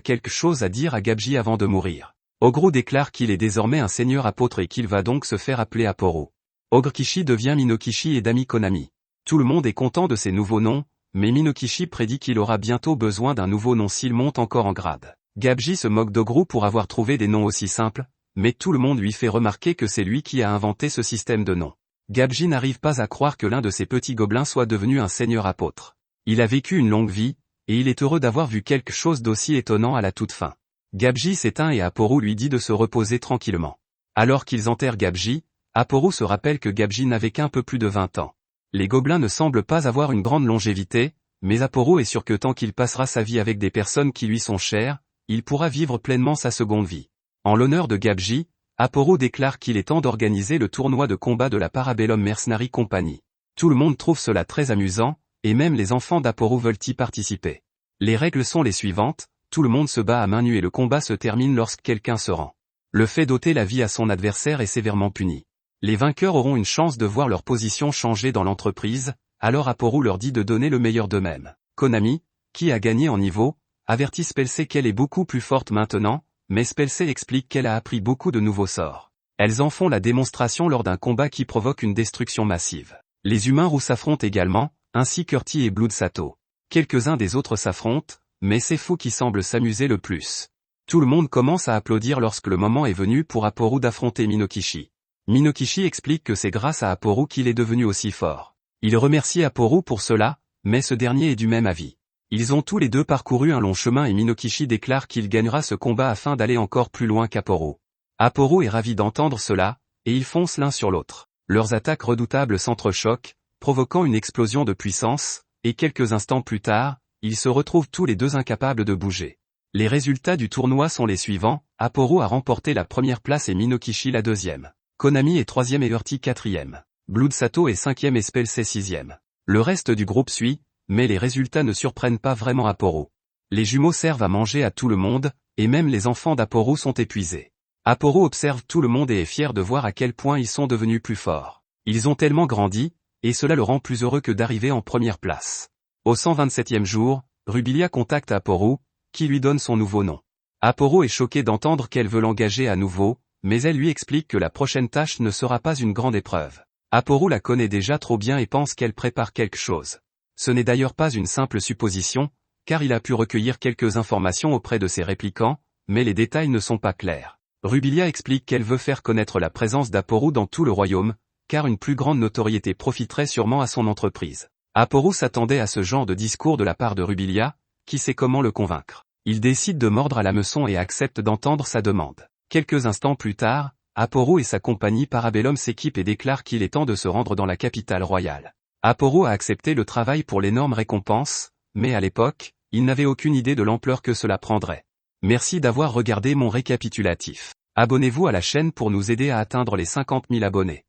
quelque chose à dire à Gabji avant de mourir. Ogro déclare qu'il est désormais un seigneur apôtre et qu'il va donc se faire appeler Aporo. Ogre Kishi devient Minokishi et Dami Konami. Tout le monde est content de ces nouveaux noms, mais Minokishi prédit qu'il aura bientôt besoin d'un nouveau nom s'il monte encore en grade. Gabji se moque d'Ogro pour avoir trouvé des noms aussi simples, mais tout le monde lui fait remarquer que c'est lui qui a inventé ce système de noms. Gabji n'arrive pas à croire que l'un de ses petits gobelins soit devenu un seigneur apôtre. Il a vécu une longue vie, et il est heureux d'avoir vu quelque chose d'aussi étonnant à la toute fin. Gabji s'éteint et Aporo lui dit de se reposer tranquillement. Alors qu'ils enterrent Gabji, Aporu se rappelle que Gabji n'avait qu'un peu plus de 20 ans. Les gobelins ne semblent pas avoir une grande longévité, mais Aporu est sûr que tant qu'il passera sa vie avec des personnes qui lui sont chères, il pourra vivre pleinement sa seconde vie. En l'honneur de Gabji, Aporu déclare qu'il est temps d'organiser le tournoi de combat de la Parabellum Mercenary Company. Tout le monde trouve cela très amusant, et même les enfants d'Aporu veulent y participer. Les règles sont les suivantes, tout le monde se bat à main nue et le combat se termine lorsque quelqu'un se rend. Le fait d'ôter la vie à son adversaire est sévèrement puni. Les vainqueurs auront une chance de voir leur position changer dans l'entreprise, alors Aporu leur dit de donner le meilleur d'eux-mêmes. Konami, qui a gagné en niveau, avertit Spellsé qu'elle est beaucoup plus forte maintenant, mais Spellsé explique qu'elle a appris beaucoup de nouveaux sorts. Elles en font la démonstration lors d'un combat qui provoque une destruction massive. Les humains roux s'affrontent également, ainsi Curti et Blood Sato. Quelques-uns des autres s'affrontent, mais c'est Fou qui semble s'amuser le plus. Tout le monde commence à applaudir lorsque le moment est venu pour Aporu d'affronter Minokishi. Minokishi explique que c'est grâce à Aporu qu'il est devenu aussi fort. Il remercie Aporu pour cela, mais ce dernier est du même avis. Ils ont tous les deux parcouru un long chemin et Minokishi déclare qu'il gagnera ce combat afin d'aller encore plus loin qu'Aporu. Aporu est ravi d'entendre cela, et ils foncent l'un sur l'autre. Leurs attaques redoutables s'entrechoquent, provoquant une explosion de puissance, et quelques instants plus tard, ils se retrouvent tous les deux incapables de bouger. Les résultats du tournoi sont les suivants, Aporu a remporté la première place et Minokishi la deuxième. Konami est troisième et Urti quatrième. Blood Sato est cinquième et Spellsé sixième. Le reste du groupe suit, mais les résultats ne surprennent pas vraiment Aporu. Les jumeaux servent à manger à tout le monde, et même les enfants d'Aporu sont épuisés. Aporu observe tout le monde et est fier de voir à quel point ils sont devenus plus forts. Ils ont tellement grandi, et cela le rend plus heureux que d'arriver en première place. Au 127e jour, Rubilia contacte Aporu, qui lui donne son nouveau nom. Aporu est choqué d'entendre qu'elle veut l'engager à nouveau, mais elle lui explique que la prochaine tâche ne sera pas une grande épreuve. Aporu la connaît déjà trop bien et pense qu'elle prépare quelque chose. Ce n'est d'ailleurs pas une simple supposition, car il a pu recueillir quelques informations auprès de ses répliquants, mais les détails ne sont pas clairs. Rubilia explique qu'elle veut faire connaître la présence d'Aporu dans tout le royaume, car une plus grande notoriété profiterait sûrement à son entreprise. Aporu s'attendait à ce genre de discours de la part de Rubilia, qui sait comment le convaincre. Il décide de mordre à l'hameçon et accepte d'entendre sa demande. Quelques instants plus tard, Aporu et sa compagnie Parabellum s'équipent et déclarent qu'il est temps de se rendre dans la capitale royale. Aporu a accepté le travail pour l'énorme récompense, mais à l'époque, il n'avait aucune idée de l'ampleur que cela prendrait. Merci d'avoir regardé mon récapitulatif. Abonnez-vous à la chaîne pour nous aider à atteindre les 50 000 abonnés.